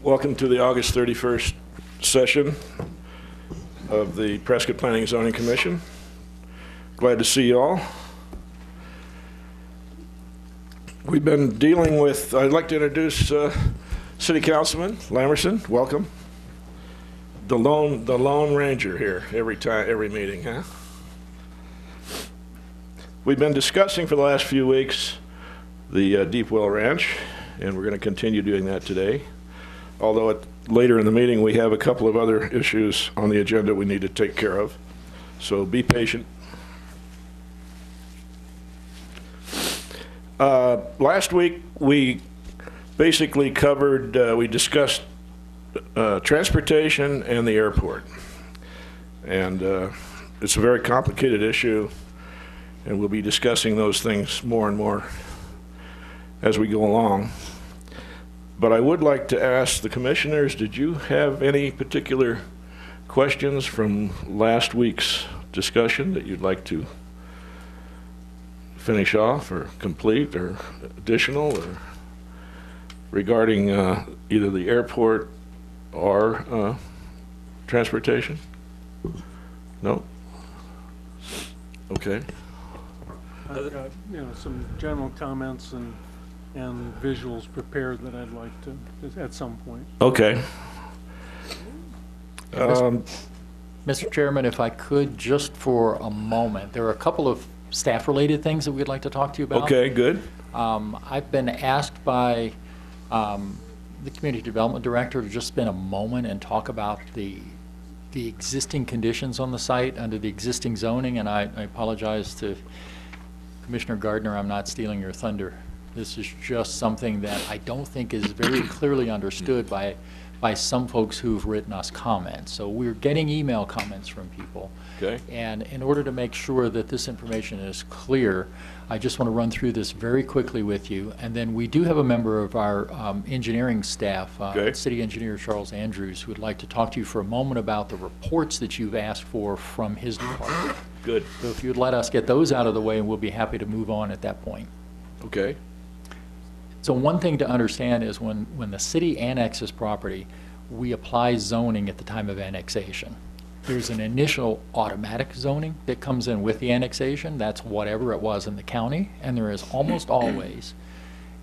Welcome to the August 31st session of the Prescott Planning and Zoning Commission. Glad to see you all. We've been dealing with, I'd like to introduce City Councilman Lamerson. Welcome. The lone ranger here every meeting, huh? We've been discussing for the last few weeks the Deep Well Ranch, and we're going to continue doing that today. Although later in the meeting we have a couple of other issues on the agenda we need to take care of. So be patient. Last week we basically covered, we discussed transportation and the airport. And it's a very complicated issue, and we'll be discussing those things more and more as we go along. But I would like to ask the commissioners, did you have any particular questions from last week's discussion that you'd like to finish off or complete or additional, or regarding either the airport or transportation? No? Okay. I've got, some general comments and visuals prepared that I'd like to at some point. Okay. Mr. Chairman, if I could, just for a moment, there are a couple of staff-related things that we'd like to talk to you about. Okay, good. I've been asked by the Community Development Director to just spend a moment and talk about the existing conditions on the site under the existing zoning, and I apologize to Commissioner Gardner, I'm not stealing your thunder. This is just something that I don't think is very clearly understood by some folks who've written us comments. So we're getting email comments from people. Okay. And in order to make sure that this information is clear, I just want to run through this very quickly with you. And then we do have a member of our engineering staff, City Engineer Charles Andrews, who would like to talk to you for a moment about the reports that you've asked for from his department. Good. So if you'd let us get those out of the way, and we'll be happy to move on at that point. Okay. So one thing to understand is when the city annexes property, we apply zoning at the time of annexation. There's an initial automatic zoning that comes in with the annexation. That's whatever it was in the county. And there is almost always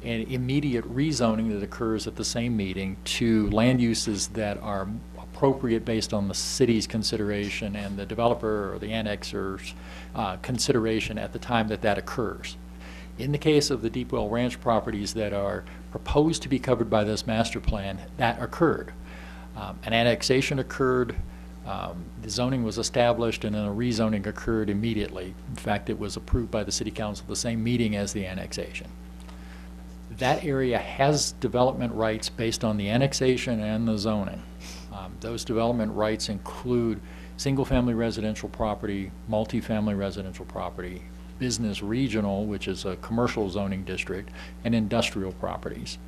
an immediate rezoning that occurs at the same meeting to land uses that are appropriate based on the city's consideration and the developer or the annexer's consideration at the time that occurs. In the case of the Deep Well Ranch properties that are proposed to be covered by this master plan, that occurred. An annexation occurred, the zoning was established, and then a rezoning occurred immediately. In fact, it was approved by the City Council the same meeting as the annexation. That area has development rights based on the annexation and the zoning. Those development rights include single-family residential property, multifamily residential property, business regional, which is a commercial zoning district, and industrial properties.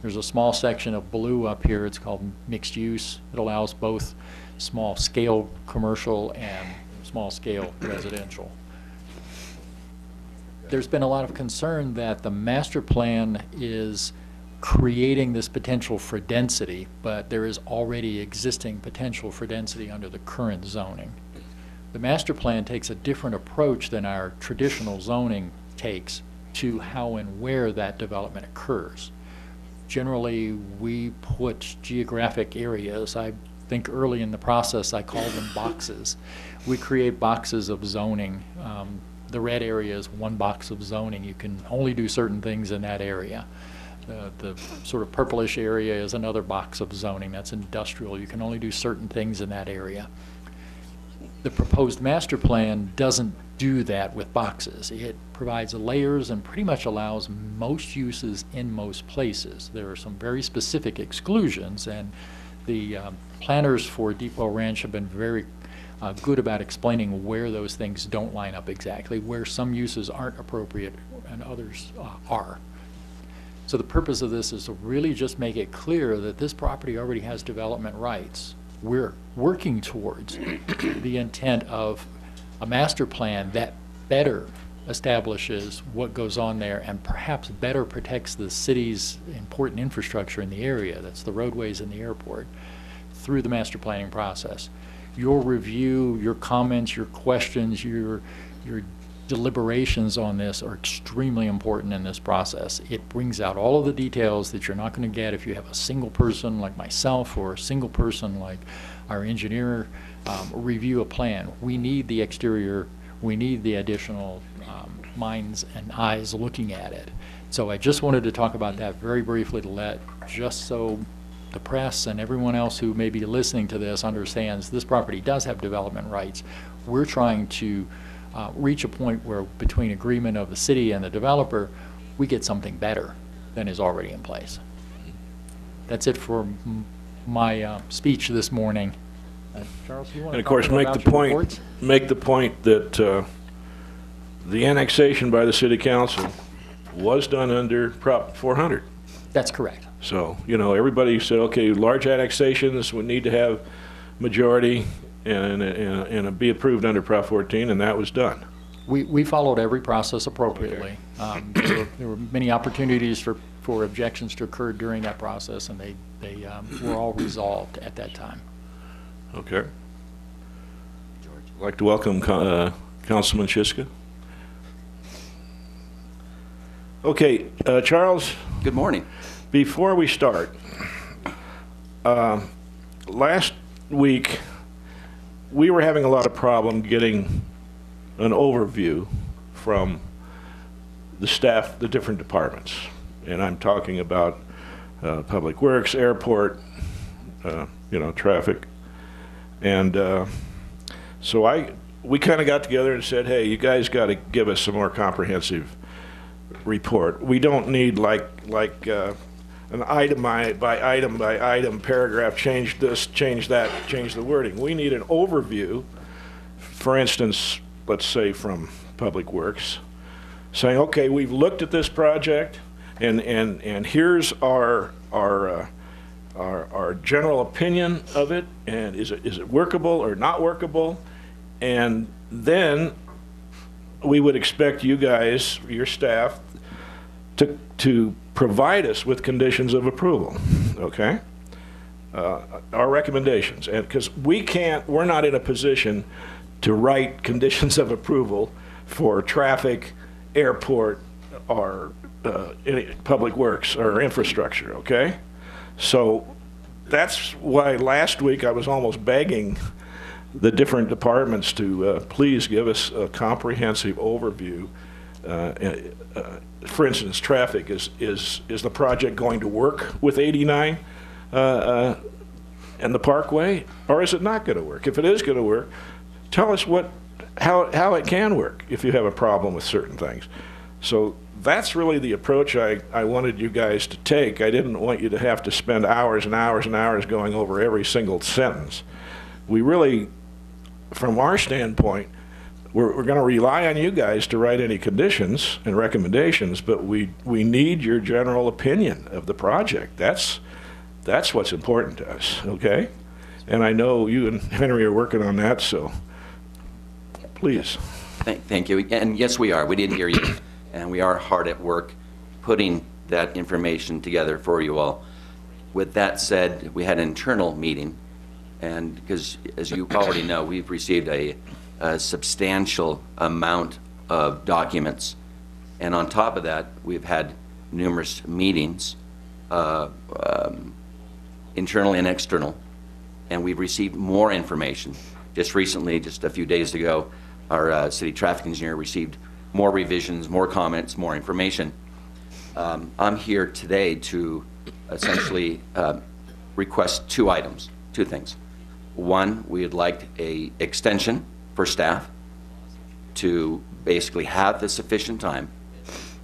There's a small section of blue up here. It's called mixed use. It allows both small scale commercial and small scale residential. There's been a lot of concern that the master plan is creating this potential for density, but there is already existing potential for density under the current zoning. The master plan takes a different approach than our traditional zoning takes to how and where that development occurs. Generally, we put geographic areas. I think early in the process I called them boxes. We create boxes of zoning. The red area is one box of zoning. You can only do certain things in that area. The sort of purplish area is another box of zoning. That's industrial. You can only do certain things in that area. The proposed master plan doesn't do that with boxes. It provides layers and pretty much allows most uses in most places. There are some very specific exclusions, and the planners for Deep Well Ranch have been very good about explaining where those things don't line up exactly, where some uses aren't appropriate and others are. So the purpose of this is to really just make it clear that this property already has development rights. We're working towards the intent of a master plan that better establishes what goes on there and perhaps better protects the city's important infrastructure in the area, that's the roadways and the airport, through the master planning process. Your review, your comments, your questions, your deliberations on this are extremely important in this process. It brings out all of the details that you're not going to get if you have a single person like myself or a single person like our engineer review a plan. We need the exterior, we need the additional minds and eyes looking at it. So I just wanted to talk about that very briefly to let, just so the press and everyone else who may be listening to this understands this property does have development rights. We're trying to reach a point where, between agreement of the city and the developer, we get something better than is already in place. That's it for my speech this morning. Charles, you want And to of course, talk about your reports? make the point that the annexation by the city council was done under Prop 400. That's correct. So, you know, everybody said, okay, large annexations would need to have majority and be approved under Prop 14, and that was done. We followed every process appropriately. There were many opportunities for objections to occur during that process, and they were all resolved at that time. Okay. I'd like to welcome Councilman Shiska. Okay, Charles, Good morning. before we start, last week we were having a lot of problem getting an overview from the staff, the different departments. And I'm talking about Public Works, Airport, you know, traffic. And so we kind of got together and said, hey, you guys got to give us some more comprehensive report. We don't need like an item by item paragraph, change this, change that, change the wording. We need an overview, for instance, let's say from Public Works, saying, okay, we've looked at this project and here's our general opinion of it, and is it workable or not workable? And then we would expect you guys, your staff, to provide us with conditions of approval, okay? Our recommendations, and because we're not in a position to write conditions of approval for traffic, airport, or any Public Works or infrastructure, okay? So that's why last week I was almost begging the different departments to please give us a comprehensive overview. For instance, traffic, is the project going to work with 89 and the Parkway, or is it not going to work? If it is going to work, tell us how it can work if you have a problem with certain things. So that's really the approach I wanted you guys to take. I didn't want you to have to spend hours and hours and hours going over every single sentence. We really, from our standpoint, we're going to rely on you guys to write any conditions and recommendations, but we need your general opinion of the project. That's what's important to us, okay? And I know you and Henry are working on that, so please. Thank you. And yes, we are. We did hear you. And we are hard at work putting that information together for you all. With that said, we had an internal meeting, and because, as you already know, we've received a substantial amount of documents. And on top of that, we've had numerous meetings, internal and external, and we've received more information. Just recently, just a few days ago, our city traffic engineer received more revisions, more comments, more information. I'm here today to essentially request two things. One, we'd like a extension for staff to basically have the sufficient time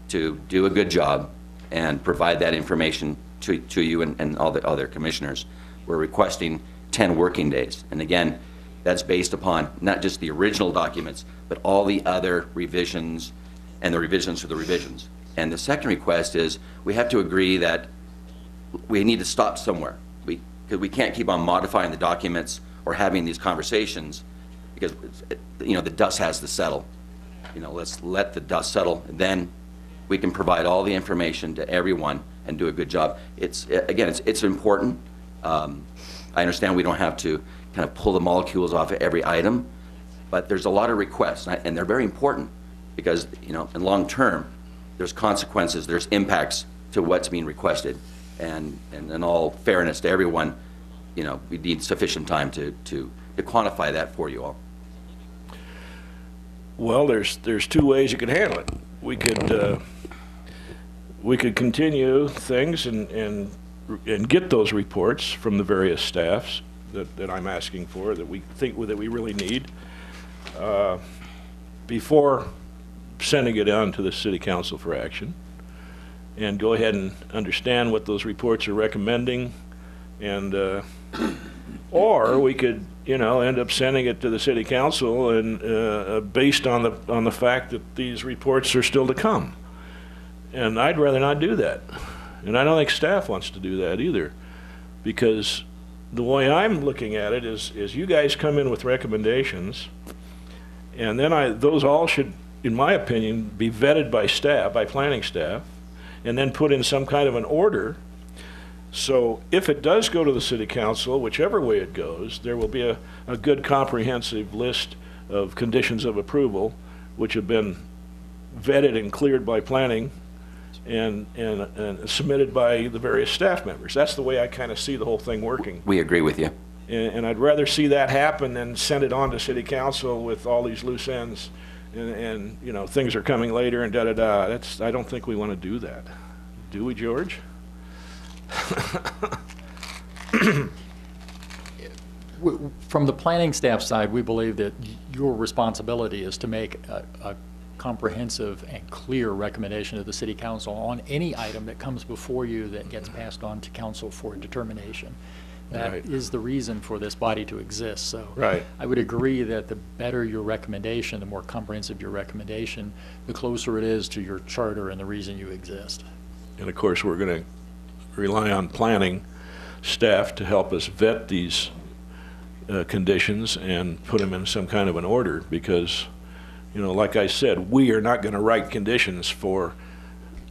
to do a good job and provide that information to you and all the other commissioners. We're requesting 10 working days. And again, that's based upon not just the original documents, but all the other revisions and the revisions to the revisions. And the second request is we have to agree that we need to stop somewhere. Because we can't keep on modifying the documents or having these conversations, because, you know, the dust has to settle. you know, let's let the dust settle, and then we can provide all the information to everyone and do a good job. Again, it's important. I understand we don't have to kind of pull the molecules off of every item, but there's a lot of requests, and they're very important because, you know, in long term, there's consequences, there's impacts to what's being requested. And in all fairness to everyone, you know, we need sufficient time to quantify that for you all. Well, there's two ways you could handle it. We could continue things and get those reports from the various staffs that I'm asking for, that we think that we really need, before sending it on to the City Council for action, and go ahead and understand what those reports are recommending, and or we could, you know, end up sending it to the City Council and based on the fact that these reports are still to come. And I'd rather not do that, and I don't think staff wants to do that either, because the way I'm looking at it is you guys come in with recommendations, and then those all should, in my opinion, be vetted by staff, by planning staff, and then put in some kind of an order. So if it does go to the City Council, whichever way it goes, there will be a good comprehensive list of conditions of approval, which have been vetted and cleared by planning and submitted by the various staff members. That's the way I kind of see the whole thing working. We agree with you. And I'd rather see that happen than send it on to City Council with all these loose ends and you know, things are coming later and da-da-da. I don't think we want to do that. Do we, George? From the planning staff side, we believe that your responsibility is to make a comprehensive and clear recommendation to the City Council on any item that comes before you that gets passed on to council for determination. That Right. is the reason for this body to exist. So Right. I would agree that the better your recommendation, the more comprehensive your recommendation, the closer it is to your charter and the reason you exist. And of course, we're going to rely on planning staff to help us vet these conditions and put them in some kind of an order, because, you know, like I said, we are not going to write conditions for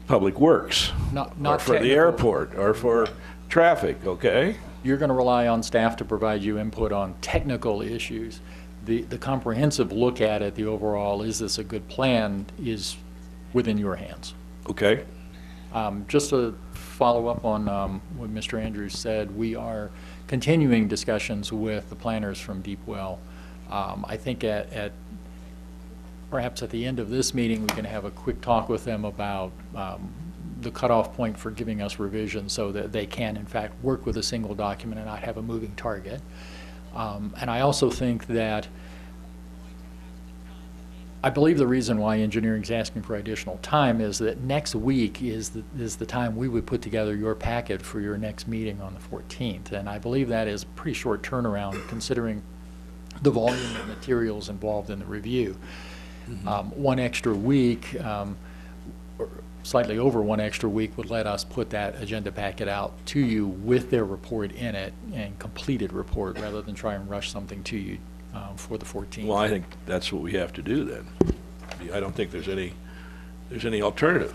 Public Works, Not or for the technical. airport, or for traffic, okay? You're going to rely on staff to provide you input on technical issues. The comprehensive look at it, the overall, is this a good plan, is within your hands. Okay. Just to follow up on what Mr. Andrews said, we are continuing discussions with the planners from Deep Well. I think perhaps at the end of this meeting, we can have a quick talk with them about the cutoff point for giving us revisions so that they can, in fact, work with a single document and not have a moving target. And I also think that I believe the reason why engineering is asking for additional time is that next week is the time we would put together your packet for your next meeting on the 14th. And I believe that is a pretty short turnaround considering the volume of materials involved in the review. One extra week, or slightly over one extra week, would let us put that agenda packet out to you with their report in it and completed report rather than try and rush something to you for the 14th. Well, I think that's what we have to do then. I don't think there's any alternative.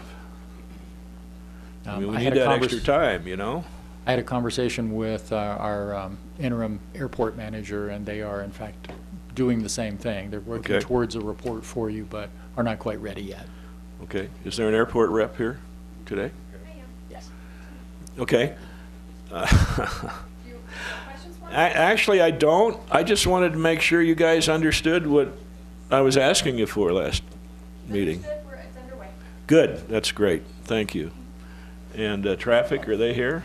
I mean, we need that extra time, you know? I had a conversation with our interim airport manager, and they are, in fact, doing the same thing. They're working Okay. towards a report for you, but are not quite ready yet. Okay. Is there an airport rep here today? Yes. Okay. Do you have questions for me? Actually, I don't. I just wanted to make sure you guys understood what I was asking you for last meeting. Understood. It's underway. Good. That's great. Thank you. And traffic, are they here?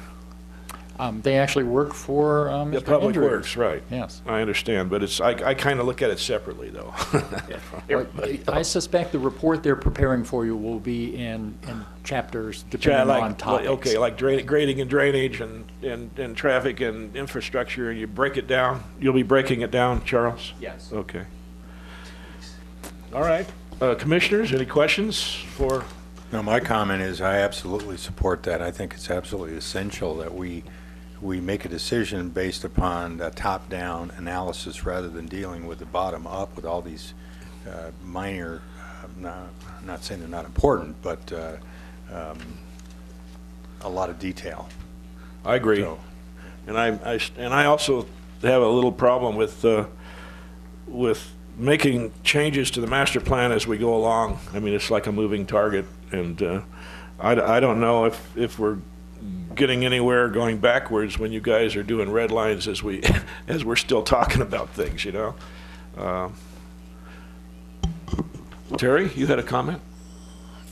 They actually work for The Mr. Public Andrews. Works, right. Yes. I understand, but I kind of look at it separately, though. I suspect the report they're preparing for you will be in chapters depending on topics. Okay, like grading and drainage and traffic and infrastructure, and you break it down. You'll be breaking it down, Charles? Yes. Okay. All right. Commissioners, any questions for? No, my comment is I absolutely support that. I think it's absolutely essential that we make a decision based upon a top-down analysis rather than dealing with the bottom-up with all these minor I'm not saying they're not important, but a lot of detail. I agree. So, And I also have a little problem with making changes to the master plan as we go along. I mean, it's like a moving target, and I don't know if we're getting anywhere going backwards when you guys are doing red lines as we're still talking about things, you know. Terry, you had a comment?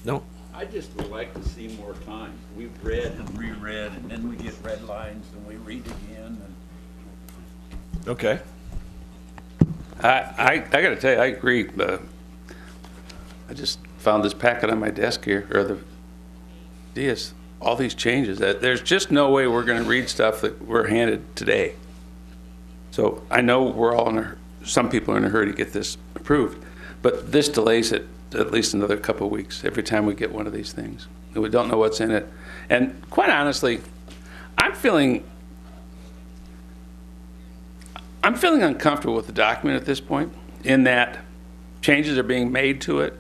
No? I just would like to see more time. We've read and reread, and then we get red lines, and we read again. And Okay. I got to tell you, I agree. I just found this packet on my desk here, or the DS, all these changes. There's just no way we're going to read stuff that we're handed today. So I know we're all some people are in a hurry to get this approved, but this delays it at least another couple of weeks every time we get one of these things. And we don't know what's in it. And quite honestly, I'm feeling uncomfortable with the document at this point, in that changes are being made to it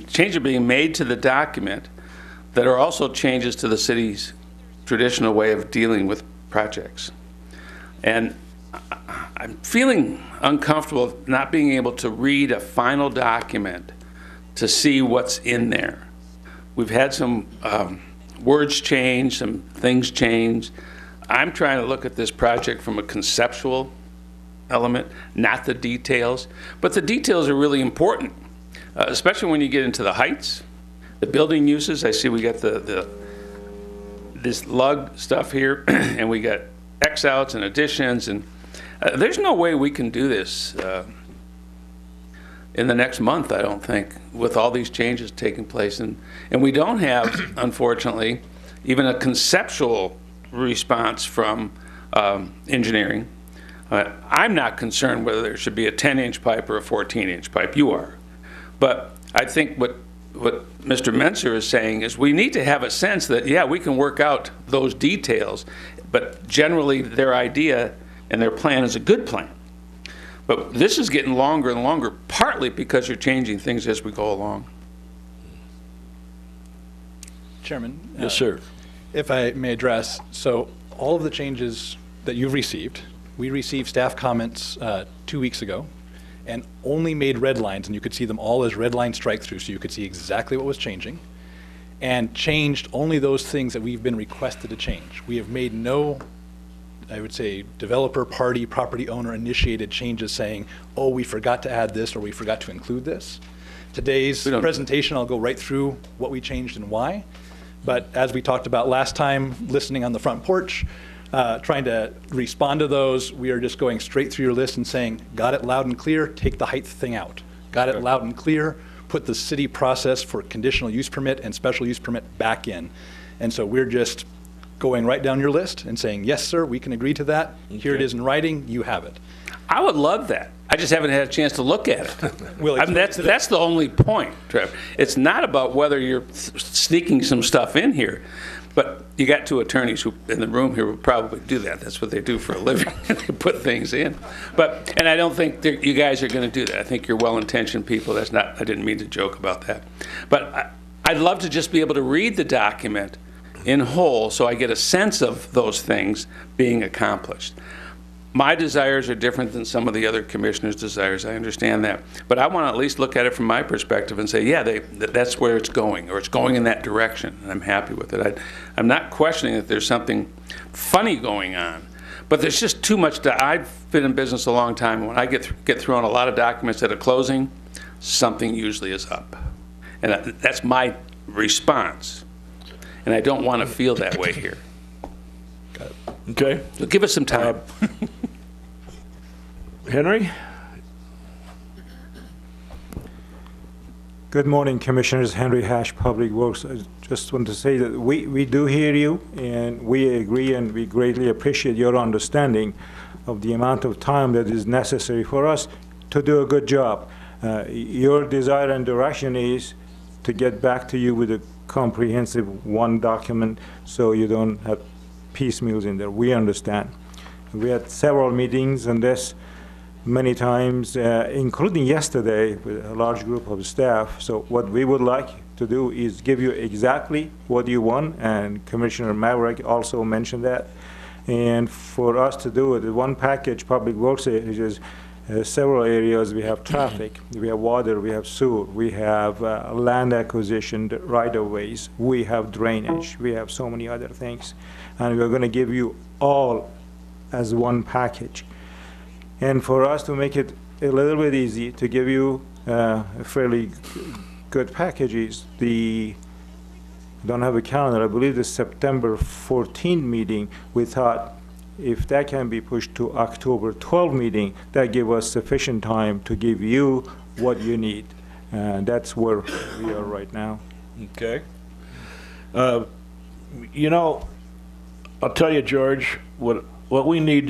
changes are being made to the document that are also changes to the city's traditional way of dealing with projects. And I'm feeling uncomfortable not being able to read a final document to see what's in there. We've had some words change, some things change. I'm trying to look at this project from a conceptual element, not the details. But the details are really important, especially when you get into the heights, the building uses. I see we got this lug stuff here, and we got X-outs and additions, and there's no way we can do this in the next month, I don't think, with all these changes taking place. And we don't have, unfortunately, even a conceptual response from engineering. I'm not concerned whether there should be a 10-inch pipe or a 14-inch pipe. You are. But I think what Mr. Menser is saying is we need to have a sense that, yeah, we can work out those details, but generally their idea and their plan is a good plan. But this is getting longer and longer, partly because you're changing things as we go along. Chairman? Yes, sir. If I may address, so all of the changes that you've received, we received staff comments 2 weeks ago and only made red lines, and you could see them all as red line strike through, so you could see exactly what was changing, and changed only those things that we've been requested to change. We have made no, I would say, developer, party, property owner initiated changes saying, oh, we forgot to add this or we forgot to include this. Today's presentation, I'll go right through what we changed and why. But as we talked about last time, listening on the front porch, trying to respond to those, we are just going straight through your list and saying, got it loud and clear, take the height thing out. Got it loud and clear, put the city process for conditional use permit and special use permit back in. And so we're just going right down your list and saying, yes, sir, we can agree to that. Okay. Here it is in writing, you have it. I would love that. I just haven't had a chance to look at it. I mean, that's the only point, Trev. It's not about whether you're sneaking some stuff in here, but you got two attorneys who in the room here would probably do that. That's what they do for a living. They put things in. And I don't think you guys are going to do that. I think you're well-intentioned people. That's not, I didn't mean to joke about that. But I'd love to just be able to read the document in whole so I get a sense of those things being accomplished. My desires are different than some of the other commissioners' desires. I understand that. But I want to at least look at it from my perspective and say, yeah, that's where it's going, or it's going in that direction, and I'm happy with it. I'm not questioning that there's something funny going on, but there's just too much. I've been in business a long time, and when I get thrown a lot of documents at a closing, something usually is up. And that's my response. And I don't want to feel that way here. Got it. Okay. So give us some time. Henry? Good morning, Commissioners. Henry Hash, Public Works. I just want to say that we do hear you, and we agree, and we greatly appreciate your understanding of the amount of time that is necessary for us to do a good job. Your desire and direction is to get back to you with a comprehensive one document so you don't have piecemeals in there. We understand. We had several meetings on this, many times, including yesterday with a large group of staff. So what we would like to do is give you exactly what you want, and Commissioner Maverick also mentioned that. And for us to do it, one package, Public Works is several areas. We have traffic, we have water, we have sewer, we have land acquisition, right-of-ways, we have drainage, we have so many other things. And we're going to give you all as one package. And for us to make it a little bit easy to give you a fairly good packages, I don't have a calendar, I believe the September 14 meeting, we thought if that can be pushed to October 12 meeting, that give us sufficient time to give you what you need. And that's where we are right now. Okay. You know, I'll tell you, George, what we need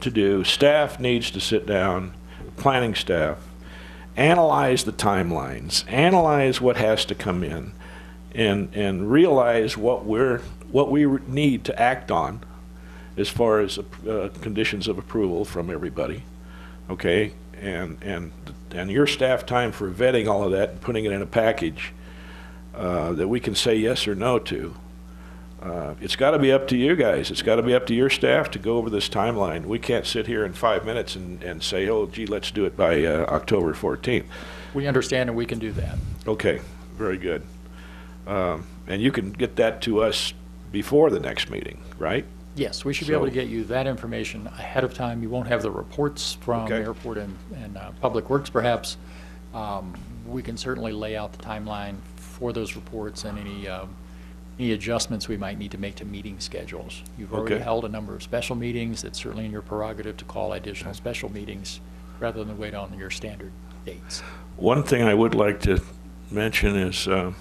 to do, staff needs to sit down, planning staff, analyze the timelines, analyze what has to come in, and realize what we need to act on as far as conditions of approval from everybody, okay? And your staff time for vetting all of that and putting it in a package that we can say yes or no to. It's got to be up to you guys. It's got to be up to your staff to go over this timeline. We can't sit here in 5 minutes and say, oh, gee, let's do it by October 14th. We understand and we can do that. Okay, very good. And you can get that to us before the next meeting, right? Yes, we should be able to get you that information ahead of time. You won't have the reports from Airport and Public Works, perhaps. We can certainly lay out the timeline for those reports and any adjustments we might need to make to meeting schedules. You've already held a number of special meetings. It's certainly in your prerogative to call additional special meetings rather than wait on your standard dates. One thing I would like to mention is, and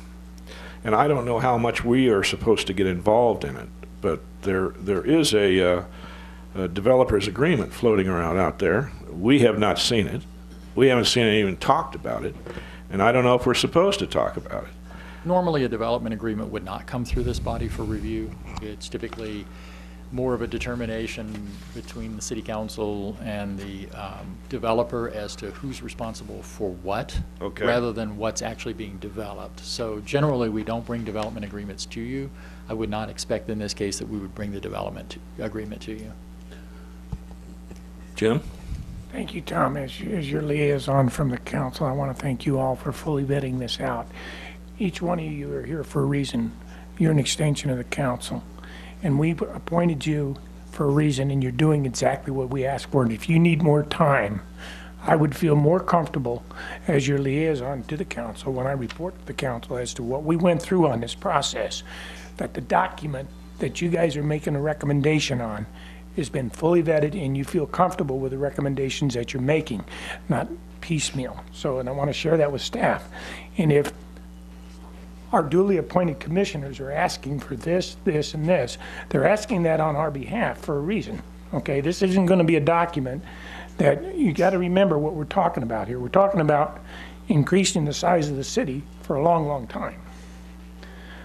I don't know how much we are supposed to get involved in it, but there is a developer's agreement floating around out there. We have not seen it. We haven't seen it even talked about it, and I don't know if we're supposed to talk about it. Normally, a development agreement would not come through this body for review. It's typically more of a determination between the city council and the developer as to who's responsible for what, rather than what's actually being developed. So generally, we don't bring development agreements to you. I would not expect in this case that we would bring the development agreement to you. Jim? Thank you, Tom. As your liaison from the council, I want to thank you all for fully vetting this out. Each one of you are here for a reason. You're an extension of the council. And we appointed you for a reason, and you're doing exactly what we asked for. And if you need more time, I would feel more comfortable as your liaison to the council when I report to the council as to what we went through on this process, that the document that you guys are making a recommendation on has been fully vetted and you feel comfortable with the recommendations that you're making, not piecemeal. So, and I want to share that with staff. And if our duly appointed commissioners are asking for this, this, and this, they're asking that on our behalf for a reason. Okay, this isn't going to be a document that, you got to remember what we're talking about here. We're talking about increasing the size of the city for a long, long time.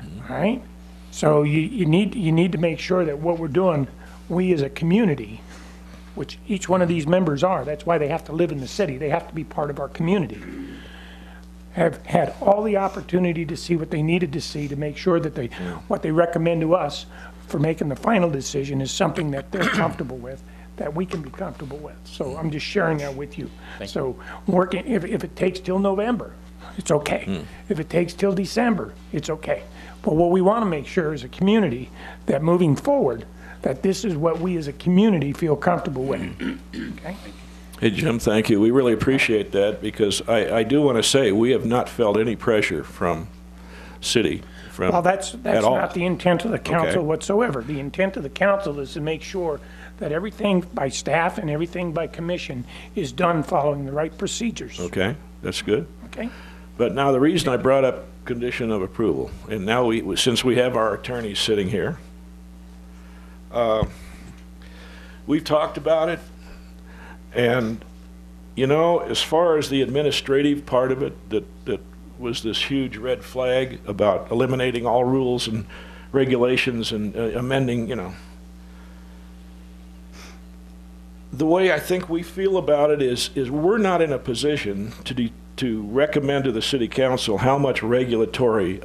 All right? So you need to make sure that what we're doing, we as a community, which each one of these members are, that's why they have to live in the city, they have to be part of our community, have had all the opportunity to see what they needed to see to make sure that what they recommend to us for making the final decision is something that they're comfortable with, that we can be comfortable with. So I'm just sharing that with you. So working, if it takes till November, it's okay. If it takes till December, it's okay. But what we want to make sure as a community, that moving forward, that this is what we as a community feel comfortable with. Okay? Hey, Jim, thank you. We really appreciate that, because I do want to say we have not felt any pressure from city. Well, that's not the intent of the council whatsoever. The intent of the council is to make sure that everything by staff and everything by commission is done following the right procedures. Okay, that's good. Okay. But now the reason I brought up condition of approval, and now since we have our attorneys sitting here, we've talked about it, and you know, as far as the administrative part of it, that was this huge red flag about eliminating all rules and regulations and amending, you know. the way I think we feel about it is we're not in a position to recommend to the city council how much regulatory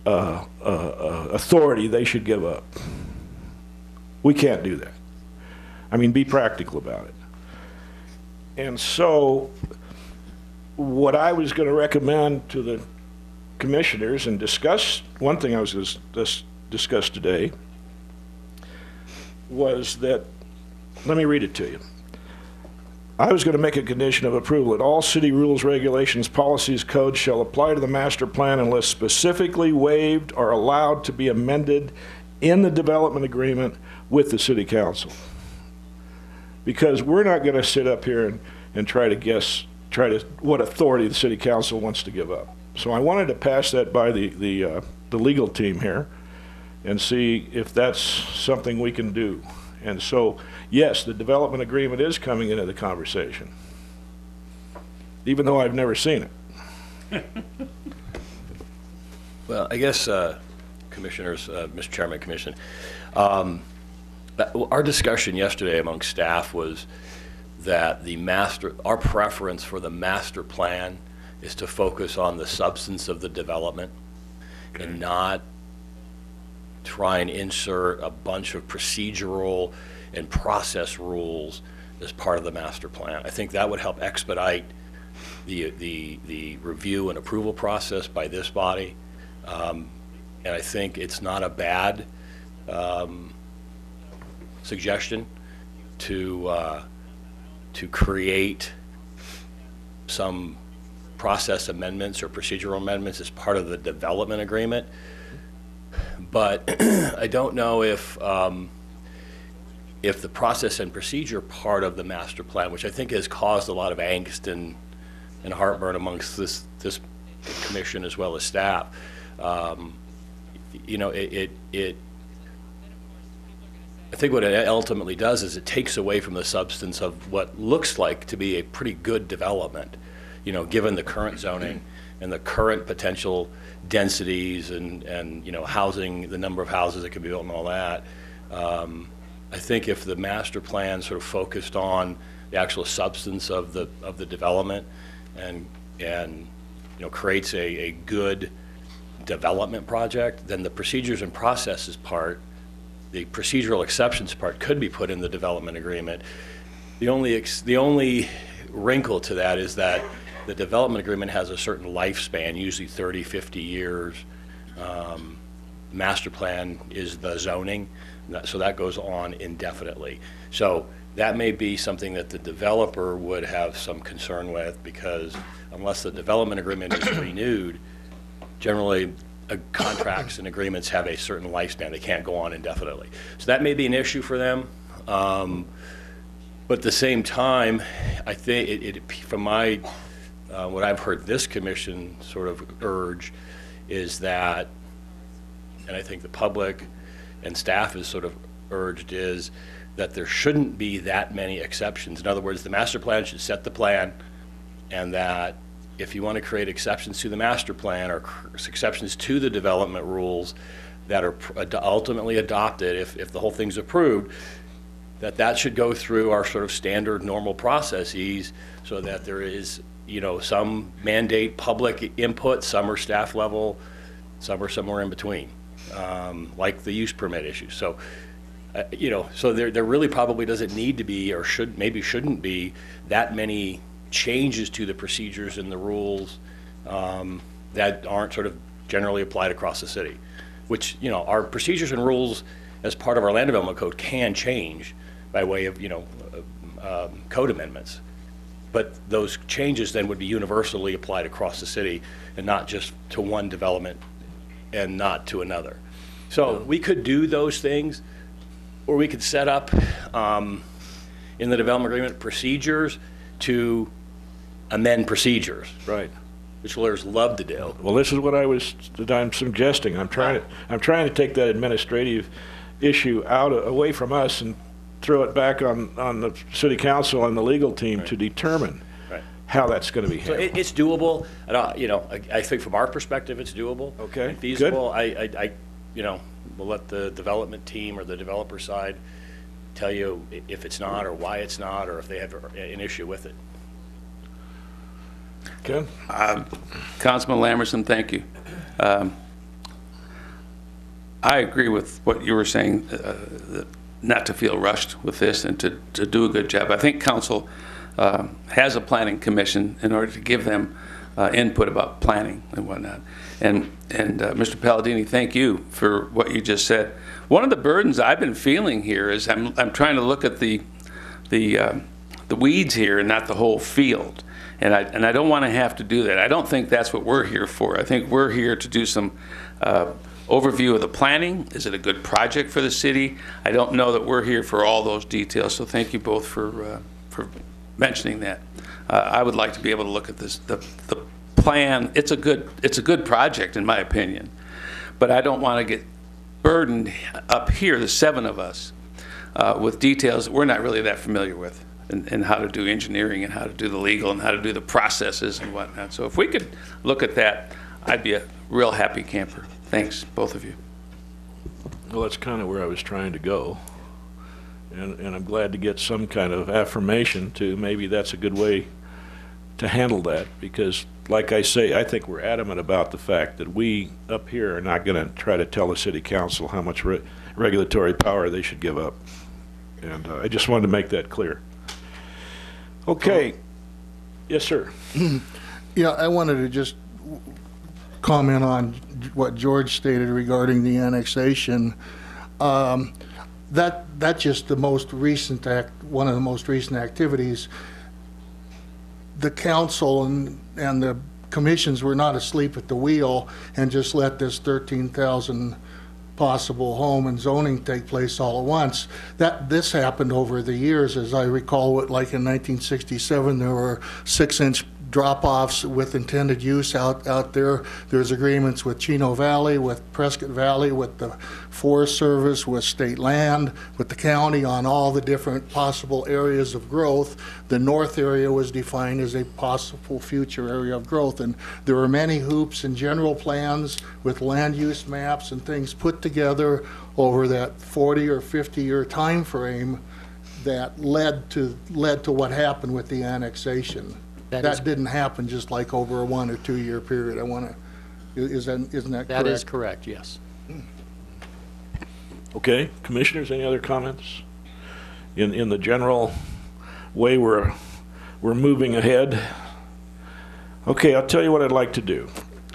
authority they should give up. We can't do that. I mean, be practical about it. And so what I was going to recommend to the commissioners and discuss, one thing I was going to discuss today was that, let me read it to you. I was going to make a condition of approval that all city rules, regulations, policies, codes shall apply to the master plan unless specifically waived or allowed to be amended in the development agreement with the city council. Because we're not going to sit up here and try to guess what authority the city council wants to give up. So I wanted to pass that by the legal team here and see if that's something we can do. And so, yes, the development agreement is coming into the conversation, even though I've never seen it. Well, I guess, Commissioners, Mr. Chairman, Commission, our discussion yesterday among staff was that our preference for the master plan is to focus on the substance of the development and not try and insert a bunch of procedural and process rules as part of the master plan. I think that would help expedite the review and approval process by this body. And I think it's not a bad suggestion to create some process amendments or procedural amendments as part of the development agreement. But I don't know if the process and procedure part of the master plan, which I think has caused a lot of angst and heartburn amongst this commission as well as staff, you know, I think what it ultimately does is it takes away from the substance of what looks like to be a pretty good development, you know, given the current zoning and the current potential densities and you know, housing, the number of houses that can be built and all that. I think if the master plan sort of focused on the actual substance of the development and you know, creates a good development project, then the procedures and processes part, the procedural exceptions part, could be put in the development agreement. The only wrinkle to that is that the development agreement has a certain lifespan, usually 30, 50 years. Master plan is the zoning, so that goes on indefinitely. So that may be something that the developer would have some concern with, because unless the development agreement is renewed, generally contracts and agreements have a certain lifespan. They can't go on indefinitely. So that may be an issue for them. But at the same time, I think from my what I've heard this commission sort of urge is that, and I think the public and staff is sort of urged, is that there shouldn't be that many exceptions. In other words, the master plan should set the plan, and that if you want to create exceptions to the master plan or exceptions to the development rules that are ultimately adopted, if the whole thing's approved, that should go through our sort of standard normal processes, so that there is, you know, some mandate public input, some are staff level, some are somewhere in between, like the use permit issue. So, you know, so there really probably doesn't need to be, or shouldn't be, that many changes to the procedures and the rules that aren't sort of generally applied across the city. Which, you know, our procedures and rules as part of our land development code can change by way of, you know, code amendments. But those changes then would be universally applied across the city and not just to one development and not to another. So we could do those things, or we could set up in the development agreement procedures to amend procedures. Right. Which lawyers love to do. Well, this is what I'm suggesting. I'm trying to take that administrative issue away from us and throw it back on the city council and the legal team to determine how that's going to be handled. So it's doable. You know, I think from our perspective, it's doable. Okay, and feasible. good. I you know, we'll let the development team or the developer side tell you if it's not, or why it's not, or if they have an issue with it. Ken? Councilman Lamberson, thank you. I agree with what you were saying, not to feel rushed with this and to do a good job. I think council has a planning commission in order to give them input about planning and whatnot. And Mr. Palladini, thank you for what you just said. One of the burdens I've been feeling here is I'm trying to look at the weeds here and not the whole field. And I don't want to have to do that. I don't think that's what we're here for. I think we're here to do some overview of the planning. Is it a good project for the city? I don't know that we're here for all those details, so thank you both for mentioning that. I would like to be able to look at this, the plan. It's a good project in my opinion, but I don't want to get burdened up here, the 7 of us, with details that we're not really that familiar with, and how to do engineering and how to do the legal and how to do the processes and whatnot. So if we could look at that, I'd be a real happy camper. Thanks, both of you. Well, that's kind of where I was trying to go. And I'm glad to get some kind of affirmation to maybe that's a good way to handle that, because like I say, I think we're adamant about the fact that we up here are not going to try to tell the city council how much regulatory power they should give up. And I just wanted to make that clear. Okay. Yes, sir. Yeah, I wanted to just comment on what George stated regarding the annexation. That's just the most recent one of the most recent activities. The council and the commissions were not asleep at the wheel and just let this 13,000 possible home and zoning take place all at once. This happened over the years. As I recall, like in 1967, there were 6-inch drop-offs with intended use out there. There's agreements with Chino Valley, with Prescott Valley, with the Forest Service, with state land, with the county on all the different possible areas of growth. The north area was defined as a possible future area of growth, and there were many hoops and general plans with land use maps and things put together over that 40 or 50-year time frame that led to what happened with the annexation. That didn't happen just like over a 1 or 2 year period. Isn't that correct? That is correct, yes. Okay, commissioners, any other comments? In the general way we're moving ahead? Okay, I'll tell you what I'd like to do.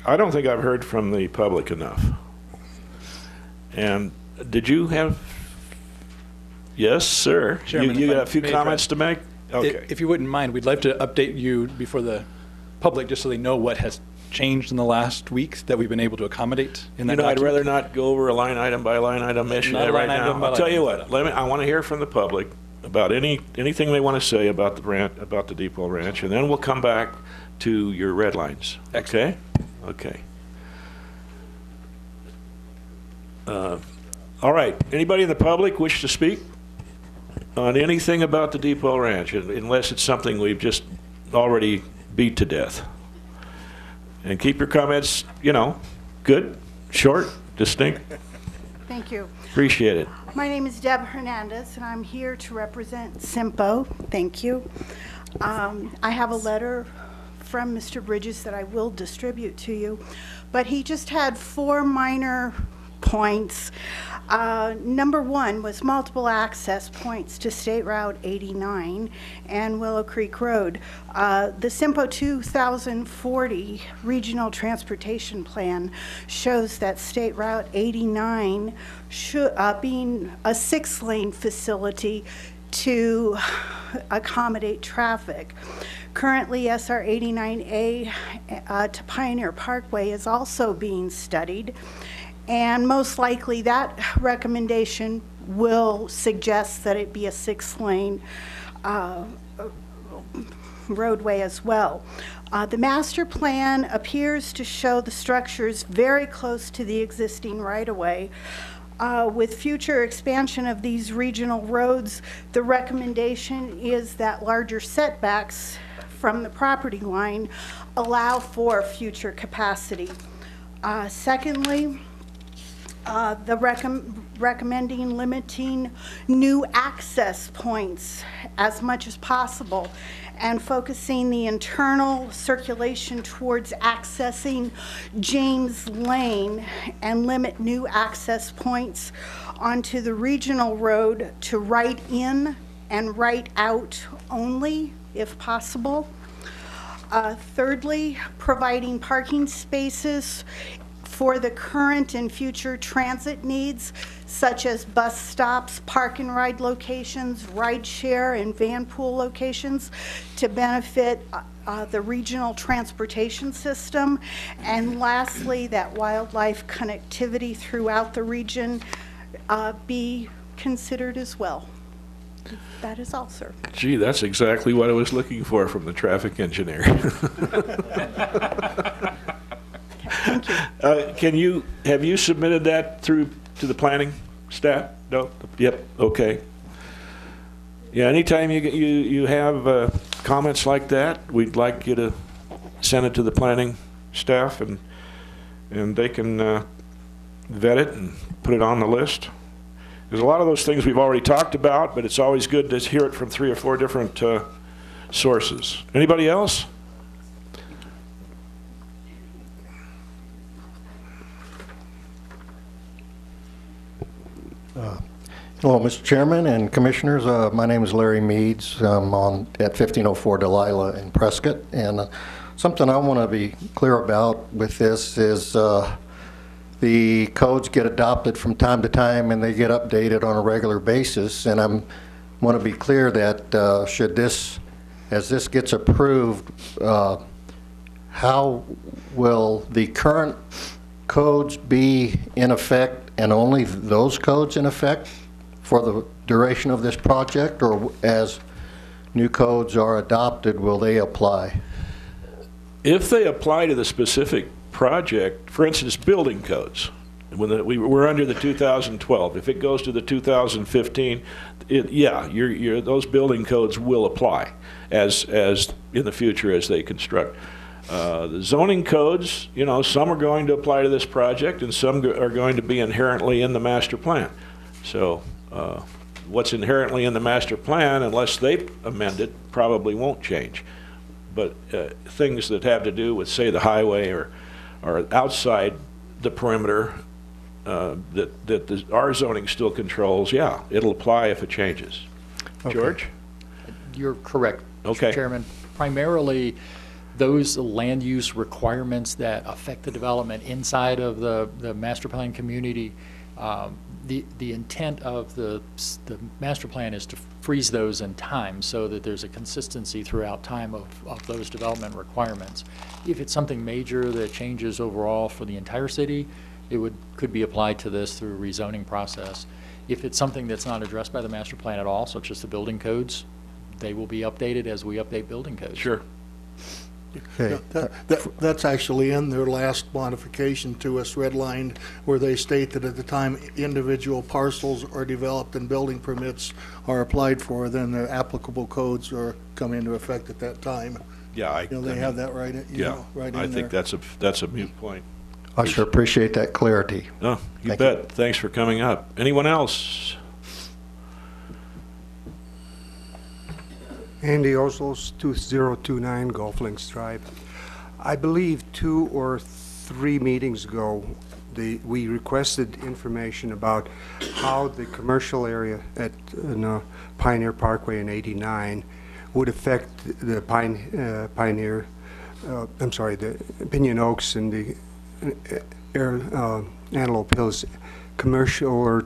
I don't think I've heard from the public enough. And did you have? Yes, sir. Chairman, you got a few comments to make? Okay. If you wouldn't mind, we'd like to update you before the public, just so they know what has changed in the last week that we've been able to accommodate in that document. I'd rather not go over a line item by line item issue right now. I'll tell you what. I want to hear from the public about anything they want to say about the Depot Ranch, and then we'll come back to your red lines. Excellent. Okay. All right. Anybody in the public wish to speak on anything about the Depot Ranch, unless it's something we've just already beat to death? And keep your comments, good, short, distinct. Thank you. Appreciate it. My name is Deb Hernandez, and I'm here to represent SIMPO. Thank you. I have a letter from Mr. Bridges that I will distribute to you, but he just had 4 minor points. Number 1 was multiple access points to State Route 89 and Willow Creek Road. The SIMPO 2040 Regional Transportation Plan shows that State Route 89 should, being a 6-lane facility to accommodate traffic. Currently, SR 89A to Pioneer Parkway is also being studied. And most likely that recommendation will suggest that it be a 6-lane roadway as well. The master plan appears to show the structures very close to the existing right-of-way. With future expansion of these regional roads, the recommendation is that larger setbacks from the property line allow for future capacity. Secondly, the recommending limiting new access points as much as possible and focusing the internal circulation towards accessing James Lane and limit new access points onto the regional road to right in and right out only, if possible. Thirdly, providing parking spaces for the current and future transit needs, such as bus stops, park and ride locations, ride share and van pool locations to benefit the regional transportation system. And lastly, that wildlife connectivity throughout the region be considered as well. That is all, sir. Gee, that's exactly what I was looking for from the traffic engineer. Thank you. Have you submitted that through to the planning staff? No? Yep, okay. Yeah, anytime you have comments like that, we'd like you to send it to the planning staff and they can vet it and put it on the list. There's a lot of those things we've already talked about, but it's always good to hear it from 3 or 4 different sources. Anybody else? Hello, Mr. Chairman and Commissioners. My name is Larry Meads. I'm at 1504 Delilah in Prescott. And something I want to be clear about with this is the codes get adopted from time to time and they get updated on a regular basis. And I want to be clear that as this gets approved, how will the current codes be in effect and only those codes in effect for the duration of this project, or as new codes are adopted, will they apply? If they apply to the specific project, for instance, building codes, when we're under the 2012, if it goes to the 2015, those building codes will apply as in the future as they construct. The zoning codes, some are going to apply to this project and some are going to be inherently in the master plan. So what's inherently in the master plan, unless they amend it, probably won't change. But things that have to do with, say, the highway or outside the perimeter that our zoning still controls, yeah, it'll apply if it changes. Okay. George? You're correct, okay. Mr. Chairman. Primarily, those land use requirements that affect the development inside of the master plan community, the intent of the master plan is to freeze those in time so that there's a consistency throughout time of those development requirements. If it's something major that changes overall for the entire city, it could be applied to this through a rezoning process. If it's something that's not addressed by the master plan at all, such as the building codes, they will be updated as we update building codes. Sure. Okay. That's actually in their last modification to us, redlined, where they state that at the time individual parcels are developed and building permits are applied for, then the applicable codes come into effect at that time. Yeah, they have that right. Right in there. I think that's a moot point. I sure appreciate that clarity. Oh, you bet. Thanks for coming up. Anyone else? Andy Oslos, 2029 Gulf Links Drive. I believe 2 or 3 meetings ago, we requested information about how the commercial area at Pioneer Parkway in 89 would affect the the Pinion Oaks and the Antelope Hills commercial or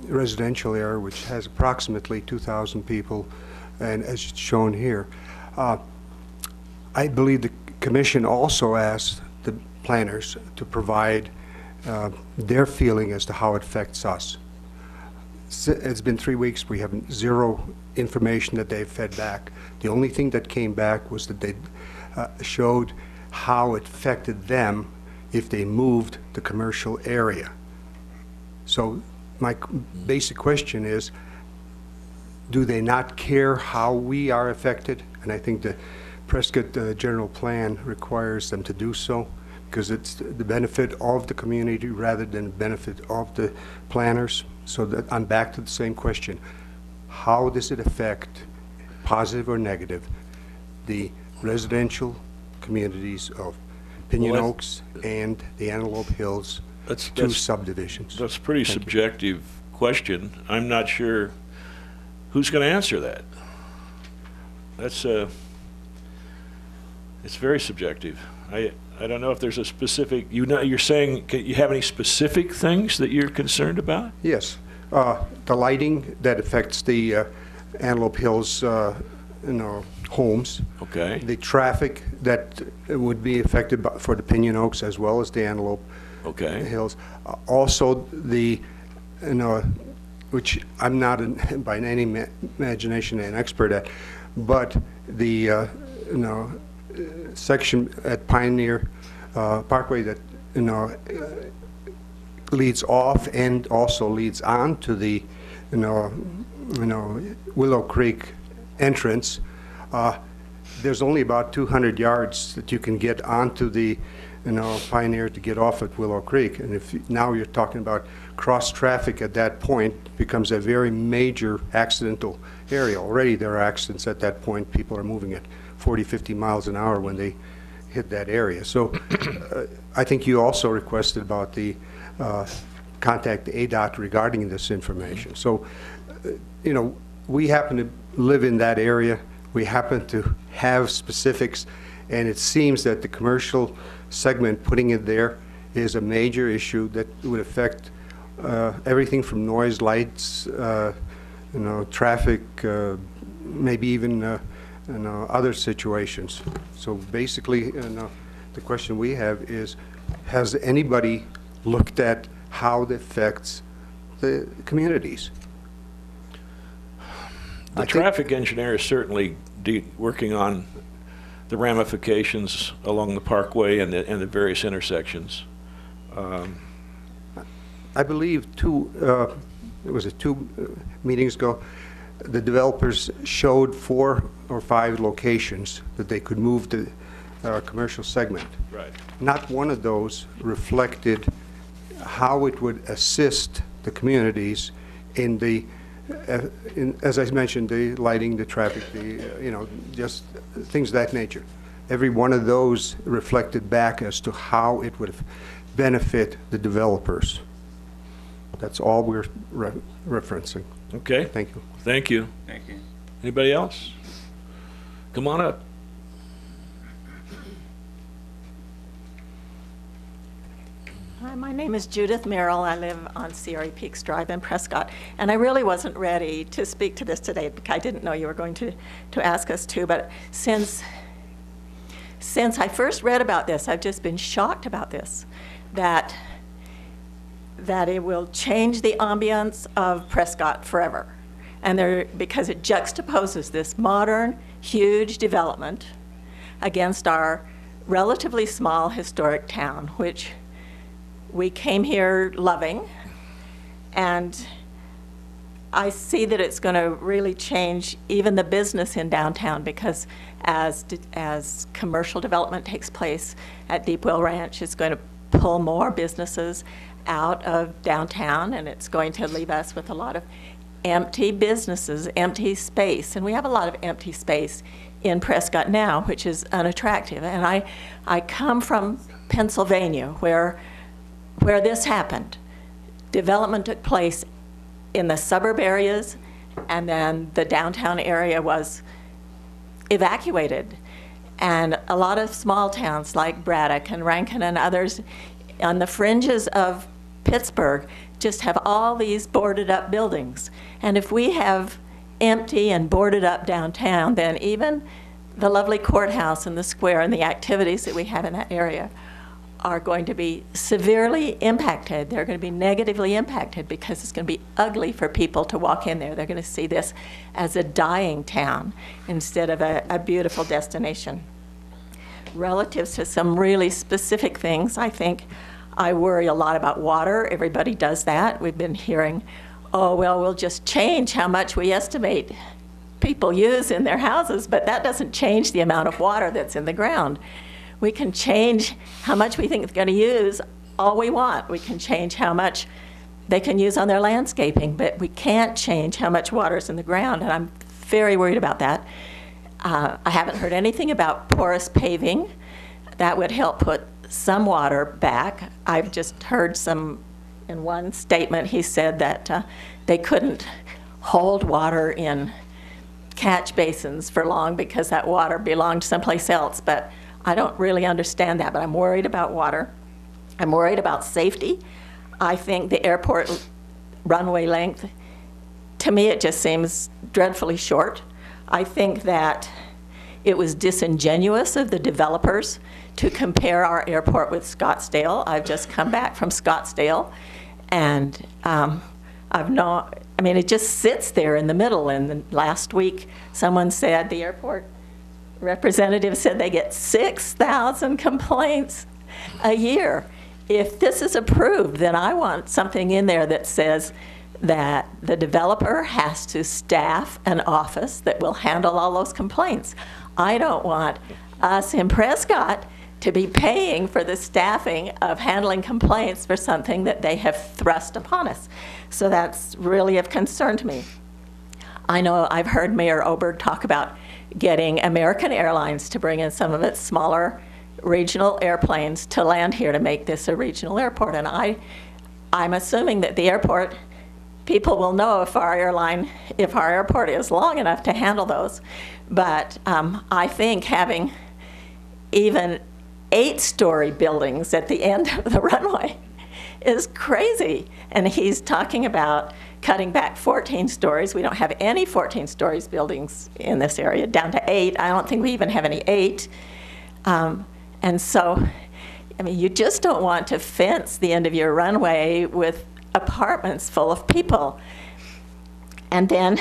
residential area, which has approximately 2,000 people, and as shown here. I believe the commission also asked the planners to provide their feeling as to how it affects us. It's been 3 weeks. We have zero information that they've fed back. The only thing that came back was that they showed how it affected them if they moved the commercial area. So my basic question is, do they not care how we are affected? And I think the Prescott general plan requires them to do so, because it's the benefit of the community rather than the benefit of the planners. So that I'm back to the same question. How does it affect, positive or negative, the residential communities of Pinion Oaks and the Antelope Hills, two subdivisions? That's a pretty subjective question. I'm not sure who's going to answer that. That's it's very subjective. I don't know if there's a specific, you're saying, you have any specific things that you're concerned about? Yes. The lighting that affects the Antelope Hills, homes. Okay. The traffic that would be affected for the Pinion Oaks as well as the Antelope Hills. Also the, which I'm not by any imagination an expert at, but the, section at Pioneer Parkway that, leads off and also leads on to the, Willow Creek entrance. There's only about 200 yards that you can get onto the, Pioneer to get off at Willow Creek. And if now you're talking about cross traffic at that point, becomes a very major accidental area. Already there are accidents at that point. People are moving at 40, 50 miles an hour when they hit that area. So I think you also requested about the contact ADOT regarding this information. So, we happen to live in that area. We happen to have specifics, and it seems that the commercial segment, putting it there, is a major issue that would affect everything from noise, lights, traffic, maybe even other situations. So basically, the question we have is, has anybody looked at how it affects the communities? The traffic engineer is certainly working on the ramifications along the parkway and the various intersections. I believe two meetings ago, the developers showed 4 or 5 locations that they could move the commercial segment. Right. Not one of those reflected how it would assist the communities in the, as I mentioned, the lighting, the traffic, the, just things of that nature. Every one of those reflected back as to how it would benefit the developers. That's all we're referencing. Okay. Thank you. Thank you. Thank you. Anybody else? Come on up. Hi, my name is Judith Merrill. I live on Sierra Peaks Drive in Prescott. And I really wasn't ready to speak to this today because I didn't know you were going to ask us to. But since I first read about this, I've just been shocked about this, that it will change the ambience of Prescott forever. And because it juxtaposes this modern, huge development against our relatively small historic town, which we came here loving. And I see that it's going to really change even the business in downtown, because as commercial development takes place at Deepwell Ranch, it's going to pull more businesses out of downtown, and it's going to leave us with a lot of empty businesses, empty space. And we have a lot of empty space in Prescott now, which is unattractive. And I come from Pennsylvania, where this happened. Development took place in the suburb areas, and then the downtown area was evacuated. And a lot of small towns like Braddock and Rankin and others on the fringes of Pittsburgh just have all these boarded up buildings. And if we have empty and boarded up downtown, then even the lovely courthouse and the square and the activities that we have in that area are going to be severely impacted. They're going to be negatively impacted because it's going to be ugly for people to walk in there. They're going to see this as a dying town instead of a beautiful destination. Relative to some really specific things, I think I worry a lot about water. Everybody does that. We've been hearing, oh, well, we'll just change how much we estimate people use in their houses, but that doesn't change the amount of water that's in the ground. We can change how much we think it's going to use all we want. We can change how much they can use on their landscaping, but we can't change how much water is in the ground, and I'm very worried about that. I haven't heard anything about porous paving. That would help put some water back. I've just heard in one statement, he said that they couldn't hold water in catch basins for long because that water belonged someplace else, but I don't really understand that, but I'm worried about water. I'm worried about safety. I think the airport runway length, to me, it just seems dreadfully short. I think that it was disingenuous of the developers to compare our airport with Scottsdale. I've just come back from Scottsdale, and it just sits there in the middle. And last week, someone said, the airport representative said they get 6,000 complaints a year. If this is approved, then I want something in there that says that the developer has to staff an office that will handle all those complaints. I don't want us in Prescott to be paying for the staffing of handling complaints for something that they have thrust upon us. So that's really of concern to me. I know I've heard Mayor Oberg talk about getting American Airlines to bring in some of its smaller regional airplanes to land here to make this a regional airport. And I'm assuming that the airport people will know if our airport is long enough to handle those. But I think having even 8-story buildings at the end of the runway is crazy. And he's talking about cutting back 14 stories. We don't have any 14 stories buildings in this area, down to 8. I don't think we even have any 8. And so, you just don't want to fence the end of your runway with apartments full of people. And then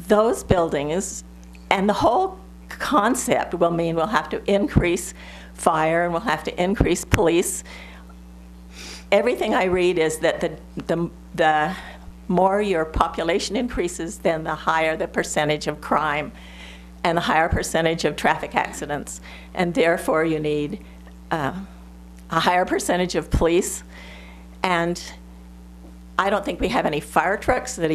those buildings and the whole concept will mean we'll have to increase fire and we'll have to increase police. Everything I read is that the more your population increases, then the higher the percentage of crime and the higher percentage of traffic accidents. And therefore you need a higher percentage of police. And I don't think we have any fire trucks that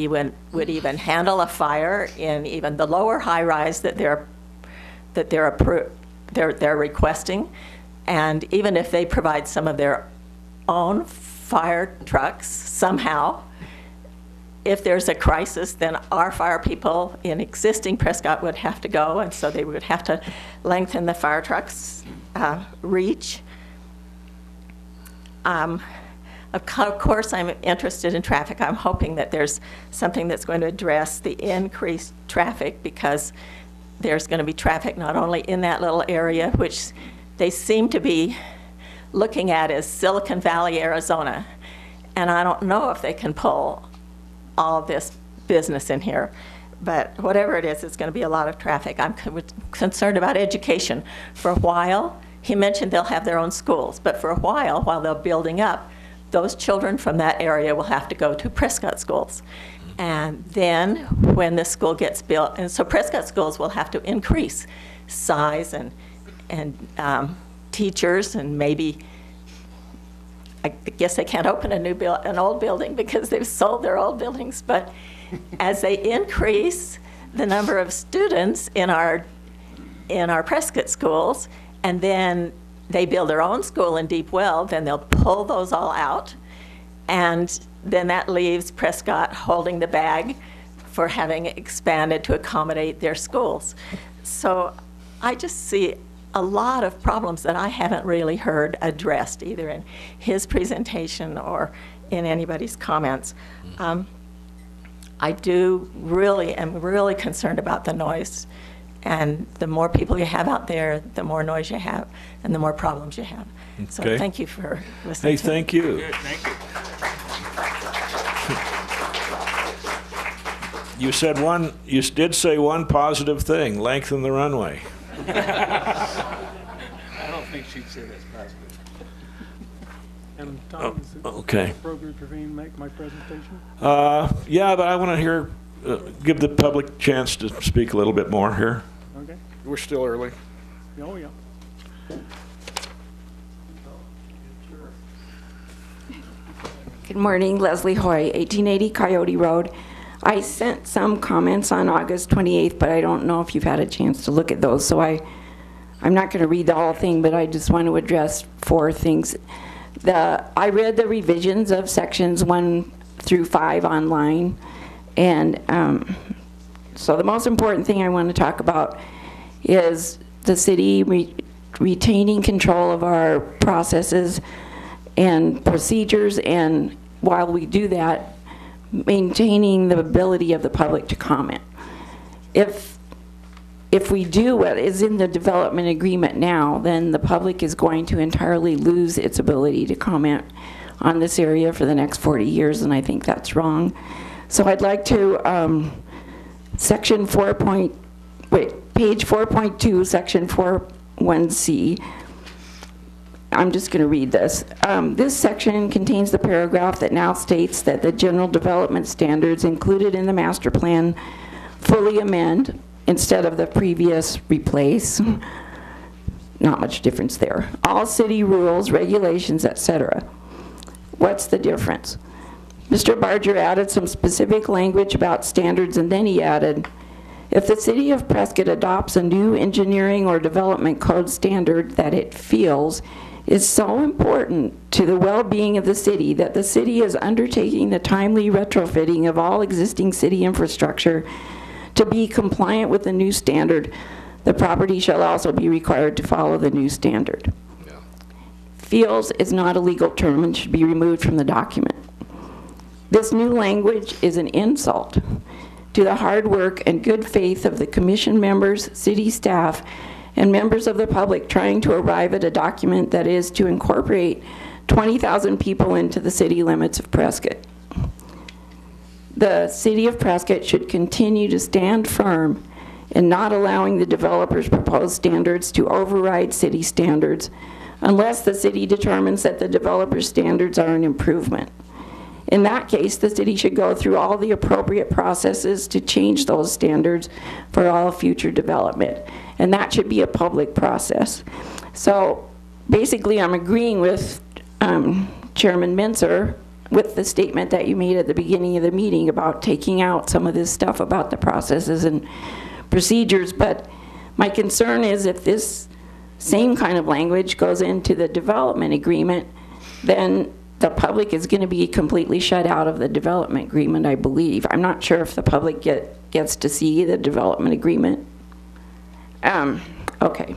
would even handle a fire in even the lower high-rise that they're requesting. And even if they provide some of their own fire trucks somehow, if there's a crisis, then our fire people in existing Prescott would have to go, and so they would have to lengthen the fire trucks' reach. Of course, I'm interested in traffic. I'm hoping that there's something that's going to address the increased traffic, because there's going to be traffic not only in that little area, which they seem to be looking at as Silicon Valley, Arizona. And I don't know if they can pull all of this business in here. But whatever it is, it's going to be a lot of traffic. I'm concerned about education. For a while, he mentioned they'll have their own schools. But for a while they're building up, those children from that area will have to go to Prescott schools. And then when the school gets built, and so Prescott schools will have to increase size and teachers, and maybe, I guess they can't open an old building because they've sold their old buildings, but as they increase the number of students in our Prescott schools, and then they build their own school in Deep Well, then they'll pull those all out, and then that leaves Prescott holding the bag for having expanded to accommodate their schools. So I just see a lot of problems that I haven't really heard addressed, either in his presentation or in anybody's comments. I am really concerned about the noise. And the more people you have out there, the more noise you have, and the more problems you have. Okay. So thank you for listening. Hey, thank you. Good, thank you. You did say one positive thing: lengthen the runway. I don't think she'd say that's positive. And Tom, is it okay. appropriate for me to make my presentation? Yeah, but I want to give the public chance to speak a little bit more here. Okay. We're still early. Oh, yeah. Good morning, Leslie Hoy, 1880 Coyote Road. I sent some comments on August 28th, but I don't know if you've had a chance to look at those, so I'm not going to read the whole thing, but I just want to address 4 things. I read the revisions of sections 1 through 5 online, and so the most important thing I want to talk about is the city retaining control of our processes and procedures, and while we do that, maintaining the ability of the public to comment. If we do what is in the development agreement now, then the public is going to entirely lose its ability to comment on this area for the next 40 years, and I think that's wrong. So I'd like to, section 4. Page 4.2, section 4.1c. I'm just going to read this. This section contains the paragraph that now states that the general development standards included in the master plan fully amend instead of the previous replace. Not much difference there. All city rules, regulations, etc. What's the difference? Mr. Barger added some specific language about standards, and then he added, if the city of Prescott adopts a new engineering or development code standard that it feels is so important to the well-being of the city that the city is undertaking the timely retrofitting of all existing city infrastructure to be compliant with the new standard, the property shall also be required to follow the new standard. Yeah. Feels is not a legal term and should be removed from the document. This new language is an insult to the hard work and good faith of the commission members, city staff, and members of the public trying to arrive at a document that is to incorporate 20,000 people into the city limits of Prescott. The city of Prescott should continue to stand firm in not allowing the developer's proposed standards to override city standards unless the city determines that the developer's standards are an improvement. In that case, the city should go through all the appropriate processes to change those standards for all future development. And that should be a public process. So basically, I'm agreeing with Chairman Mincer with the statement that you made at the beginning of the meeting about taking out some of this stuff about the processes and procedures. But my concern is if this same kind of language goes into the development agreement, then the public is going to be completely shut out of the development agreement, I believe. I'm not sure if the public gets to see the development agreement. Okay.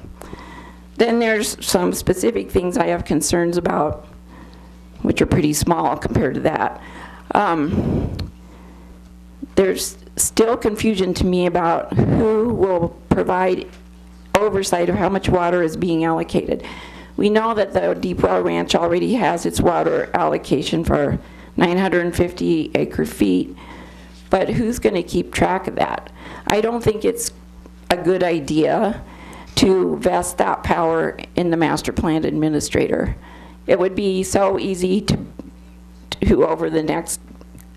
Then there's some specific things I have concerns about, which are pretty small compared to that. There's still confusion to me about who will provide oversight of how much water is being allocated. We know that the Deep Well Ranch already has its water allocation for 950 acre feet, but who's going to keep track of that? I don't think it's a good idea to vest that power in the master plan administrator. It would be so easy to over the next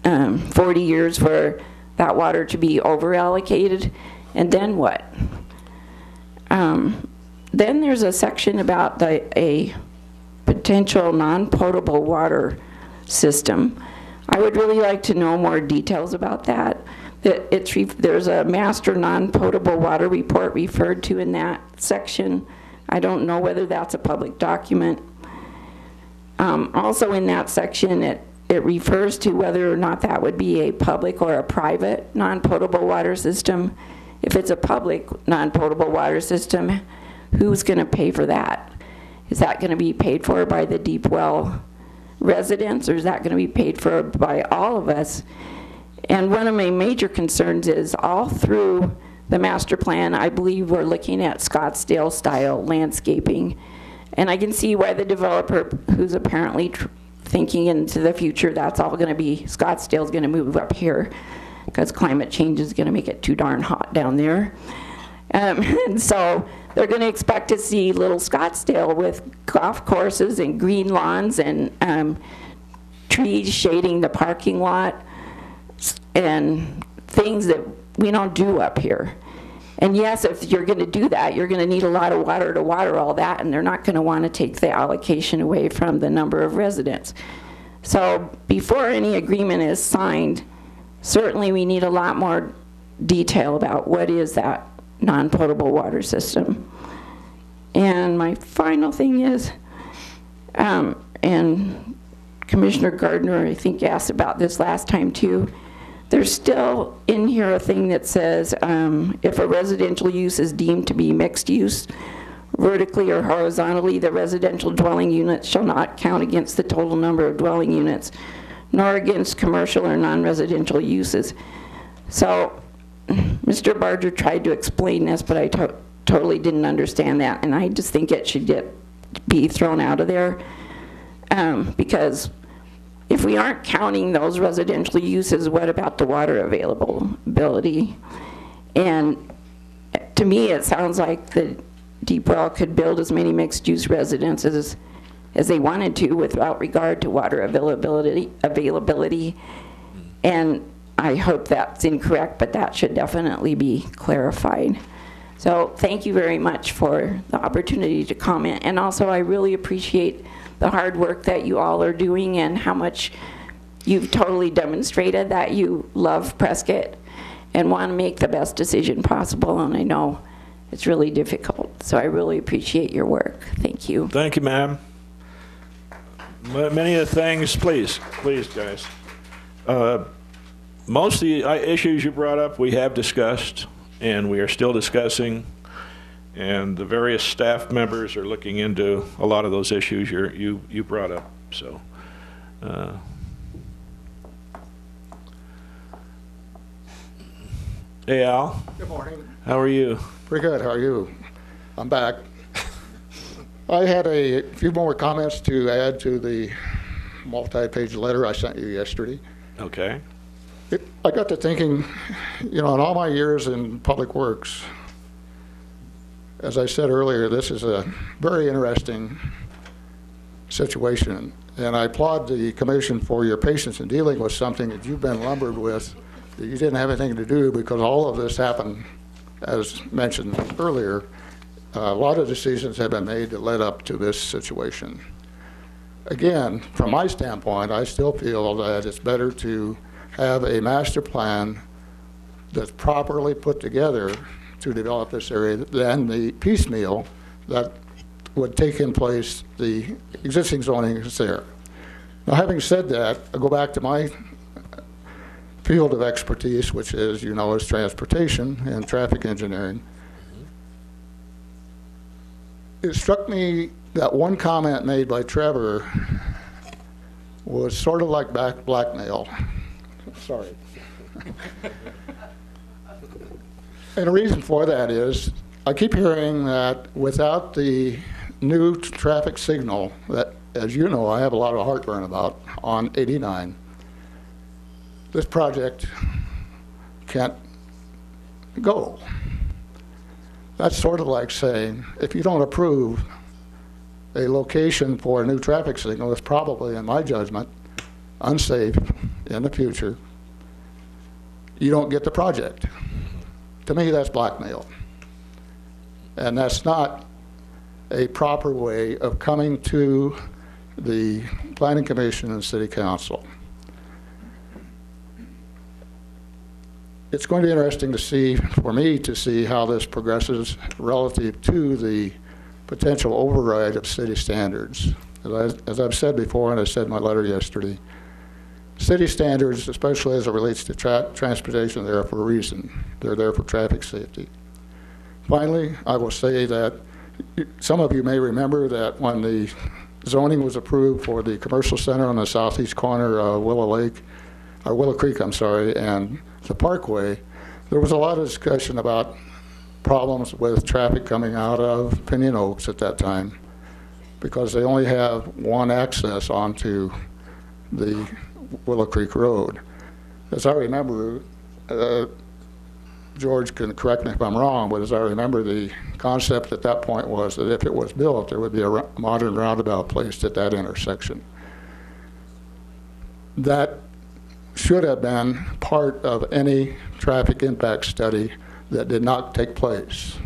40 years for that water to be over allocated, and then what? Then there's a section about a potential non-potable water system. I would really like to know more details about that. There's a master non-potable water report referred to in that section. I don't know whether that's a public document. Also in that section, it refers to whether or not that would be a public or a private non-potable water system. If it's a public non-potable water system, who's going to pay for that? Is that going to be paid for by the Deep Well residents, or is that going to be paid for by all of us? And one of my major concerns is all through the master plan, I believe we're looking at Scottsdale style landscaping. And I can see why the developer, who's apparently thinking into the future, that's all going to be, Scottsdale's going to move up here because climate change is going to make it too darn hot down there. And so they're going to expect to see little Scottsdale with golf courses and green lawns and trees shading the parking lot and things that we don't do up here. And yes, if you're going to do that, you're going to need a lot of water to water all that, and they're not going to want to take the allocation away from the number of residents. So before any agreement is signed, certainly we need a lot more detail about what is that non-potable water system. And my final thing is, and Commissioner Gardner, I think, asked about this last time too, there's still in here a thing that says if a residential use is deemed to be mixed use, vertically or horizontally, the residential dwelling units shall not count against the total number of dwelling units, nor against commercial or non-residential uses. So Mr. Barger tried to explain this, but I totally didn't understand that, and I just think it should be thrown out of there, because if we aren't counting those residential uses, what about the water availability? And to me, it sounds like the Deep Well could build as many mixed-use residences as they wanted to without regard to water availability. And I hope that's incorrect, but that should definitely be clarified. So thank you very much for the opportunity to comment. And also, I really appreciate the hard work that you all are doing and how much you've totally demonstrated that you love Prescott and want to make the best decision possible. And I know it's really difficult. So I really appreciate your work. Thank you. Thank you, ma'am. Many of the things, please, guys. Most of the issues you brought up we have discussed, and we are still discussing, and the various staff members are looking into a lot of those issues you brought up. So, hey, Al. Good morning. How are you? Pretty good. How are you? I'm back. I had a few more comments to add to the multi-page letter I sent you yesterday. Okay. I got to thinking, you know, in all my years in public works, as I said earlier, this is a very interesting situation. And I applaud the commission for your patience in dealing with something that you've been lumbered with, that you didn't have anything to do, because all of this happened, as mentioned earlier. A lot of decisions have been made that led up to this situation. Again, from my standpoint, I still feel that it's better to have a master plan that's properly put together to develop this area than the piecemeal that would take in place the existing zoning is there. Now, having said that, I go back to my field of expertise, which is, you know, is transportation and traffic engineering. It struck me that one comment made by Trevor was sort of like blackmail. Sorry. And the reason for that is I keep hearing that without the new traffic signal that, as you know, I have a lot of heartburn about on 89, this project can't go. That's sort of like saying, if you don't approve a location for a new traffic signal, it's probably, in my judgment, unsafe in the future, you don't get the project. To me, that's blackmail. And that's not a proper way of coming to the Planning Commission and City Council. It's going to be interesting to see, for me to see how this progresses relative to the potential override of city standards. As I've said before, and I said in my letter yesterday, city standards, especially as it relates to transportation, they're there for a reason. They're there for traffic safety. Finally, I will say that some of you may remember that when the zoning was approved for the commercial center on the southeast corner of Willow Creek, I'm sorry, and the Parkway, there was a lot of discussion about problems with traffic coming out of Pinion Oaks at that time, because they only have one access onto the Willow Creek Road. As I remember, George can correct me if I'm wrong, but as I remember, the concept at that point was that if it was built, there would be a modern roundabout placed at that intersection. That should have been part of any traffic impact study that did not take place.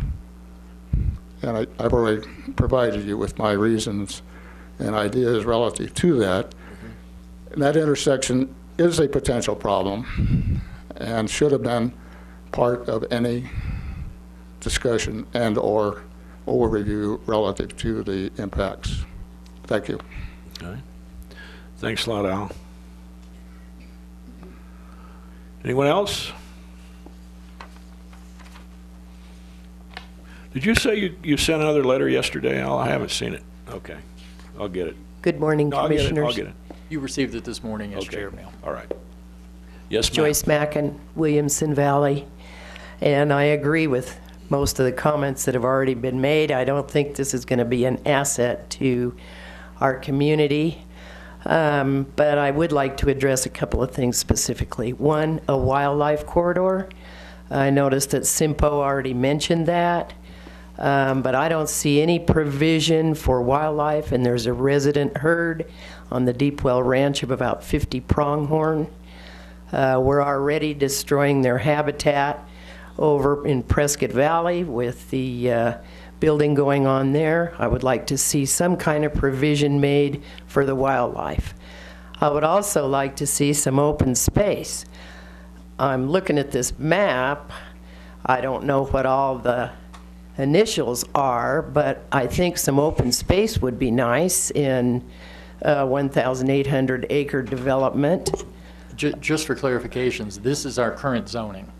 And I've already provided you with my reasons and ideas relative to that. And that intersection is a potential problem and should have been part of any discussion and or overview relative to the impacts. Thank you. Okay. Thanks a lot, Al. Anyone else? Did you say you sent another letter yesterday, Al? I haven't seen it. Okay. I'll get it. Good morning, No, Commissioners. I'll get it. You received it this morning as Okay. chair mail. All right. Yes, ma'am. Joyce Mackin, Williamson Valley. And I agree with most of the comments that have already been made. I don't think this is going to be an asset to our community. But I would like to address a couple of things specifically. One, a wildlife corridor. I noticed that Simpo already mentioned that. But I don't see any provision for wildlife, and there's a resident herd on the Deepwell Ranch of about 50 pronghorn. We're already destroying their habitat over in Prescott Valley with the building going on there. I would like to see some kind of provision made for the wildlife. I would also like to see some open space. I'm looking at this map. I don't know what all the initials are, but I think some open space would be nice in 1,800 acre development. Just for clarifications, this is our current zoning.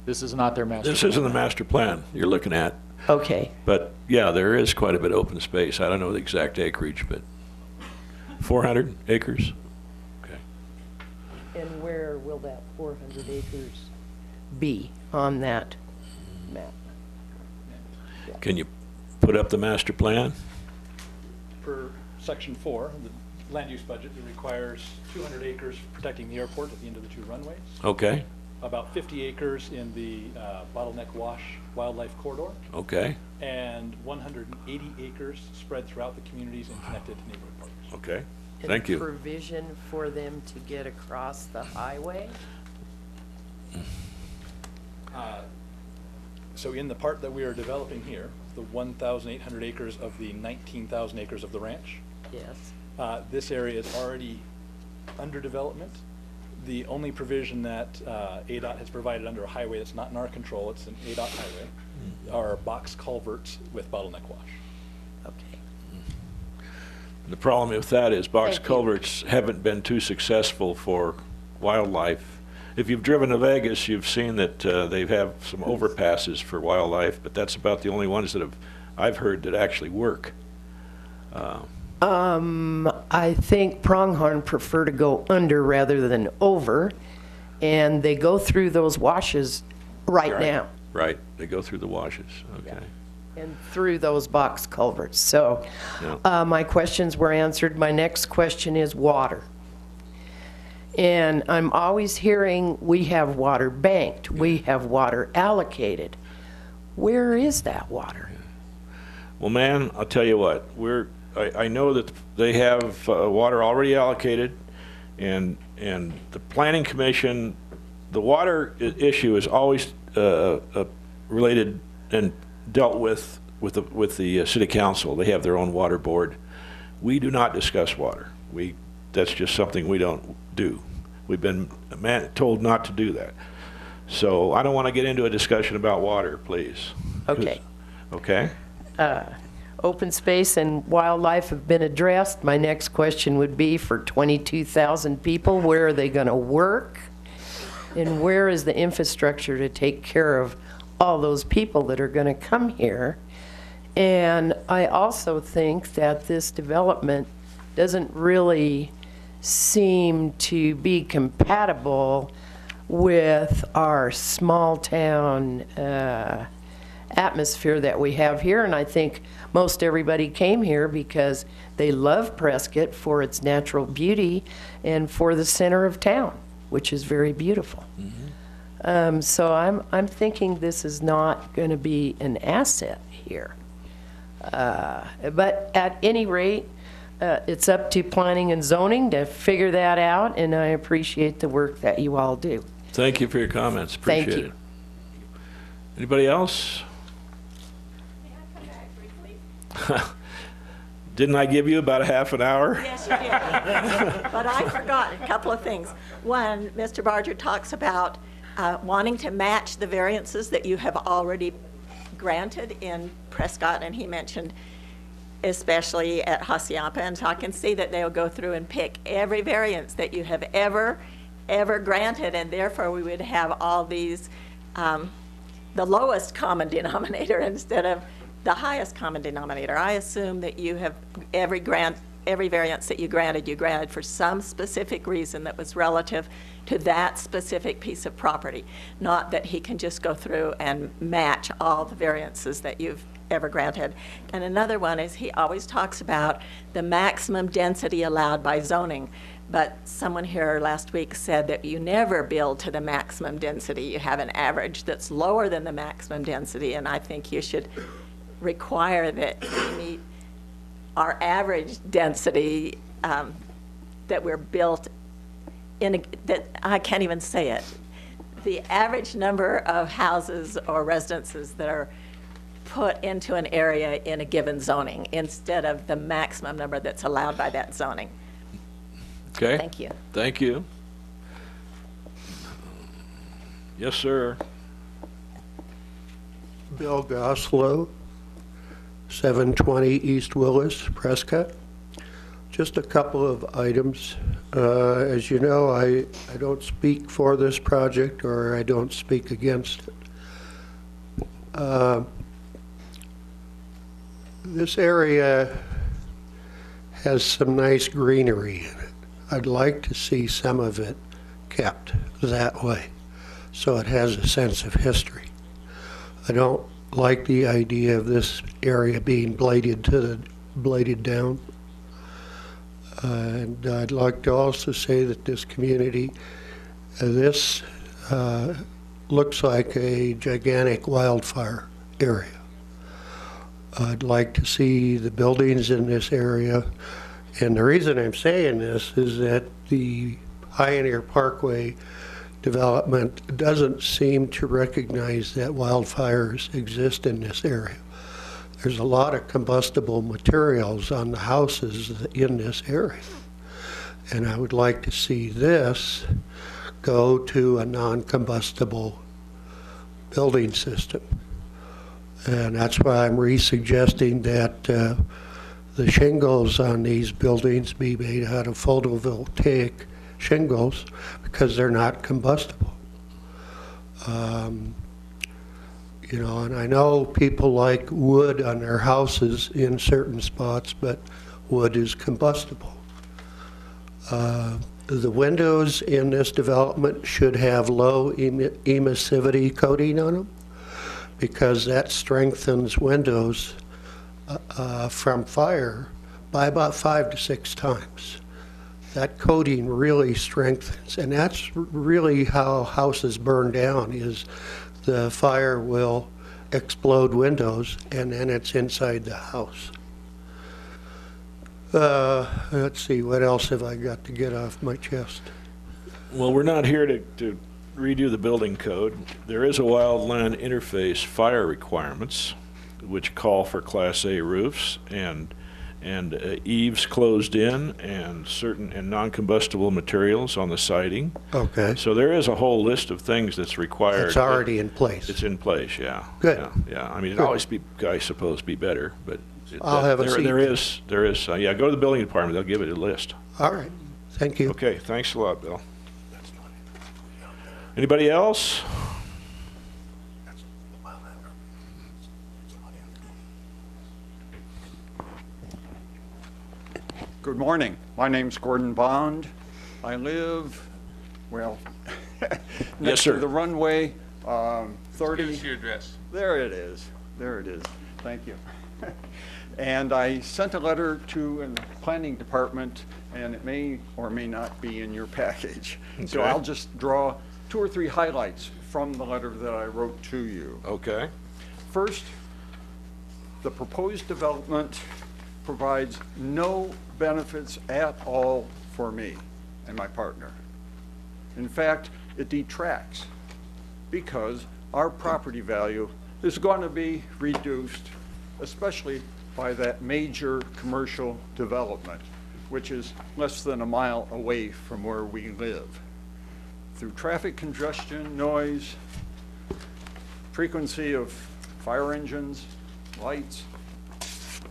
This is not their master plan. This isn't the master plan you're looking at. Okay. But yeah, there is quite a bit of open space. I don't know the exact acreage, but 400 acres. Okay. And where will that 400 acres be on that map? Can you put up the master plan? Per section 4, the land use budget, it requires 200 acres protecting the airport at the end of the 2 runways. Okay. About 50 acres in the Bottleneck Wash Wildlife Corridor. Okay. And 180 acres spread throughout the communities and connected to neighborhood parks. Okay. Thank you. Provision for them to get across the highway? So in the part that we are developing here, the 1,800 acres of the 19,000 acres of the ranch. Yes. This area is already under development. The only provision that ADOT has provided under a highway that's not in our control, it's an ADOT highway, are box culverts with bottleneck wash. Okay. The problem with that is box Thank you. culverts haven't been too successful for wildlife. If you've driven to Vegas, you've seen that they have some overpasses for wildlife, but that's about the only ones that I've heard that actually work. I think pronghorn prefer to go under rather than over, and they go through those washes right now. Right, they go through the washes, okay. And through those box culverts. So Yeah. my questions were answered. My next question is water. And I'm always hearing we have water banked, we have water allocated. Where is that water? Well, man, I'll tell you what, I know that they have water already allocated, and the Planning Commission, the water issue is always related and dealt with the City Council. They have their own water board. We do not discuss water. That's just something we don't do. We've been told not to do that. So I don't want to get into a discussion about water, please. Okay. Okay? Open space and wildlife have been addressed. My next question would be for 22,000 people, where are they going to work? And where is the infrastructure to take care of all those people that are going to come here? And I also think that this development doesn't really seem to be compatible with our small town atmosphere that we have here. And I think most everybody came here because they love Prescott for its natural beauty and for the center of town, which is very beautiful. So I'm thinking this is not going to be an asset here. But at any rate, it's up to planning and zoning to figure that out, and I appreciate the work that you all do. Thank you for your comments. Thank Appreciate you. Anybody else? Didn't I give you about a half an hour? Yes, you did. But I forgot a couple of things. One, Mr. Barger talks about wanting to match the variances that you have already granted in Prescott, and he mentioned especially at Hacienda, and so I can see that they'll go through and pick every variance that you have ever granted, and therefore we would have all these, the lowest common denominator instead of the highest common denominator. I assume that you have every variance that you granted for some specific reason that was relative to that specific piece of property, not that he can just go through and match all the variances that you've ever granted. And another one is he always talks about the maximum density allowed by zoning, but someone here last week said that you never build to the maximum density. You have an average that's lower than the maximum density, and I think you should require that we meet our average density that we're built in, that I can't even say it. The average number of houses or residences that are put into an area in a given zoning instead of the maximum number that's allowed by that zoning. Okay. Thank you. Thank you. Yes, sir. Bill Goslow, 720 East Willis, Prescott. Just a couple of items. As you know, I don't speak for this project, or I don't speak against it. This area has some nice greenery in it. I'd like to see some of it kept that way, so it has a sense of history. I don't like the idea of this area being bladed down. And I'd like to also say that this community, this looks like a gigantic wildfire area. I'd like to see the buildings in this area. And the reason I'm saying this is that the Pioneer Parkway development doesn't seem to recognize that wildfires exist in this area. There's a lot of combustible materials on the houses in this area. And I would like to see this go to a non-combustible building system. And that's why I'm re-suggesting that the shingles on these buildings be made out of photovoltaic shingles, because they're not combustible. You know, and I know people like wood on their houses in certain spots, but wood is combustible. The windows in this development should have low emissivity coating on them, because that strengthens windows from fire by about 5 to 6 times. That coating really strengthens, and that's really how houses burn down, is the fire will explode windows, and then it's inside the house. Let's see, what else have I got to get off my chest? Well, we're not here to redo the building code. There is a wildland interface fire requirements, which call for Class A roofs and eaves closed in, and certain and non-combustible materials on the siding. Okay. So there is a whole list of things that's required. It's already in place. It's in place, yeah. Good. Yeah. I mean, it'd Good. always be, I suppose, be better, but I'll have a seat. there is. Yeah, go to the building department. They'll give it a list. All right. Thank you. Okay. Thanks a lot, Bill. Anybody else? Good morning. My name's Gordon Bond. I live, well, next sir. to the runway, 30. Give us your address. There it is. There it is. Thank you. And I sent a letter to the planning department, and it may or may not be in your package. So Okay. I'll just draw 2 or 3 highlights from the letter that I wrote to you. Okay. First, the proposed development provides no benefits at all for me and my partner. In fact, it detracts, because our property value is going to be reduced, especially by that major commercial development, which is less than a mile away from where we live. Through traffic congestion, noise, frequency of fire engines, lights,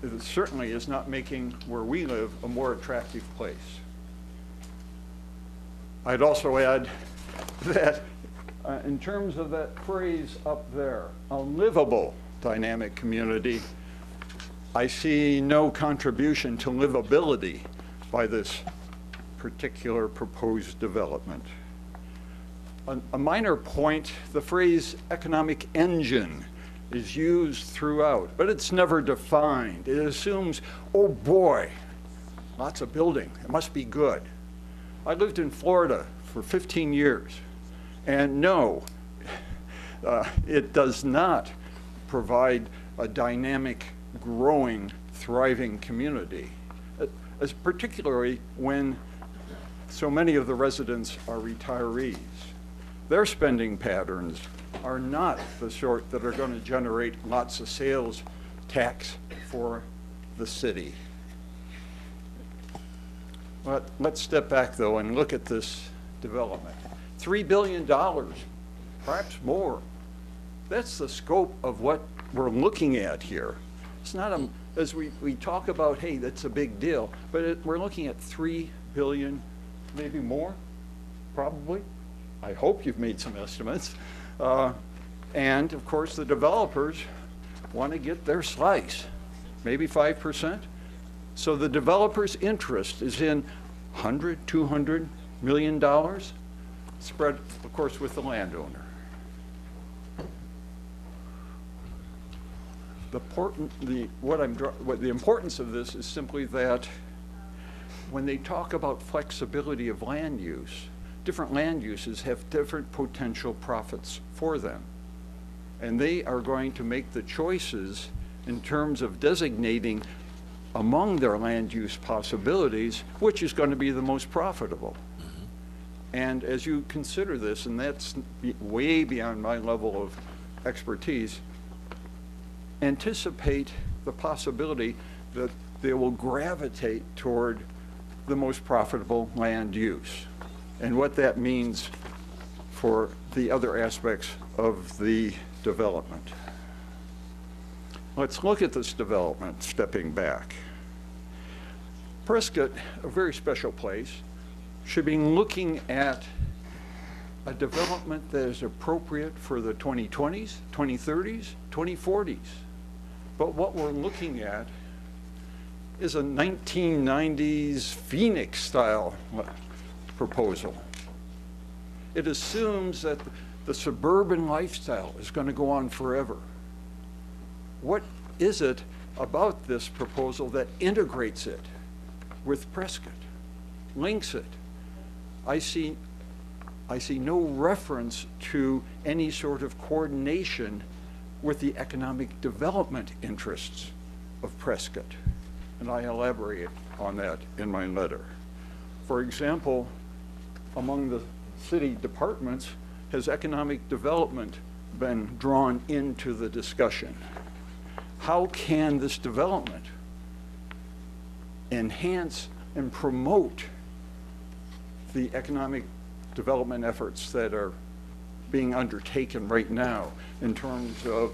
it certainly is not making where we live a more attractive place. I'd also add that in terms of that phrase up there, a livable dynamic community, I see no contribution to livability by this particular proposed development. A minor point, the phrase economic engine is used throughout, but it's never defined. It assumes, oh boy, lots of building, it must be good. I lived in Florida for 15 years, and no, it does not provide a dynamic, growing, thriving community, as particularly when so many of the residents are retirees. Their spending patterns are not the sort that are going to generate lots of sales tax for the city. But let's step back, though, and look at this development. $3 billion, perhaps more. That's the scope of what we're looking at here. It's not, as we talk about, hey, that's a big deal, but we're looking at $3 billion, maybe more, probably. I hope you've made some estimates. And, of course, the developers want to get their slice, maybe 5%. So the developer's interest is in $100, $200 million, spread, of course, with the landowner. The importance of this is simply that when they talk about flexibility of land use, different land uses have different potential profits for them. And they are going to make the choices in terms of designating among their land use possibilities, which is going to be the most profitable. And as you consider this, and that's way beyond my level of expertise, anticipate the possibility that they will gravitate toward the most profitable land use, and what that means for the other aspects of the development. Let's look at this development stepping back. Prescott, a very special place, should be looking at a development that is appropriate for the 2020s, 2030s, 2040s. But what we're looking at is a 1990s Phoenix-style proposal. It assumes that the suburban lifestyle is going to go on forever. What is it about this proposal that integrates it with Prescott, links it? I see no reference to any sort of coordination with the economic development interests of Prescott, and I elaborate on that in my letter. For example, among the city departments, has economic development been drawn into the discussion? How can this development enhance and promote the economic development efforts that are being undertaken right now in terms of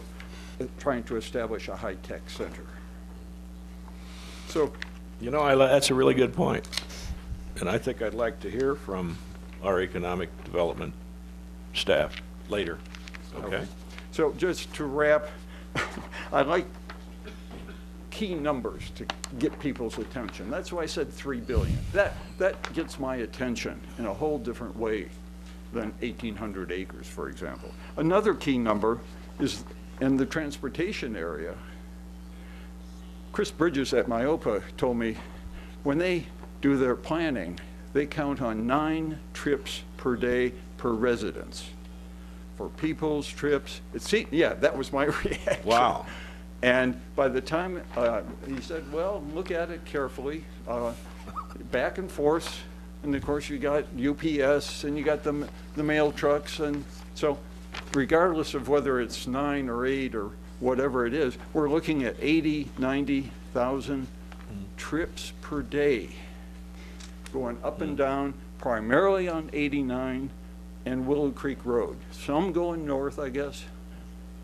trying to establish a high-tech center? So, you know, that's a really good point. And I think I'd like to hear from our economic development staff later. Okay? So just to wrap, I like key numbers to get people's attention. That's why I said $3 billion. That gets my attention in a whole different way than 1,800 acres, for example. Another key number is in the transportation area. Chris Bridges at MIOPA told me when they do their planning, they count on 9 trips per day per residence. For people's trips, yeah, that was my reaction. Wow. And by the time, he said, well, look at it carefully, back and forth, and of course you got UPS and you got the mail trucks, and so regardless of whether it's 9 or 8 or whatever it is, we're looking at 80, 90,000 trips per day going up and down, primarily on 89 and Willow Creek Road. Some going north, I guess,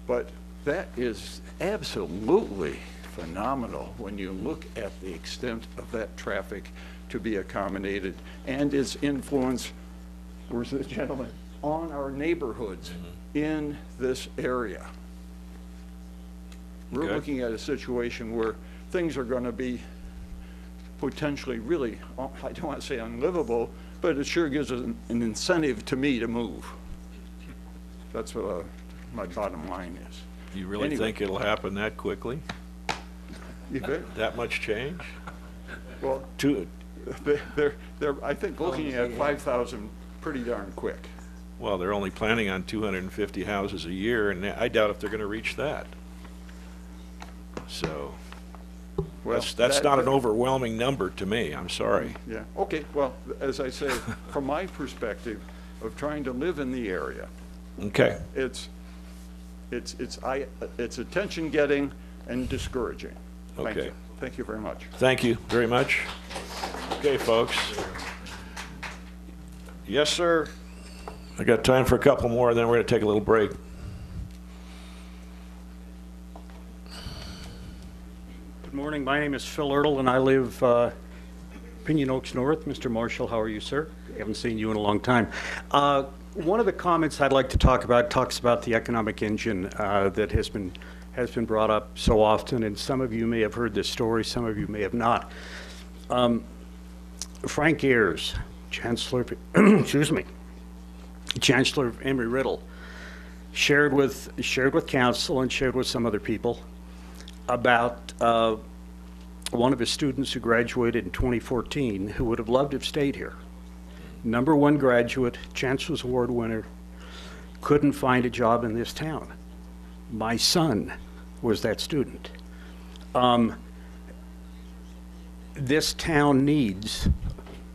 but that is absolutely phenomenal when you look at the extent of that traffic to be accommodated and its influence, where's the gentleman, on our neighborhoods in this area. We're looking at a situation where things are going to be potentially really, I don't want to say unlivable, but it sure gives us an incentive to me to move. That's what my bottom line is. You really think it'll happen that quickly? You bet. That much change? Well, they're I think looking at 5,000 pretty darn quick. Well, they're only planning on 250 houses a year, and I doubt if they're going to reach that. So, well, that's not an overwhelming number to me. I'm sorry. Yeah. Okay. Well, as I say, from my perspective of trying to live in the area, okay, it's attention getting and discouraging. Thank okay. you. Thank you very much. Thank you very much. Okay, folks. Yes, sir. I got time for a couple more, then we're going to take a little break. Good morning. My name is Phil Ertl, and I live Pinion Oaks North. Mr. Marshall, how are you, sir? I haven't seen you in a long time. One of the comments I'd like to talk about talks about the economic engine that has been brought up so often, and some of you may have heard this story, some of you may have not. Frank Ayers, Chancellor, excuse me, Chancellor of Embry-Riddle, shared with council and shared with some other people about one of his students who graduated in 2014 who would have loved to have stayed here. #1 graduate, Chancellor's Award winner, couldn't find a job in this town. My son was that student. This town needs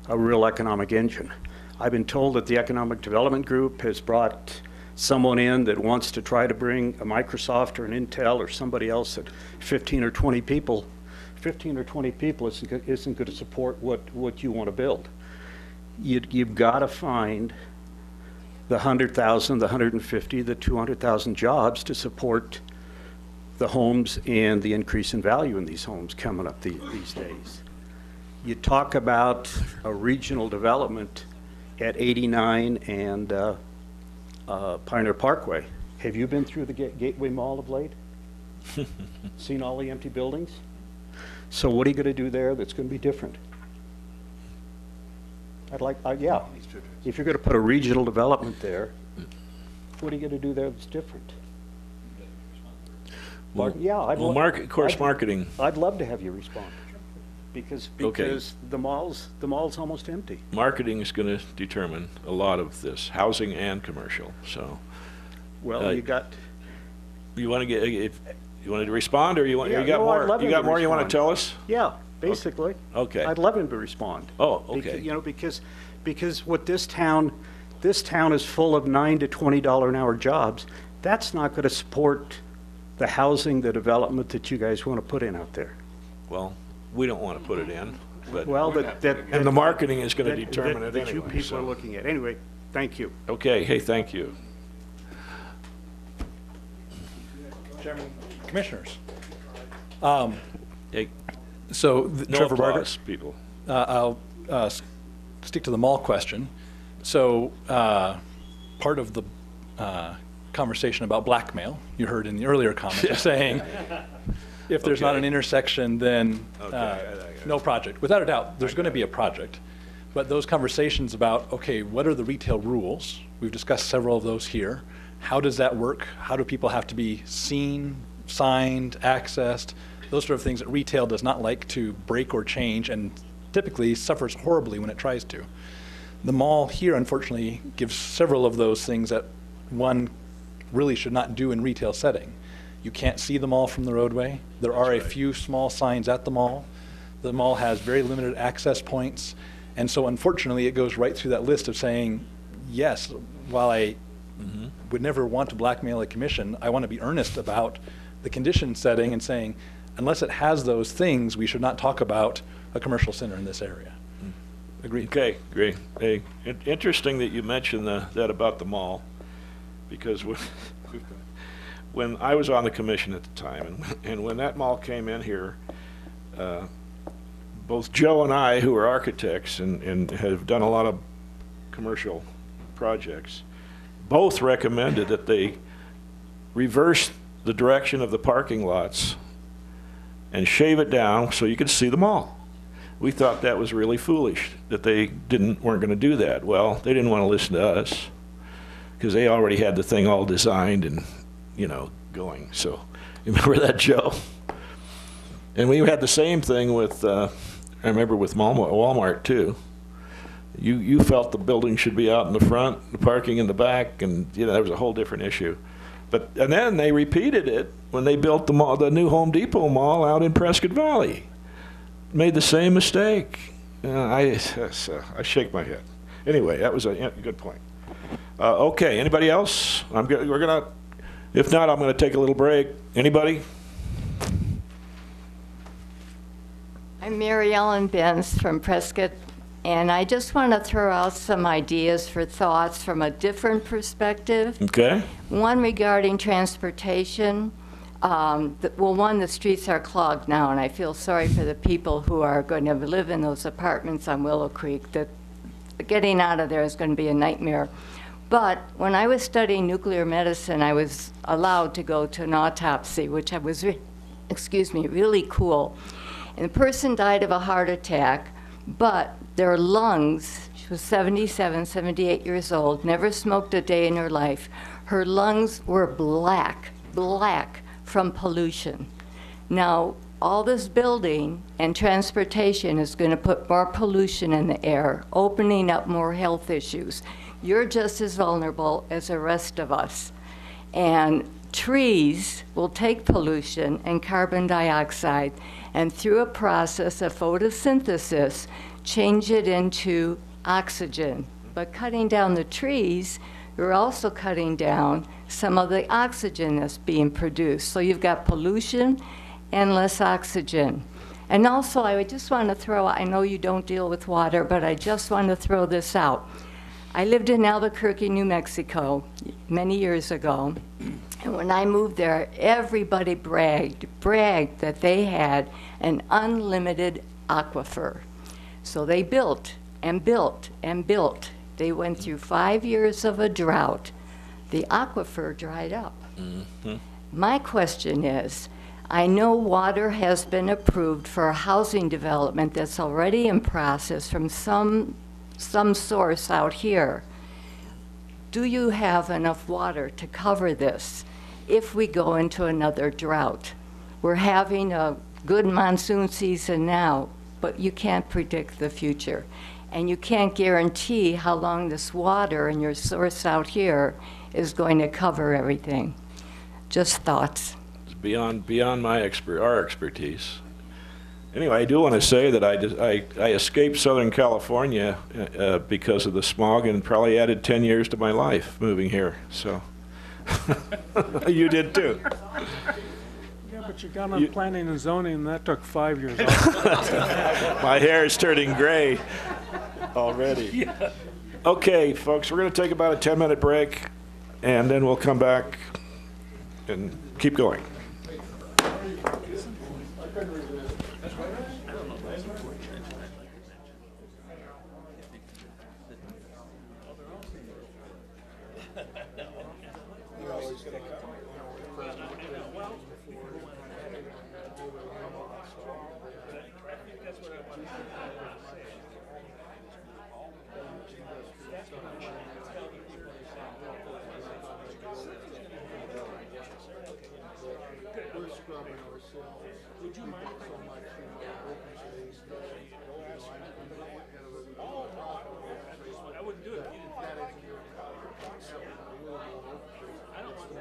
a real economic engine. I've been told that the Economic Development Group has brought someone in that wants to try to bring a Microsoft or an Intel or somebody else at 15 or 20 people. 15 or 20 people isn't going to support what you want to build. You've got to find the 100,000, the 150, the 200,000 jobs to support the homes and the increase in value in these homes coming up these days. You talk about a regional development at 89 and Pioneer Parkway. Have you been through the Gateway Mall of late? Seen all the empty buildings? So what are you going to do there that's going to be different? Yeah, if you're going to put a regional development there, what are you going to do there that's different? Marketing. I'd love to have you respond because Okay. the mall's almost empty. Marketing is going to determine a lot of this, housing and commercial. So, well, you want to get if you wanted to respond, or you want Yeah, you got no, more? I'd love You him got to more you want to respond. tell us? Yeah, basically. Okay. I'd love him to respond. Oh, okay. Because what this town is full of $9 to $20 an hour jobs. That's not going to support the housing, the development that you guys want to put in out there. Well, we don't want to put it in, but and the marketing is going to determine it that anyway. you people are looking at. Anyway, thank you. Okay. Hey, thank you. Chairman, Commissioners. Hey, So, no Trevor applause, Bartlett, people. I'll stick to the mall question. So, part of the conversation about blackmail, you heard in the earlier comments, you're saying if there's not an intersection, then no project. Without a doubt, there's going to be a project. But those conversations about, okay, what are the retail rules? We've discussed several of those here. How does that work? How do people have to be seen, signed, accessed? Those sort of things that retail does not like to break or change and typically suffers horribly when it tries to. The mall here, unfortunately, gives several of those things that one really should not do in retail setting. You can't see the mall from the roadway. There are a few small signs at the mall. The mall has very limited access points. And so unfortunately, it goes right through that list of saying, yes, while I would never want to blackmail a commission. I want to be earnest about the condition setting and saying, unless it has those things, we should not talk about a commercial center in this area. Agreed. Okay, great. Hey, interesting that you mentioned that about the mall, because when I was on the commission at the time, and when that mall came in here, both Joe and I, who are architects and have done a lot of commercial projects, both recommended that they reverse the direction of the parking lots and shave it down so you could see the mall. We thought that was really foolish, that they weren't going to do that. Well, they didn't want to listen to us because they already had the thing all designed and, going. So, you remember that, Joe? And we had the same thing with, I remember with Walmart too. You felt the building should be out in the front, the parking in the back, and that was a whole different issue. And then they repeated it when they built the new Home Depot mall out in Prescott Valley. Made the same mistake. I shake my head. Anyway, that was a good point. Okay, anybody else? If not, I'm gonna take a little break. Anybody? I'm Mary Ellen Benz from Prescott, and I just want to throw out some ideas for thoughts from a different perspective. Okay. One regarding transportation. One, the streets are clogged now, and I feel sorry for the people who are going to live in those apartments on Willow Creek. That getting out of there is going to be a nightmare. But when I was studying nuclear medicine, I was allowed to go to an autopsy, which was, really cool. And the person died of a heart attack, but their lungs, she was 77, 78 years old, never smoked a day in her life. Her lungs were black from pollution. Now, all this building and transportation is going to put more pollution in the air, opening up more health issues. You're just as vulnerable as the rest of us. And trees will take pollution and carbon dioxide, and through a process of photosynthesis, change it into oxygen. But cutting down the trees, you're also cutting down some of the oxygen that's being produced. So you've got pollution and less oxygen. And also, I would just want to throw out, I know you don't deal with water, but I just want to throw this out. I lived in Albuquerque, New Mexico, many years ago. And when I moved there, everybody bragged that they had an unlimited aquifer. So they built and built and built. They went through 5 years of a drought. The aquifer dried up. Mm-hmm. My question is, I know water has been approved for a housing development that's already in process from some source out here. Do you have enough water to cover this if we go into another drought? We're having a good monsoon season now, but you can't predict the future. And you can't guarantee how long this water and your source out here is going to cover everything. Just thoughts. It's beyond our expertise. Anyway, I do want to say that I escaped Southern California because of the smog, and probably added 10 years to my life moving here. So you did too. Yeah, but you got on planning and zoning, and that took 5 years. My hair is turning gray already. Yeah. Okay, folks, we're going to take about a 10-minute break, and then we'll come back and keep going. Would you mind so much, open space? I wouldn't do it. I don't want to.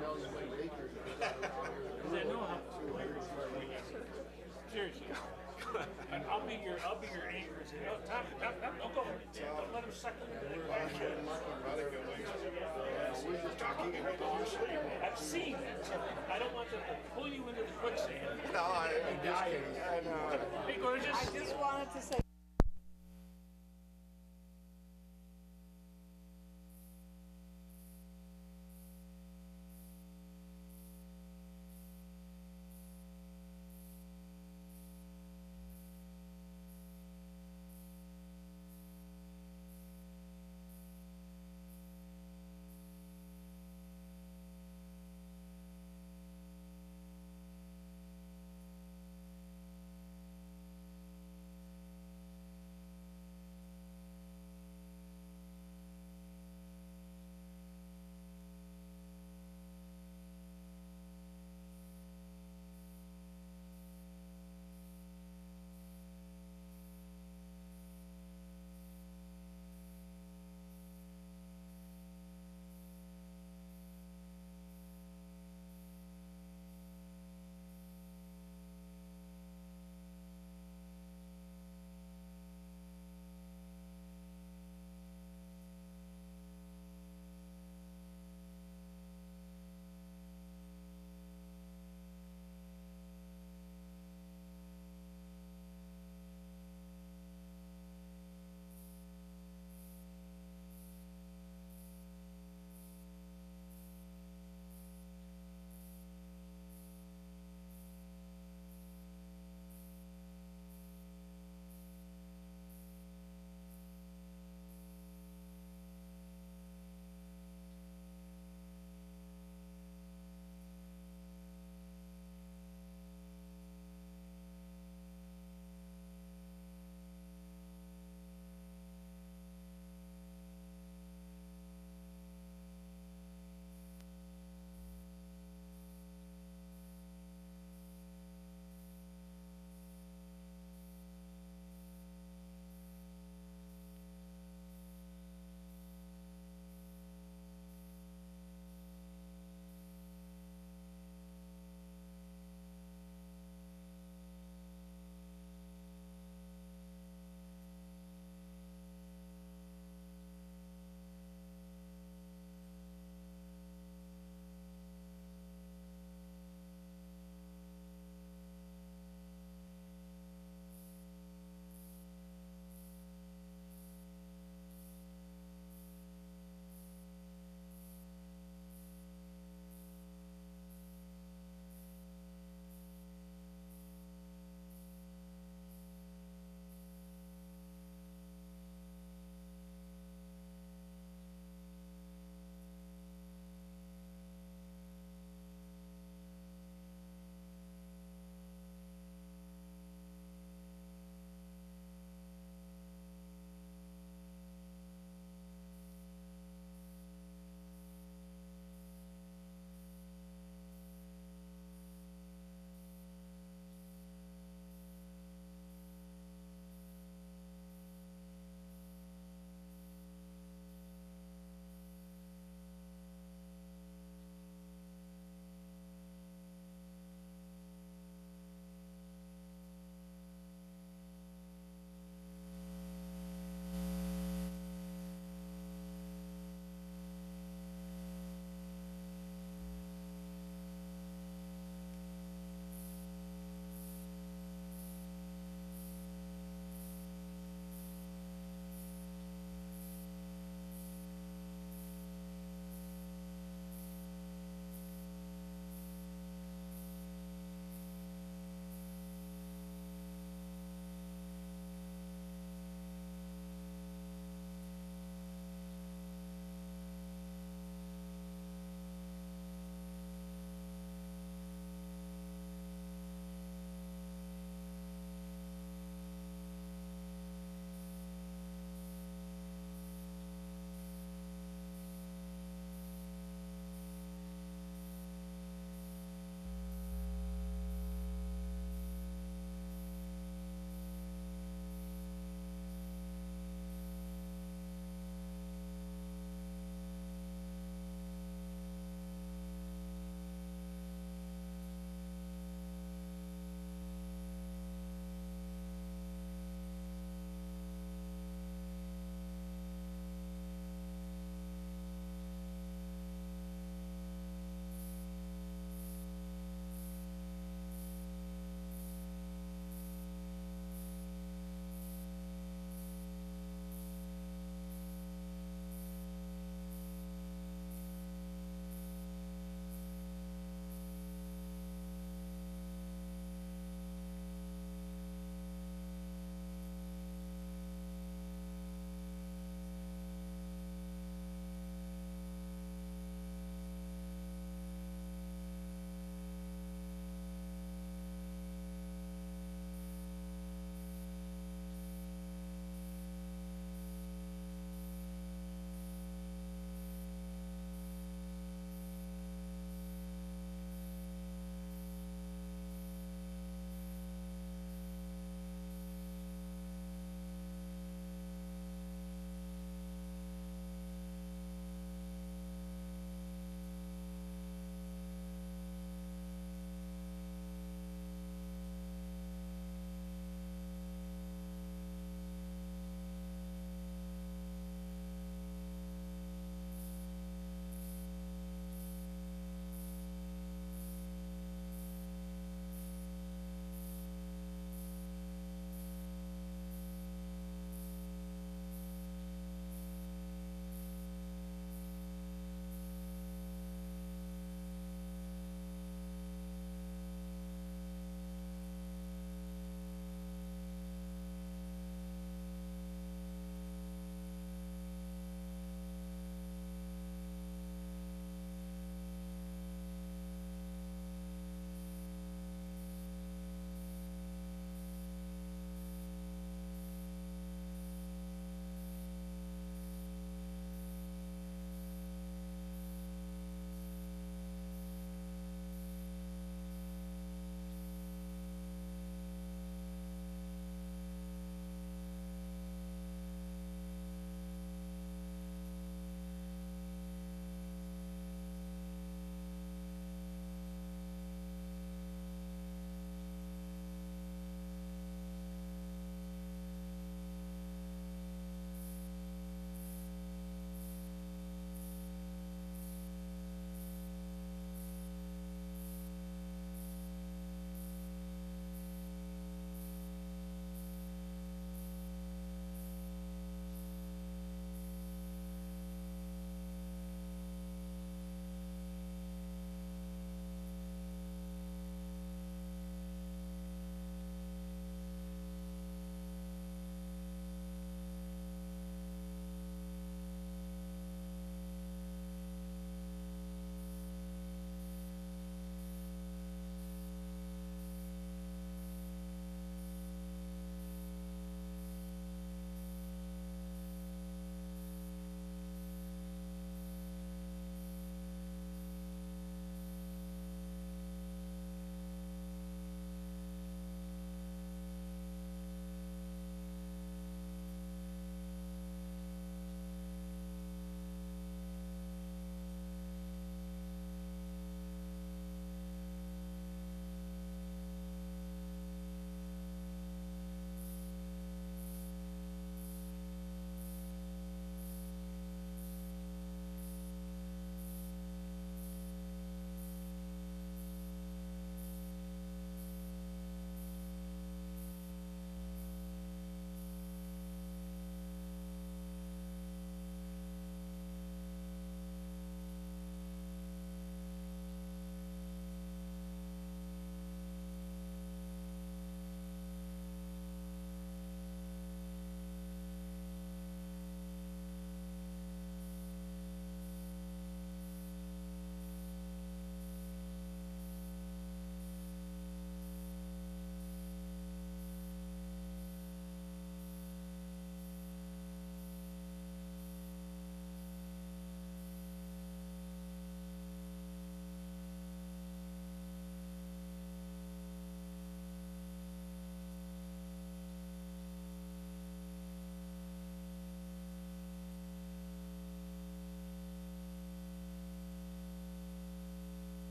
I know how. Seriously. I'll be your anchors. Don't go. Don't let him suck you into the quicksand. We're just talking about I've seen it. I don't want them to pull you into the quicksand. No, I'm just kidding. I know. Hey, gorgeous. I just wanted to say.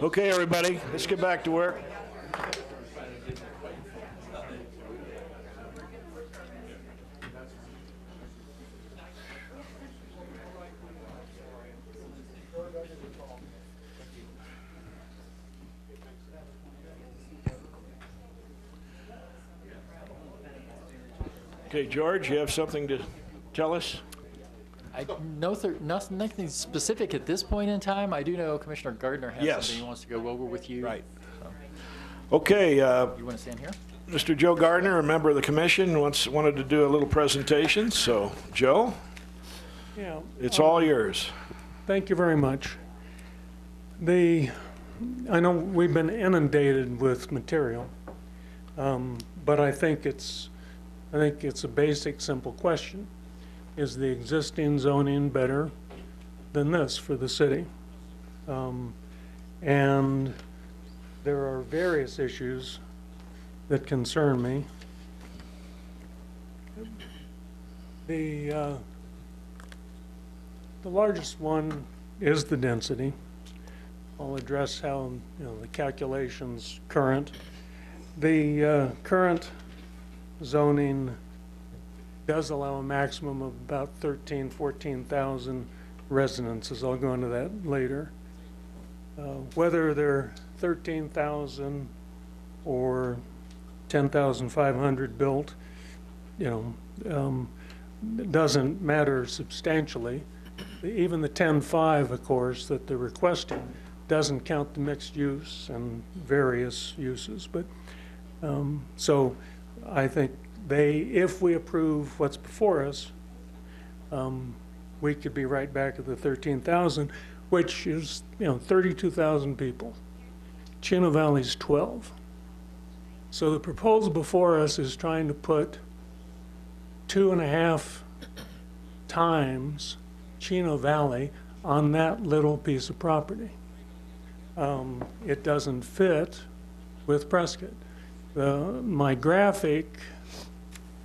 Okay, everybody, let's get back to work. Okay, George, you have something to tell us? Nothing specific at this point in time. I do know Commissioner Gardner has Yes. something he wants to go over with you. Right. Okay. You want to stand here? Mr. Joe Gardner, a member of the commission, wanted to do a little presentation. So, Joe, Yeah. it's all yours. Thank you very much. I know we've been inundated with material, but I think it's a basic, simple question. Is the existing zoning better than this for the city? And there are various issues that concern me. The largest one is the density. I'll address how, the calculations current. The current zoning does allow a maximum of about 14,000 residences. I'll go into that later. Whether they're 13,000 or 10,500 built, doesn't matter substantially. Even the 10.5, of course, that they're requesting doesn't count the mixed use and various uses. But so I think if we approve what's before us, we could be right back at the 13,000, which is 32,000 people. Chino Valley's 12. So the proposal before us is trying to put 2.5 times Chino Valley on that little piece of property. It doesn't fit with Prescott.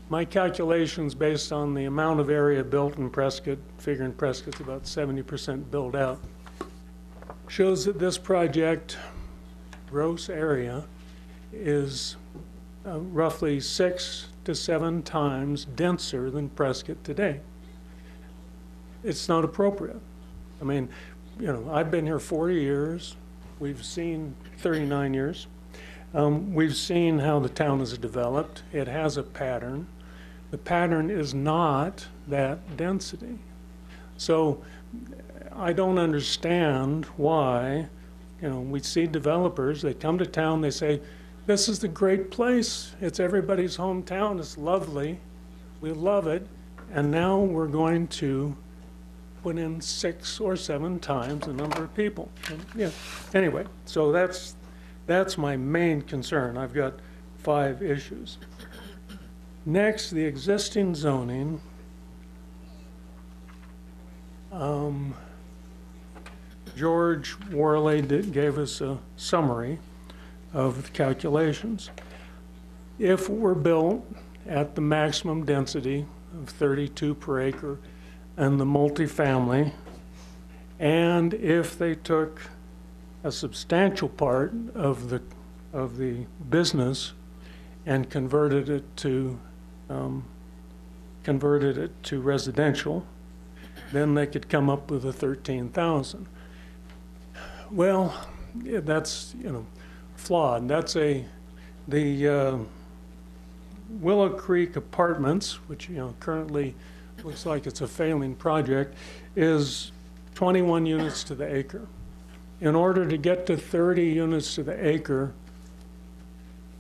My calculations based on the amount of area built in Prescott, figuring Prescott's about 70% built out, shows that this project, gross area, is roughly 6 to 7 times denser than Prescott today. It's not appropriate. I mean, I've been here 40 years. We've seen 39 years. We've seen how the town is developed. It has a pattern. The pattern is not that density. So I don't understand why, we see developers, they come to town, they say, this is the great place. It's everybody's hometown. It's lovely. We love it. And now we're going to put in 6 or 7 times the number of people. And, anyway, so that's my main concern. I've got 5 issues. Next, the existing zoning. George Worley gave us a summary of the calculations. If it were built at the maximum density of 32 per acre and the multifamily, and if they took a substantial part of the business and converted it to residential, then they could come up with a 13,000. Well, that's flawed. That's the Willow Creek Apartments, which currently looks like it's a failing project, is 21 units to the acre. In order to get to 30 units to the acre,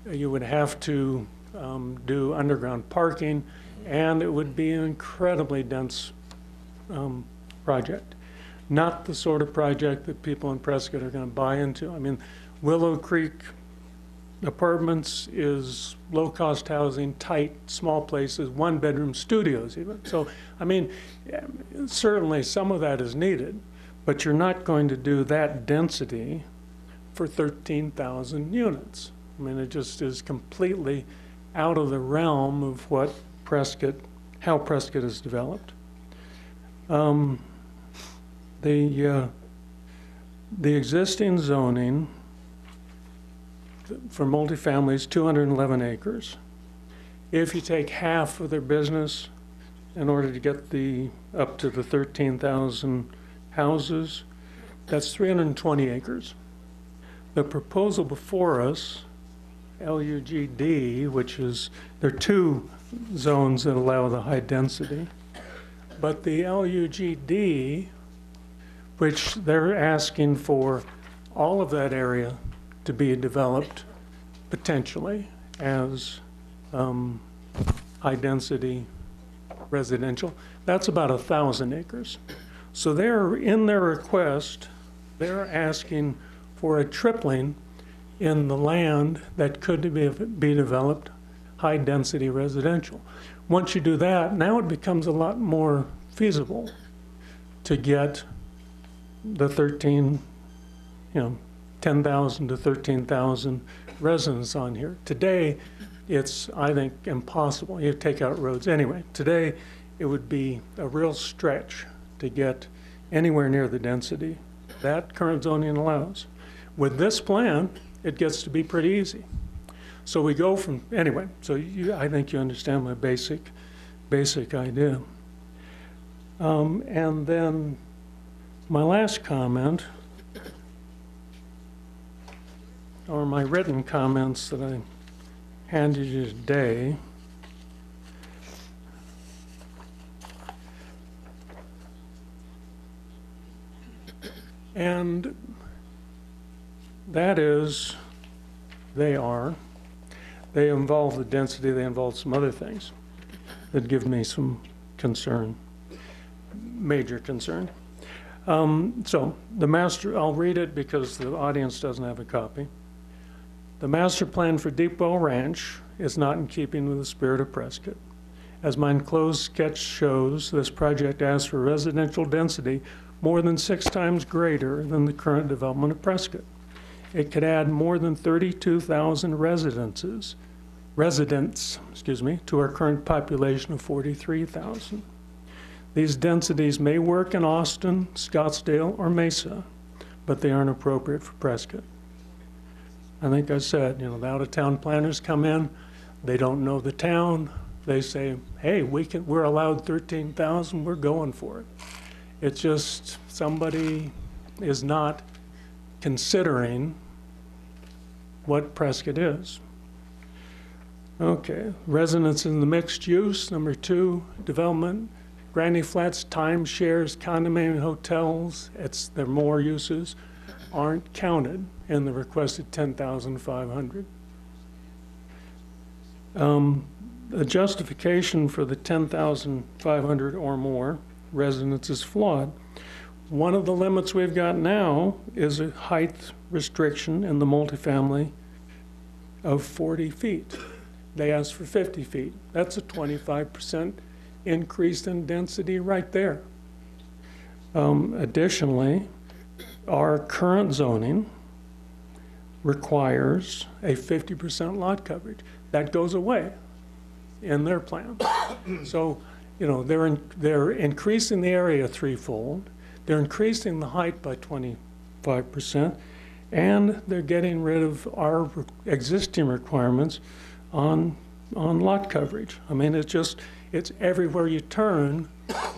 you would have to do underground parking, and it would be an incredibly dense project. Not the sort of project that people in Prescott are going to buy into. I mean, Willow Creek Apartments is low-cost housing, tight, small places, 1-bedroom studios even. So, I mean, certainly some of that is needed, but you're not going to do that density for 13,000 units. I mean, it just is completely out of the realm of how Prescott is developed. The existing zoning for multifamily is 211 acres. If you take half of their business in order to get up to the 13,000 houses, that's 320 acres. The proposal before us, LUGD, which is, there are two zones that allow the high density, but the LUGD, which they're asking for all of that area to be developed potentially as high-density residential. That's about 1,000 acres. So they're, in their request, they're asking for a tripling in the land that could be developed high-density residential. Once you do that, now it becomes a lot more feasible to get the 10,000 to 13,000 residents on here. Today, it's, I think, impossible. You take out roads. Anyway, today, it would be a real stretch to get anywhere near the density that current zoning allows. With this plan, it gets to be pretty easy. So we go from, anyway, so I think you understand my basic idea. And then my last comment, or my written comments that I handed you today, and that is, they involve the density, they involve some other things that give me some concern, major concern. So the master, I'll read it because the audience doesn't have a copy. The master plan for Deepwell Ranch is not in keeping with the spirit of Prescott. As my enclosed sketch shows, this project asks for residential density more than 6 times greater than the current development of Prescott. It could add more than 32,000 residents, to our current population of 43,000. These densities may work in Austin, Scottsdale, or Mesa, but they aren't appropriate for Prescott. I think I said, the out-of-town planners come in, they don't know the town, they say, hey, we're allowed 13,000, we're going for it. It's just somebody is not considering what Prescott is. Okay, residents in the mixed use. Number 2, development, Granny Flats, timeshares, condominium hotels, there are more uses, aren't counted in the requested 10,500. The justification for the 10,500 or more residents is flawed. One of the limits we've got now is a height restriction in the multifamily of 40 feet. They asked for 50 feet. That's a 25% increase in density right there. Additionally, our current zoning requires a 50% lot coverage. That goes away in their plan. So, they're increasing the area threefold. They're increasing the height by 25%, and they're getting rid of our existing requirements on lot coverage. I mean, it's everywhere you turn,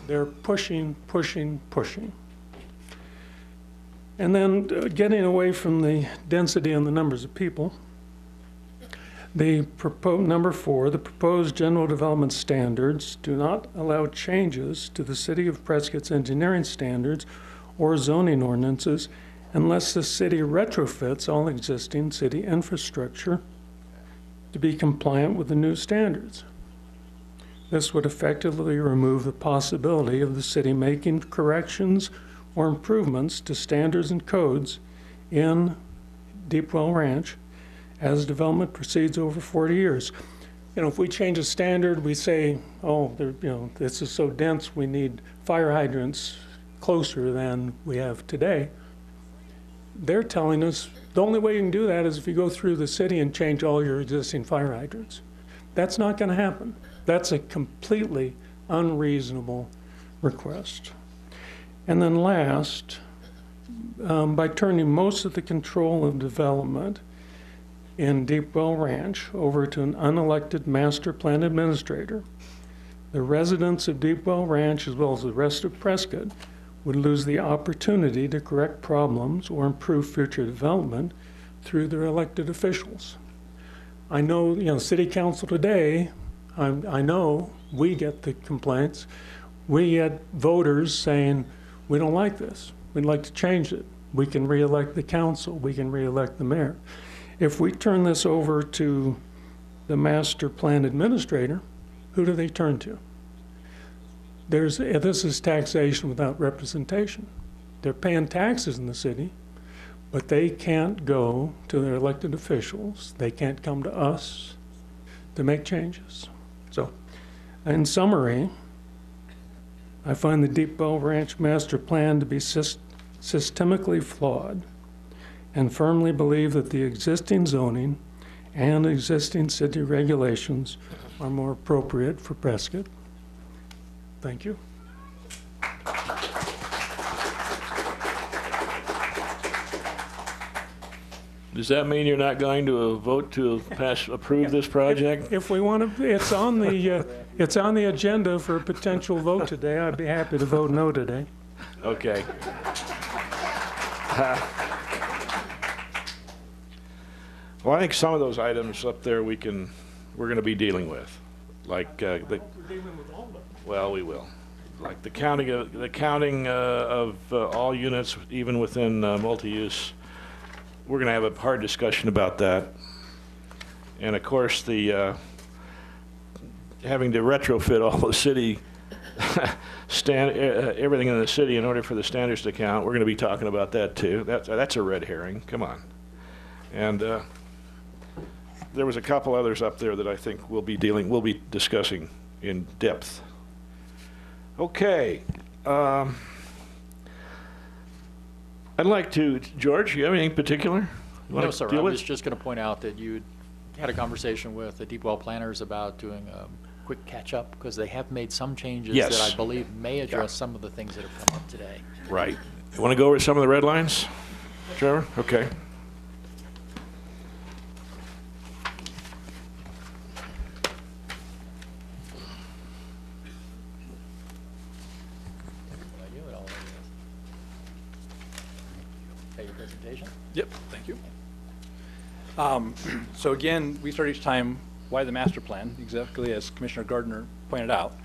they're pushing. And then getting away from the density and the numbers of people, number 4, the proposed general development standards do not allow changes to the City of Prescott's engineering standards or zoning ordinances unless the city retrofits all existing city infrastructure to be compliant with the new standards. This would effectively remove the possibility of the city making corrections or improvements to standards and codes in Deepwell Ranch as development proceeds over 40 years. If we change a standard, we say, oh, this is so dense, we need fire hydrants closer than we have today. They're telling us the only way you can do that is if you go through the city and change all your existing fire hydrants. That's not going to happen. That's a completely unreasonable request. And then last, by turning most of the control of development in Deepwell Ranch over to an unelected master plan administrator, the residents of Deepwell Ranch, as well as the rest of Prescott, would lose the opportunity to correct problems or improve future development through their elected officials. I know, City Council today, I know we get the complaints. We get voters saying, we don't like this. We'd like to change it. We can re-elect the council. We can re-elect the mayor. If we turn this over to the master plan administrator, who do they turn to? This is taxation without representation. They're paying taxes in the city, but they can't go to their elected officials. They can't come to us to make changes. So, in summary, I find the Deepwell Ranch Master Plan to be systemically flawed and firmly believe that the existing zoning and existing city regulations are more appropriate for Prescott. Thank you. Does that mean you're not going to vote to approve this project? If we want to, it's on the agenda for a potential vote today. I'd be happy to vote no today. Okay. Well, I think some of those items up there we're going to be dealing with, like well, we will, like the counting of all units, even within multi-use. We're going to have a hard discussion about that, and of course the having to retrofit all the city everything in the city in order for the standards to count. We're going to be talking about that too. That's a red herring. Come on. And there was a couple others up there that I think we'll be discussing in depth. Okay. I'd like to, George, you have anything particular? No, sir. I was just going to point out that you had a conversation with the Deepwell planners about doing a quick catch-up, because they have made some changes that I believe may address some of the things that have come up today. Right. You want to go over some of the red lines, Trevor? Okay. Yep, thank you. So again, we start each time, why the master plan, exactly as Commissioner Gardner pointed out.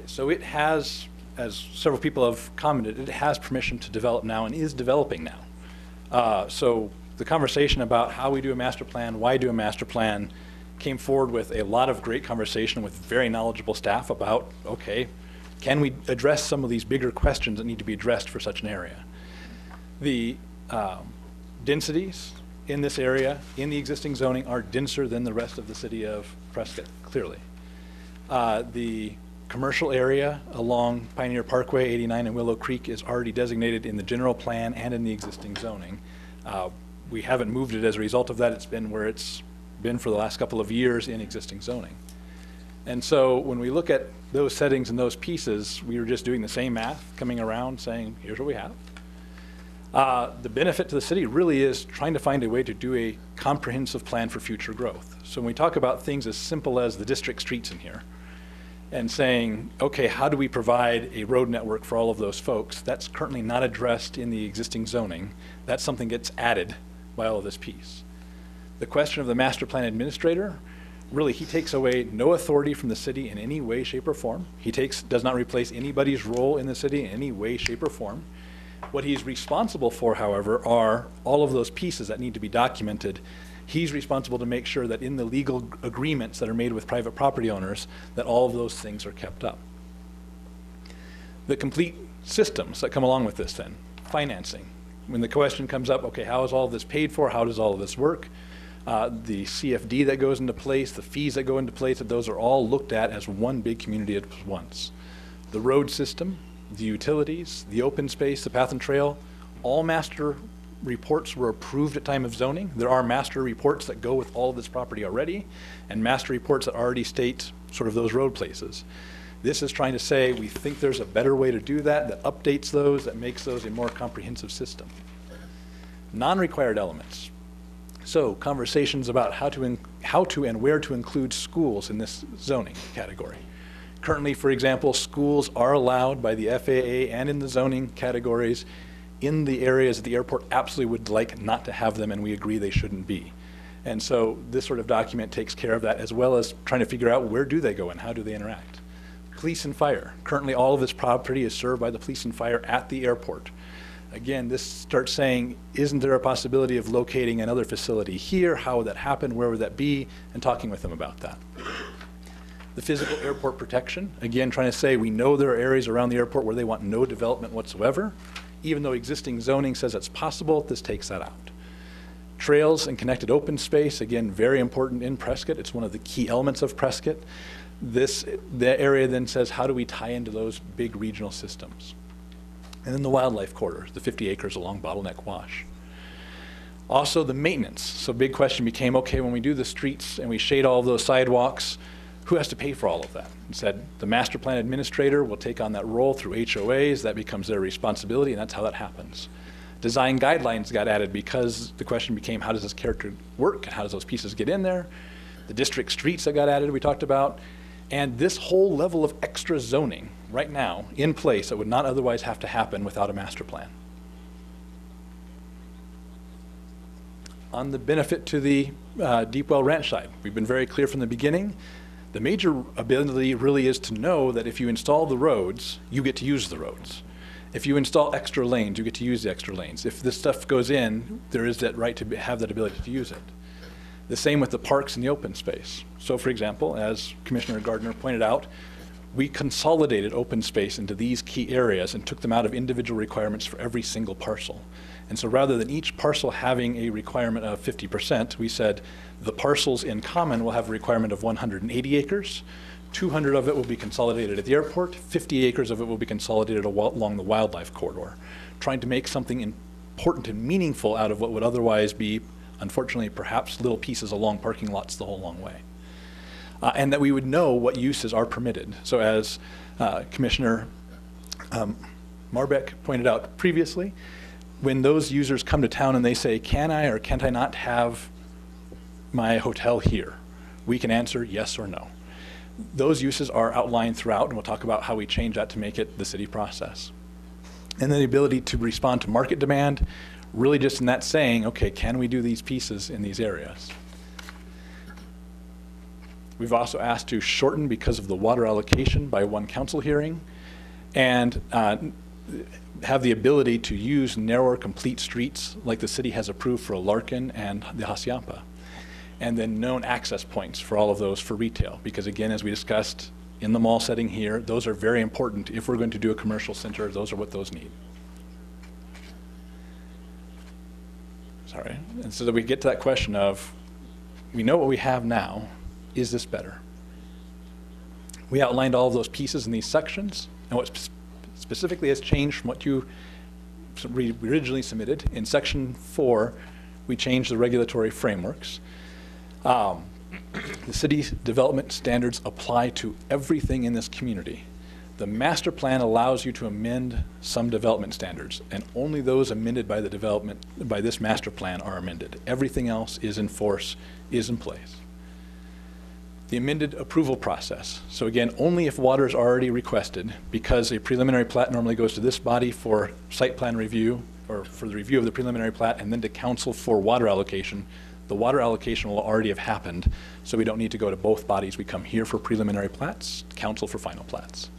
So it has, as several people have commented, it has permission to develop now and is developing now. So the conversation about how we do a master plan, why do a master plan, came forward with a lot of great conversation with very knowledgeable staff about, okay, can we address some of these bigger questions that need to be addressed for such an area? The densities in this area, in the existing zoning, are denser than the rest of the city of Prescott, clearly. The commercial area along Pioneer Parkway, 89 and Willow Creek is already designated in the general plan and in the existing zoning. We haven't moved it as a result of that. It's been where it's been for the last couple of years in existing zoning. And so when we look at those settings and those pieces, we were just doing the same math, coming around saying, here's what we have. The benefit to the city really is trying to find a way to do a comprehensive plan for future growth. So when we talk about things as simple as the district streets in here and saying, okay, how do we provide a road network for all of those folks? That's currently not addressed in the existing zoning. That's something that gets added by all of this piece. The question of the master plan administrator, really he takes away no authority from the city in any way, shape, or form. He does not replace anybody's role in the city in any way, shape, or form. What he's responsible for, however, are all of those pieces that need to be documented. He's responsible to make sure that in the legal agreements that are made with private property owners, that all of those things are kept up. The complete systems that come along with this then, financing. When the question comes up, okay, how is all of this paid for? How does all of this work? The CFD that goes into place, the fees that go into place, that those are all looked at as one big community at once. The road system, the utilities, the open space, the path and trail, all master reports were approved at time of zoning. There are master reports that go with all of this property already, and master reports that already state sort of those road places. This is trying to say we think there's a better way to do that, that updates those, that makes those a more comprehensive system. Non-required elements. So conversations about how to and where to include schools in this zoning category. Currently, for example, schools are allowed by the FAA and in the zoning categories in the areas that the airport absolutely would like not to have them, and we agree they shouldn't be. And so this sort of document takes care of that, as well as trying to figure out where do they go and how do they interact. Police and fire. Currently, all of this property is served by the police and fire at the airport. Again, this starts saying, isn't there a possibility of locating another facility here? How would that happen? Where would that be? And talking with them about that. The physical airport protection, again, trying to say we know there are areas around the airport where they want no development whatsoever. Even though existing zoning says it's possible, this takes that out. Trails and connected open space, again, very important in Prescott. It's one of the key elements of Prescott. The area then says, how do we tie into those big regional systems? And then the wildlife corridor, the 50 acres along Bottleneck Wash. Also the maintenance. So big question became, okay, when we do the streets and we shade all of those sidewalks, who has to pay for all of that? And said the master plan administrator will take on that role through HOAs. That becomes their responsibility, and that's how that happens. Design guidelines got added because the question became, how does this character work? How does those pieces get in there? The district streets that got added, we talked about. And this whole level of extra zoning right now in place that would not otherwise have to happen without a master plan. On the benefit to the Deep Well Ranch side, we've been very clear from the beginning. The major ability really is to know that if you install the roads, you get to use the roads. If you install extra lanes, you get to use the extra lanes. If this stuff goes in, there is that right to have that ability to use it. The same with the parks and the open space. So for example, as Commissioner Gardner pointed out, we consolidated open space into these key areas and took them out of individual requirements for every single parcel. And so rather than each parcel having a requirement of 50%, we said the parcels in common will have a requirement of 180 acres. 200 of it will be consolidated at the airport. 50 acres of it will be consolidated along the wildlife corridor, trying to make something important and meaningful out of what would otherwise be, unfortunately, perhaps little pieces along parking lots the whole long way. And that we would know what uses are permitted. So as Commissioner Marbeck pointed out previously, when those users come to town and they say, can I or can't I not have my hotel here? We can answer yes or no. Those uses are outlined throughout, and we'll talk about how we change that to make it the city process. And then the ability to respond to market demand, really just in that saying, okay, can we do these pieces in these areas? We've also asked to shorten because of the water allocation by one council hearing, and have the ability to use narrower complete streets like the city has approved for Larkin and the Hacienda. And then known access points for all of those for retail. Because again, as we discussed in the mall setting here, those are very important. If we're going to do a commercial center, those are what those need. Sorry. And so that we get to that question of, we know what we have now, is this better? We outlined all of those pieces in these sections, and what specifically has changed from what you originally submitted. In section 4, we changed the regulatory frameworks. The city's development standards apply to everything in this community. The master plan allows you to amend some development standards, and only those amended by the development, by this master plan, are amended. Everything else is in force, is in place. The amended approval process. So again, only if water is already requested, because a preliminary plat normally goes to this body for site plan review, or for the review of the preliminary plat, and then to council for water allocation. The water allocation will already have happened, so we don't need to go to both bodies. We come here for preliminary plats, council for final plats.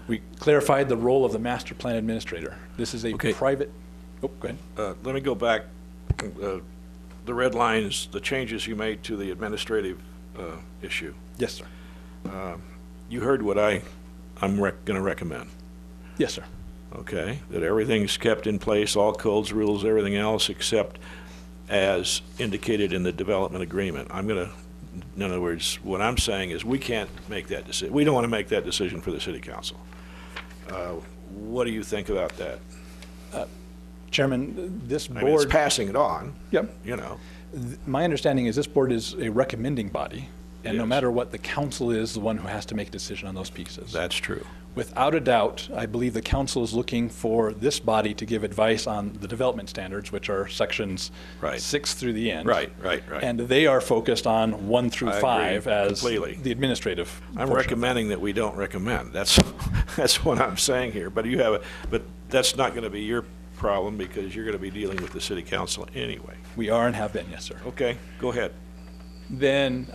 We clarified the role of the master plan administrator. This is a private, oh, go ahead. Let me go back. The red lines, the changes you made to the administrative issue. Yes, sir. You heard what I'm going to recommend. Yes, sir. Okay, that everything's kept in place, all codes, rules, everything else, except as indicated in the development agreement. I'm going to, in other words, what I'm saying is we can't make that decision. We don't want to make that decision for the city council. What do you think about that? Chairman, this board... I mean, it's passing it on. Yep. You know. My understanding is this board is a recommending body, And no matter what, the council is the one who has to make a decision on those pieces. That's true. Without a doubt, I believe the council is looking for this body to give advice on the development standards, which are sections 6 through the end. Right. And they are focused on 1 through I 5 agree as completely. the administrative. I'm portion. recommending that we don't recommend. That's what I'm saying here. But but that's not going to be your problem because you're going to be dealing with the city council anyway. We are and have been, yes, sir. Okay, go ahead. Then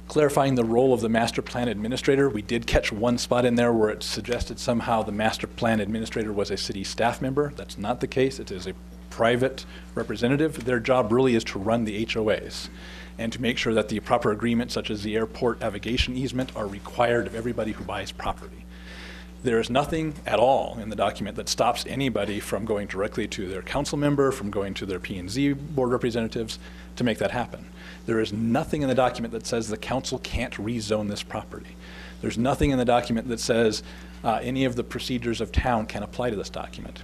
clarifying the role of the master plan administrator, we did catch one spot in there where it suggested somehow the master plan administrator was a city staff member. That's not the case. It is a private representative. Their job really is to run the HOAs and to make sure that the proper agreements, such as the airport navigation easement, are required of everybody who buys property. There is nothing at all in the document that stops anybody from going directly to their council member, from going to their P&Z board representatives to make that happen. There is nothing in the document that says the council can't rezone this property. There's nothing in the document that says any of the procedures of town can apply to this document.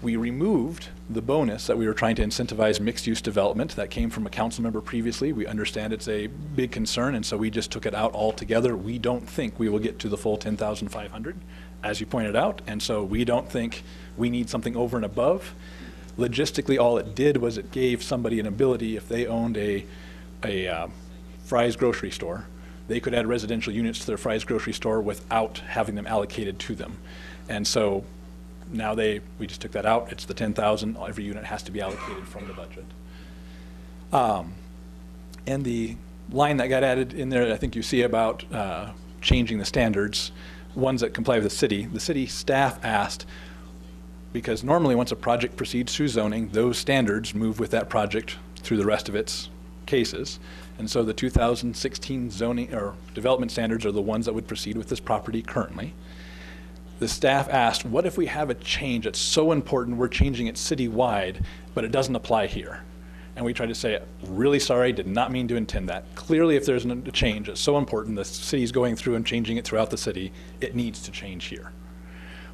We removed the bonus that we were trying to incentivize mixed-use development that came from a council member previously. We understand it's a big concern, and so we just took it out altogether. We don't think we will get to the full 10,500, as you pointed out, and so we don't think we need something over and above. Logistically, all it did was it gave somebody an ability, if they owned a Fry's grocery store, they could add residential units to their Fry's grocery store without having them allocated to them. And so now we just took that out. It's the 10,000. Every unit has to be allocated from the budget. And the line that got added in there, I think you see about changing the standards, ones that comply with the city staff asked, because normally once a project proceeds through zoning, those standards move with that project through the rest of its cases. And so the 2016 zoning or development standards are the ones that would proceed with this property currently. The staff asked, what if we have a change that's so important we're changing it citywide, but it doesn't apply here? And we tried to say, really sorry, did not mean to intend that. Clearly, if there's a change that's so important, the city's going through and changing it throughout the city, it needs to change here.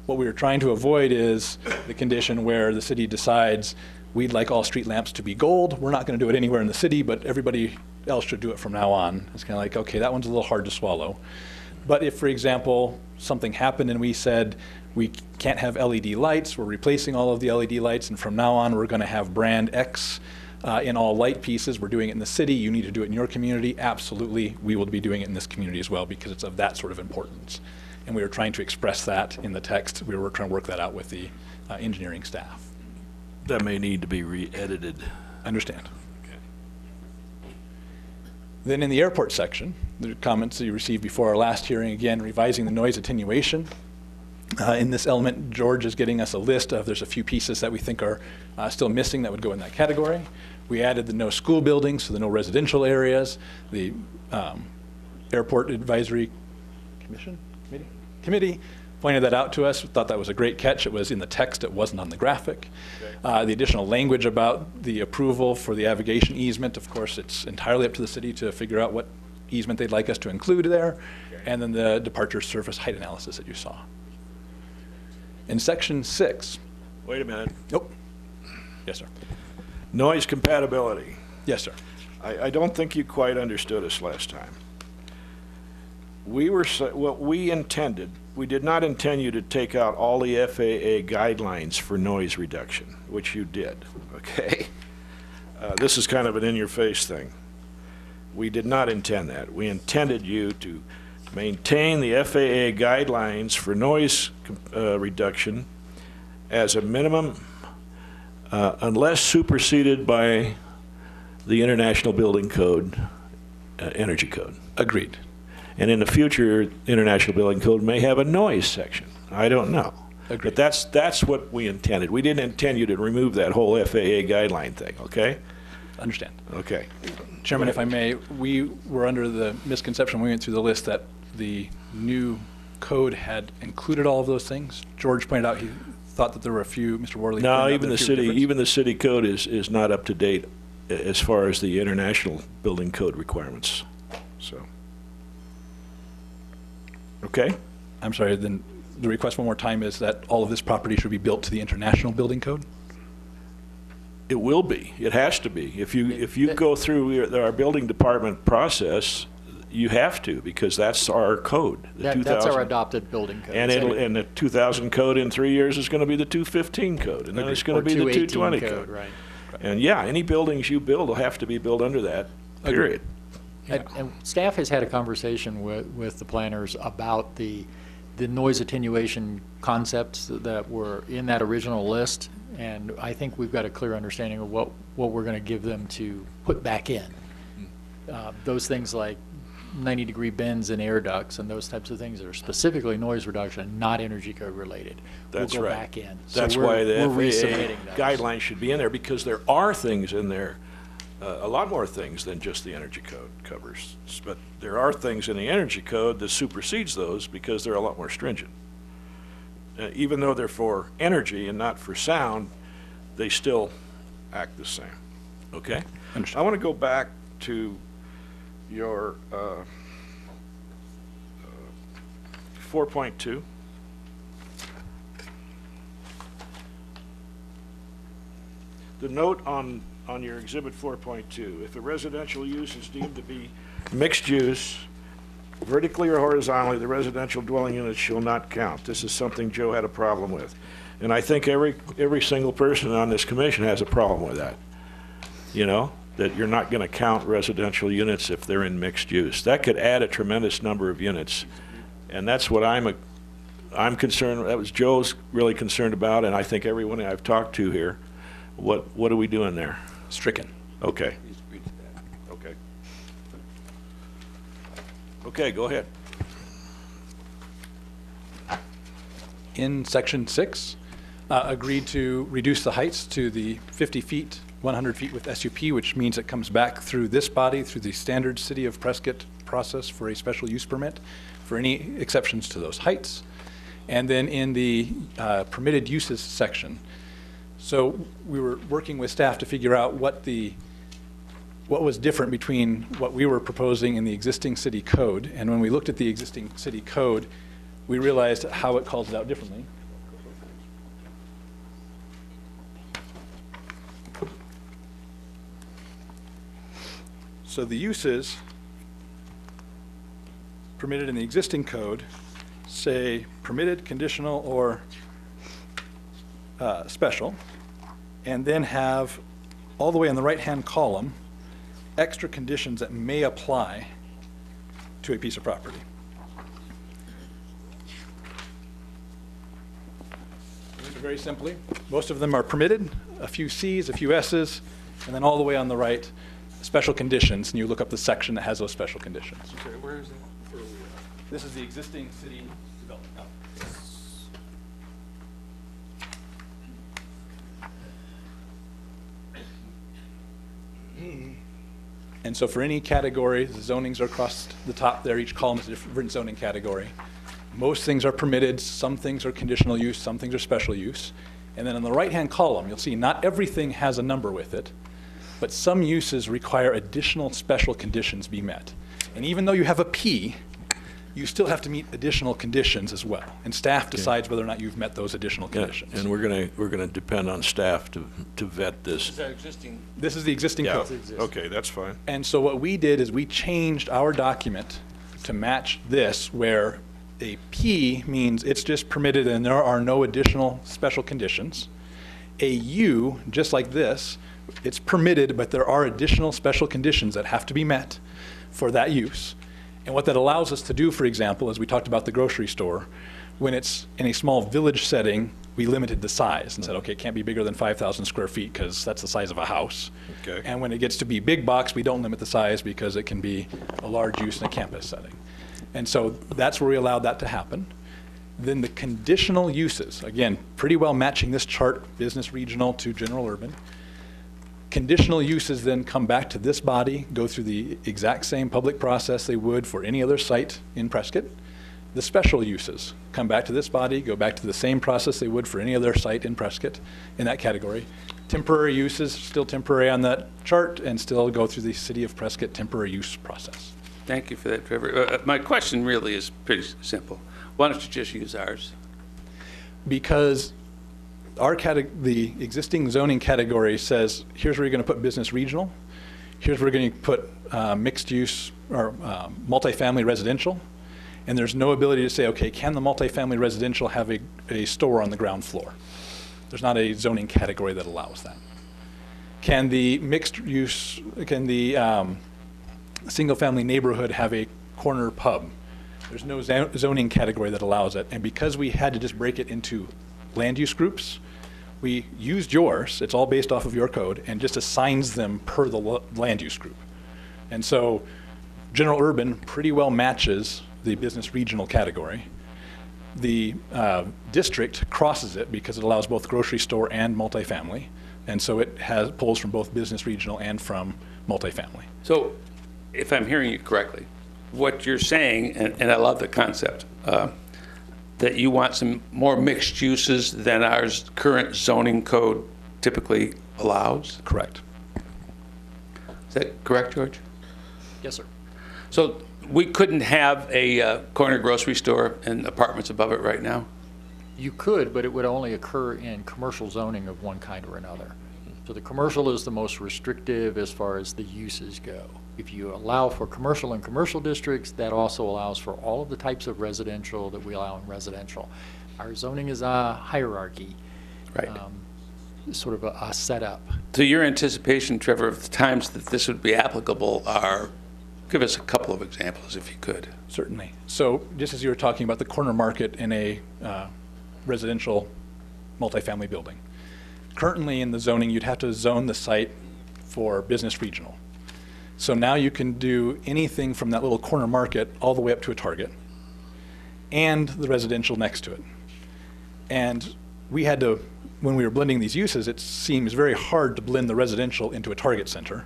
What we were trying to avoid is the condition where the city decides we'd like all street lamps to be gold. We're not going to do it anywhere in the city, but everybody else should do it from now on. It's kind of like, okay, that one's a little hard to swallow. But if, for example, something happened and we said we can't have LED lights, we're replacing all of the LED lights, and from now on we're going to have brand X in all light pieces, we're doing it in the city, you need to do it in your community, absolutely, we will be doing it in this community as well because it's of that sort of importance. And we were trying to express that in the text. We were trying to work that out with the engineering staff. That may need to be re-edited. Understand. Okay. Then in the airport section, the comments that you received before our last hearing, again, revising the noise attenuation. In this element, George is getting us a list of, there's a few pieces that we think are still missing that would go in that category. We added the no school buildings, so the no residential areas, the airport advisory committee pointed that out to us, thought that was a great catch. It was in the text, it wasn't on the graphic. Okay. The additional language about the approval for the navigation easement, of course, it's entirely up to the city to figure out what easement they'd like us to include there, okay. And then the departure surface height analysis that you saw. In section 6. Wait a minute. Nope. Yes, sir. Noise compatibility. Yes, sir. I don't think you quite understood us last time. What we intended, we did not intend you to take out all the FAA guidelines for noise reduction, which you did, okay? This is kind of an in-your-face thing. We did not intend that. We intended you to maintain the FAA guidelines for noise reduction as a minimum unless superseded by the International Building Code, Energy Code. Agreed. And in the future, International Building Code may have a noise section. I don't know. Agreed. But that's what we intended. We didn't intend you to remove that whole FAA guideline thing, okay? Understand. Okay. Chairman, if I may, we were under the misconception when we went through the list that the new code had included all of those things. George pointed out he thought that there were a few, Mr. Worley. No, even the city code is not up to date as far as the International Building Code requirements. So. Okay. I'm sorry, then the request one more time is that all of this property should be built to the International Building Code? It will be. It has to be. If you go through our building department process, you have to, because that's our code. That's our adopted building code. And the 2000 code in 3 years is going to be the 215 code, and then it's going to be the 220 code. Right. And yeah, any buildings you build will have to be built under that, period. And staff has had a conversation with the planners about the noise attenuation concepts that were in that original list, and I think we've got a clear understanding of what we're going to give them to put back in. Those things like 90-degree bends and air ducts and those types of things that are specifically noise reduction, not energy code related. That's will go right. back in. That's so why the we're FAA resubmitting those. guidelines should be in there, because there are things in there, a lot more things than just the energy code covers. But there are things in the energy code that supersedes those because they're a lot more stringent. Even though they're for energy and not for sound, they still act the same. Okay? I want to go back to your 4.2. The note on your exhibit 4.2, if a residential use is deemed to be mixed use, vertically or horizontally, the residential dwelling units shall not count. This is something Joe had a problem with. And I think every single person on this commission has a problem with that. You know, that you're not going to count residential units if they're in mixed use. That could add a tremendous number of units. And that's what I'm concerned, that was Joe's really concerned about, and I think everyone I've talked to here. What are we doing there? Stricken. Okay. Okay. Okay, go ahead. In section 6, agreed to reduce the heights to the 50 feet, 100 feet with SUP, which means it comes back through this body, through the standard City of Prescott process for a special use permit for any exceptions to those heights. And then in the permitted uses section, so we were working with staff to figure out what was different between what we were proposing in the existing city code. And when we looked at the existing city code, we realized how it calls it out differently. So the uses permitted in the existing code say permitted, conditional, or special, and then have all the way in the right-hand column extra conditions that may apply to a piece of property. Very simply, most of them are permitted, a few C's, a few S's, and then all the way on the right, special conditions, and you look up the section that has those special conditions. Okay, where is that? This is the existing city development. And so for any category, the zonings are across the top there. Each column is a different zoning category. Most things are permitted, some things are conditional use, some things are special use. And then on the right-hand column, you'll see not everything has a number with it, but some uses require additional special conditions be met. And even though you have a P, you still have to meet additional conditions as well. And staff decides whether or not you've met those additional conditions. And we're gonna depend on staff to vet this. Is that existing? This is the existing code. Okay, that's fine. And so what we did is we changed our document to match this, where a P means it's just permitted and there are no additional special conditions. A U, just like this, it's permitted, but there are additional special conditions that have to be met for that use. And what that allows us to do, for example, as we talked about the grocery store, when it's in a small village setting, we limited the size and said, okay, it can't be bigger than 5,000 square feet because that's the size of a house. Okay. And when it gets to be big box, we don't limit the size because it can be a large use in a campus setting. And so that's where we allowed that to happen. Then the conditional uses, again, pretty well matching this chart, business regional to general urban. Conditional uses then come back to this body, go through the exact same public process they would for any other site in Prescott. The special uses come back to this body, go back to the same process they would for any other site in Prescott in that category. Temporary uses, still temporary on that chart, and still go through the City of Prescott temporary use process. Thank you for that, Trevor. My question really is pretty simple. Why don't you just use ours? Because the existing zoning category says, here's where you're going to put business regional, here's where we're going to put mixed use or multifamily residential, and there's no ability to say, okay, can the multifamily residential have a store on the ground floor? There's not a zoning category that allows that. Can the mixed use, can the single family neighborhood have a corner pub? There's no zoning category that allows it. And because we had to just break it into land use groups, we used yours, it's all based off of your code, and just assigns them per the land use group. And so general urban pretty well matches the business regional category. The district crosses it because it allows both grocery store and multifamily. And so it pulls from both business regional and from multifamily. So if I'm hearing you correctly, what you're saying, and I love the concept, that you want some more mixed uses than our current zoning code typically allows? Correct. Is that correct, George? Yes, sir. So we couldn't have a corner grocery store and apartments above it right now? You could, but it would only occur in commercial zoning of one kind or another. So the commercial is the most restrictive as far as the uses go. If you allow for commercial in commercial districts, that also allows for all of the types of residential that we allow in residential. Our zoning is a hierarchy, right? Sort of a setup. So your anticipation, Trevor, of the times that this would be applicable are, give us a couple of examples if you could. Certainly. So just as you were talking about the corner market in a residential multifamily building. Currently in the zoning, you'd have to zone the site for business regional. So now you can do anything from that little corner market all the way up to a Target and the residential next to it. And we had to, when we were blending these uses, it seems very hard to blend the residential into a Target center,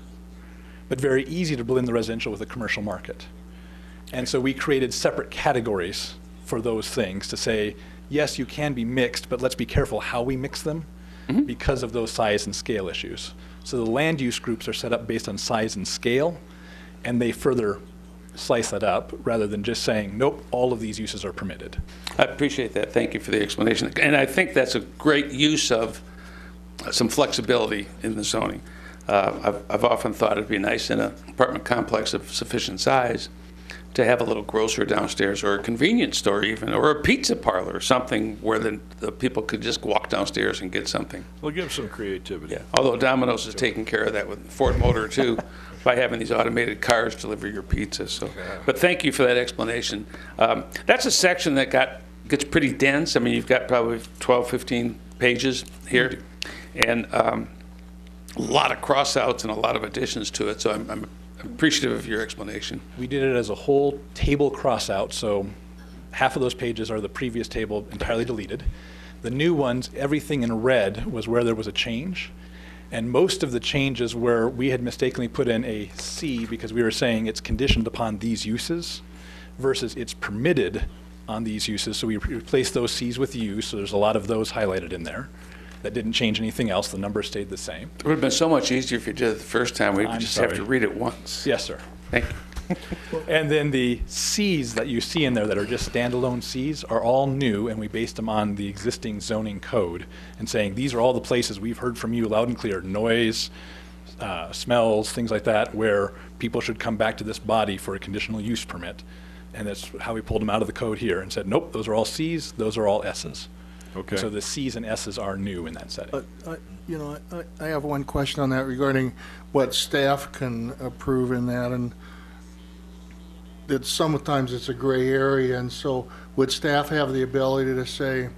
but very easy to blend the residential with a commercial market. And so we created separate categories for those things to say, yes, you can be mixed, but let's be careful how we mix them because of those size and scale issues. So the land use groups are set up based on size and scale, and they further slice that up rather than just saying, nope, all of these uses are permitted. I appreciate that. Thank you for the explanation. And I think that's a great use of some flexibility in the zoning. I've often thought it'd be nice in an apartment complex of sufficient size to have a little grocer downstairs, or a convenience store even, or a pizza parlor, or something where the people could just walk downstairs and get something. We'll give some creativity. Yeah. Although Domino's is taking care of that with Ford Motor too, by having these automated cars deliver your pizza. So, but thank you for that explanation. That's a section that gets pretty dense. I mean, you've got probably 12, 15 pages here, and a lot of cross-outs and a lot of additions to it. So I'm appreciative of your explanation. We did it as a whole table cross-out, so half of those pages are the previous table entirely deleted. The new ones, everything in red was where there was a change, and most of the changes where we had mistakenly put in a C because we were saying it's conditioned upon these uses versus it's permitted on these uses, so we replaced those C's with U's, so there's a lot of those highlighted in there. That didn't change anything else. The numbers stayed the same. It would have been so much easier if you did it the first time. We'd just have to read it once. Yes, sir. Thank you. And then the Cs that you see in there that are just standalone Cs are all new, and we based them on the existing zoning code and saying these are all the places we've heard from you loud and clear, noise, smells, things like that, where people should come back to this body for a conditional use permit. And that's how we pulled them out of the code here and said, nope, those are all Cs, those are all S's. Okay. So the C's and S's are new in that setting. I have one question on that regarding what staff can approve in that, and that sometimes it's a gray area, and so would staff have the ability to say,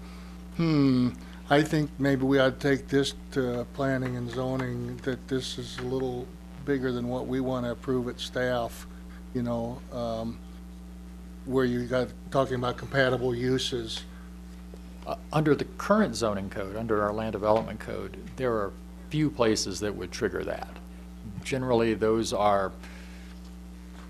I think maybe we ought to take this to planning and zoning, that this is a little bigger than what we want to approve at staff, where you got talking about compatible uses. Under the current zoning code, under our land development code, there are few places that would trigger that. Generally, those are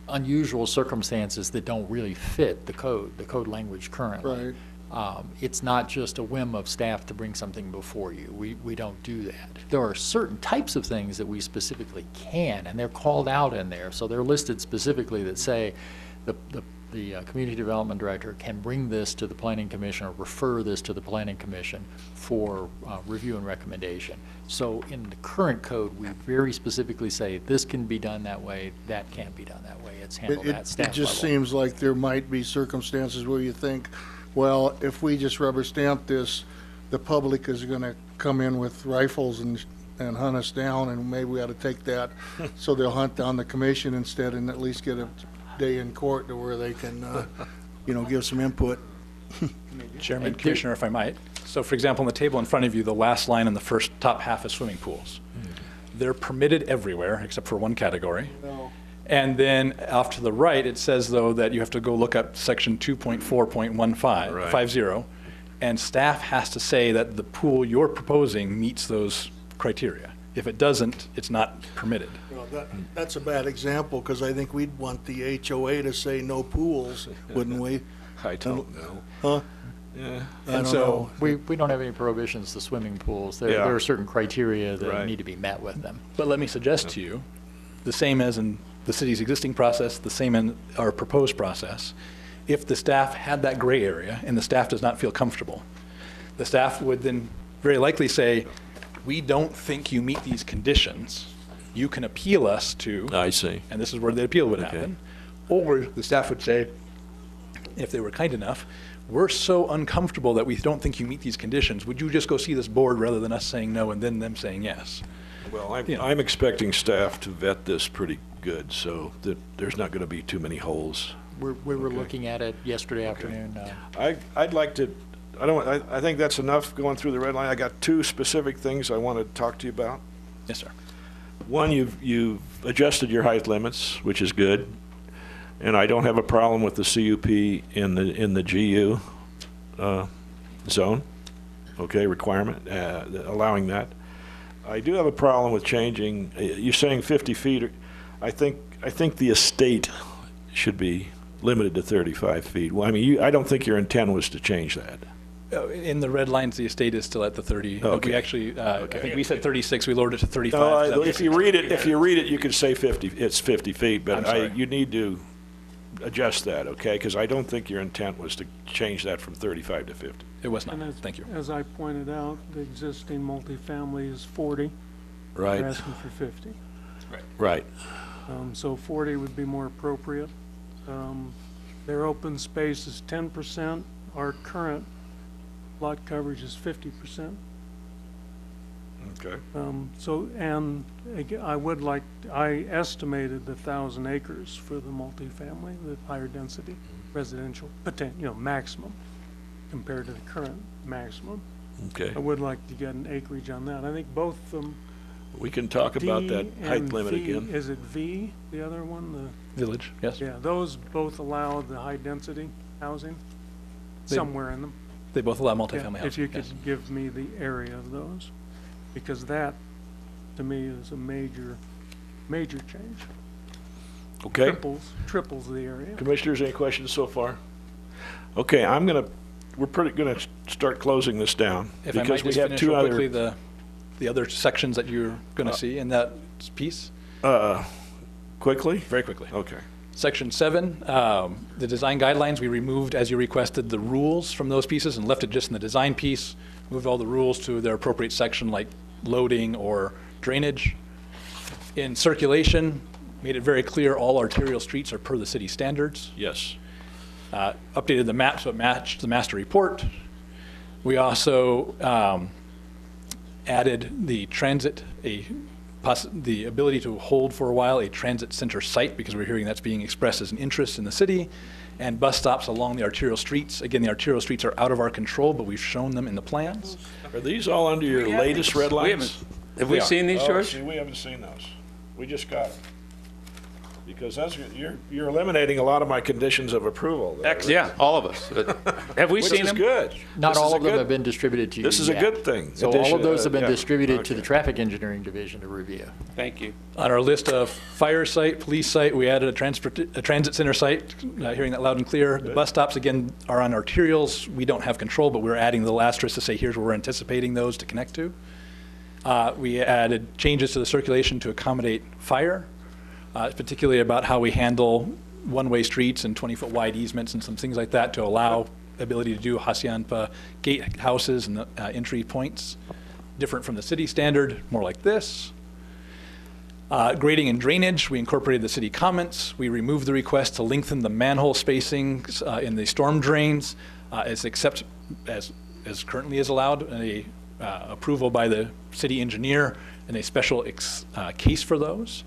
unusual circumstances that don't really fit the code language currently. Right. It's not just a whim of staff to bring something before you. We don't do that. There are certain types of things that we specifically can, and they're called out in there. So they're listed specifically that say the the community development director can bring this to the planning commission or refer this to the planning commission for review and recommendation. So in the current code, we very specifically say this can be done that way, that can't be done that way. It's handled at staff It just level. seems like there might be circumstances where you think, well, if we just rubber stamp this, the public is going to come in with rifles and hunt us down, and maybe we ought to take that. So they'll hunt down the commission instead and at least get a day in court to where they can, give some input. Chairman, Commissioner, if I might. So for example, on the table in front of you, the last line in the first top half is swimming pools. They're permitted everywhere except for one category. No. And then off to the right, it says, though, that you have to go look up section 2.4.15, and staff has to say that the pool you're proposing meets those criteria. If it doesn't, it's not permitted. Well, that's a bad example, because I think we'd want the HOA to say no pools, wouldn't we? I don't know. Huh? Yeah. And so we don't have any prohibitions to swimming pools. There are certain criteria that need to be met with them. But let me suggest to you, the same as in the city's existing process, the same in our proposed process, if the staff had that gray area and the staff does not feel comfortable, the staff would then very likely say, we don't think you meet these conditions. You can appeal us to. I see. And this is where the appeal would happen. Or the staff would say, if they were kind enough, we're so uncomfortable that we don't think you meet these conditions. Would you just go see this board rather than us saying no and then them saying yes? Well, I'm expecting staff to vet this pretty good, so that there's not going to be too many holes. We were looking at it yesterday afternoon. I'd like to, I think that's enough going through the red line. I got two specific things I want to talk to you about. Yes, sir. One, you've adjusted your height limits, which is good. And I don't have a problem with the CUP in the GU zone, requirement, allowing that. I do have a problem with changing, you're saying 50 feet. I think the estate should be limited to 35 feet. Well, I mean, I don't think your intent was to change that. In the red lines, the estate is still at the 30. Okay. We actually, I think we said 36. We lowered it to 35. No, if you read it, you could say 50. It's 50 feet, but you need to adjust that, okay? Because I don't think your intent was to change that from 35 to 50. It was not. And Thank you. As I pointed out, the existing multifamily is 40. Right. We're asking for 50. Right. So 40 would be more appropriate. Their open space is 10%. Our current lot coverage is 50%. Okay. And again, I estimated the 1,000 acres for the multifamily, the higher density residential, maximum compared to the current maximum. Okay. I would like to get an acreage on that. I think both of them. We can talk about that height limit again. Is it V, the other one? The Village, yes. Yeah, those both allow the high density housing somewhere in them. They both allow multifamily housing. If you could give me the area of those, because that, to me, is a major change. Okay. Triples the area. Commissioners, any questions so far? Okay, we're pretty gonna start closing this down. If I might because just we have finish two real other. quickly the other sections that you're going to see in that piece. Quickly? Very quickly. Okay. Section 7, the design guidelines, we removed, as you requested, the rules from those pieces and left it just in the design piece, moved all the rules to their appropriate section like loading or drainage. In circulation, made it very clear all arterial streets are per the city standards. Yes. Updated the map so it matched the master report. We also added the transit, the ability to hold for a while a transit center site, because we're hearing that's being expressed as an interest in the city, and bus stops along the arterial streets. Again, the arterial streets are out of our control, but we've shown them in the plans. Are these all under your latest red lines? Have we seen these, George? See, we haven't seen those. We just got them. Because you're eliminating a lot of my conditions of approval. Yeah, all of us. Have we seen them? Which is good. Not all of them have been distributed to you This is a yet. good thing. So all of those have been distributed to the Traffic Engineering Division to review. Thank you. On our list of fire site, police site, we added a transit center site, hearing that loud and clear. The bus stops, again, are on arterials. We don't have control, but we're adding the asterisk to say here's where we're anticipating those to connect to. We added changes to the circulation to accommodate fire, particularly about how we handle one-way streets and 20-foot wide easements and some things like that to allow ability to do hacienda gate houses and entry points, different from the city standard, more like this. Grading and drainage, we incorporated the city comments. We removed the request to lengthen the manhole spacings in the storm drains as currently is allowed, a approval by the city engineer and a special case for those.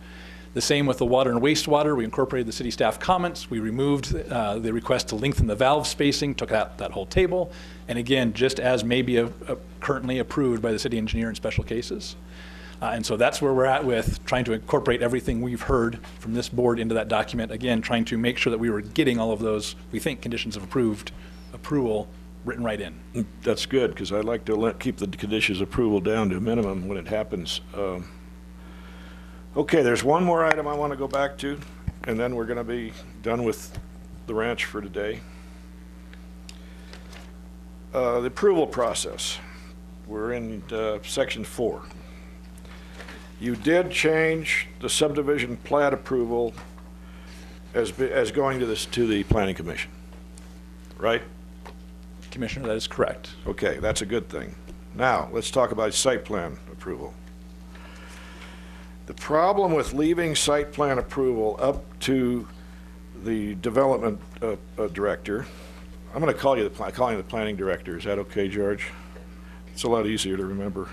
The same with the water and wastewater. We incorporated the city staff comments. We removed the request to lengthen the valve spacing, took out that whole table. And again, just as may be currently approved by the city engineer in special cases. And so that's where we're at with trying to incorporate everything we've heard from this board into that document. Again, trying to make sure that we were getting all of those, we think, conditions of approval written right in. That's good, because I like to keep the conditions of approval down to a minimum when it happens. Okay, there's one more item I want to go back to, and then we're going to be done with the ranch for today. The approval process. We're in section 4. You did change the subdivision plat approval as going to the Planning Commission, right? Commissioner, that is correct. Okay, that's a good thing. Now, let's talk about site plan approval. The problem with leaving site plan approval up to the development director, I'm going to call you calling the planning director. Is that okay, George? It's a lot easier to remember.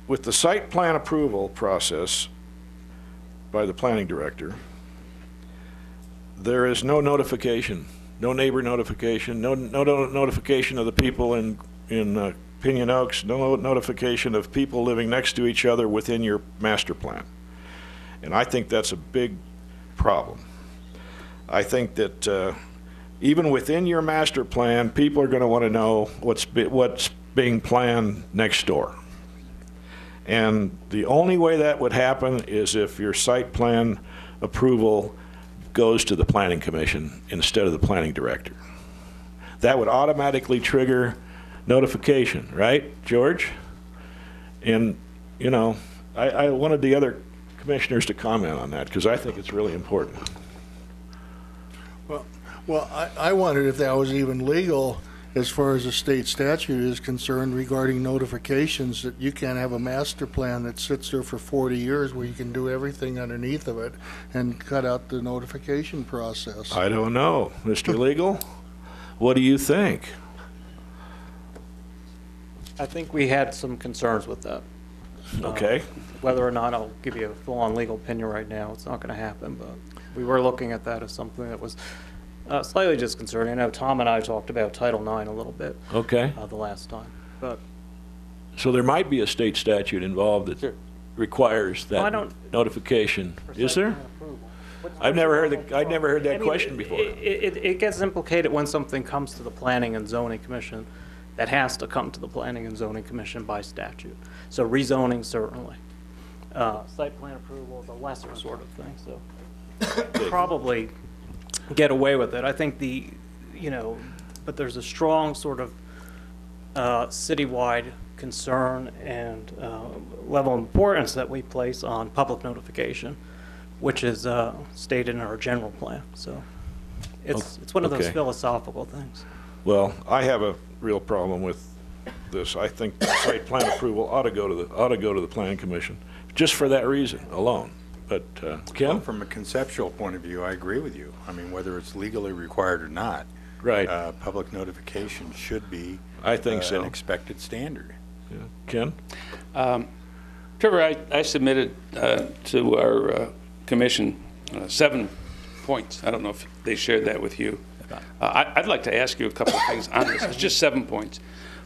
With the site plan approval process by the planning director, there is no notification, no neighbor notification, no notification of the people in Pinion Oaks, no notification of people living next to each other within your master plan. And I think that's a big problem. I think that even within your master plan, people are going to want to know what's being planned next door. And the only way that would happen is if your site plan approval goes to the Planning Commission instead of the planning director. That would automatically trigger notification, right, George? And, you know, I wanted the other commissioners to comment on that because I think it's really important. Well, I wondered if that was even legal as far as the state statute is concerned regarding notifications, that you can't have a master plan that sits there for 40 years where you can do everything underneath of it and cut out the notification process. I don't know. Mr. Legal, what do you think? I think we had some concerns with that. Okay. Whether or not I'll give you a full-on legal opinion right now, it's not going to happen, but we were looking at that as something that was slightly disconcerting. I know Tom and I talked about Title IX a little bit. Okay. The last time, but. So there might be a state statute involved that Sure. requires that notification. Is there? I've never heard that question before. It gets implicated when something comes to the Planning and Zoning Commission that has to come to the Planning and Zoning Commission by statute. So rezoning, certainly. Site plan approval is a lesser sort of thing, so probably get away with it. I think but there's a strong sort of citywide concern and level of importance that we place on public notification, which is stated in our general plan. So it's one of those philosophical things. Well, I have a real problem with this. I think site plan approval ought to go to the Planning Commission, just for that reason alone. But Ken? Well, from a conceptual point of view, I agree with you. I mean, whether it's legally required or not, right? Public notification should be, I think so, an expected standard. Yeah. Ken? Trevor, I submitted to our commission 7 points. I don't know if they shared that with you. I'd like to ask you a couple of things on this. It's just 7 points.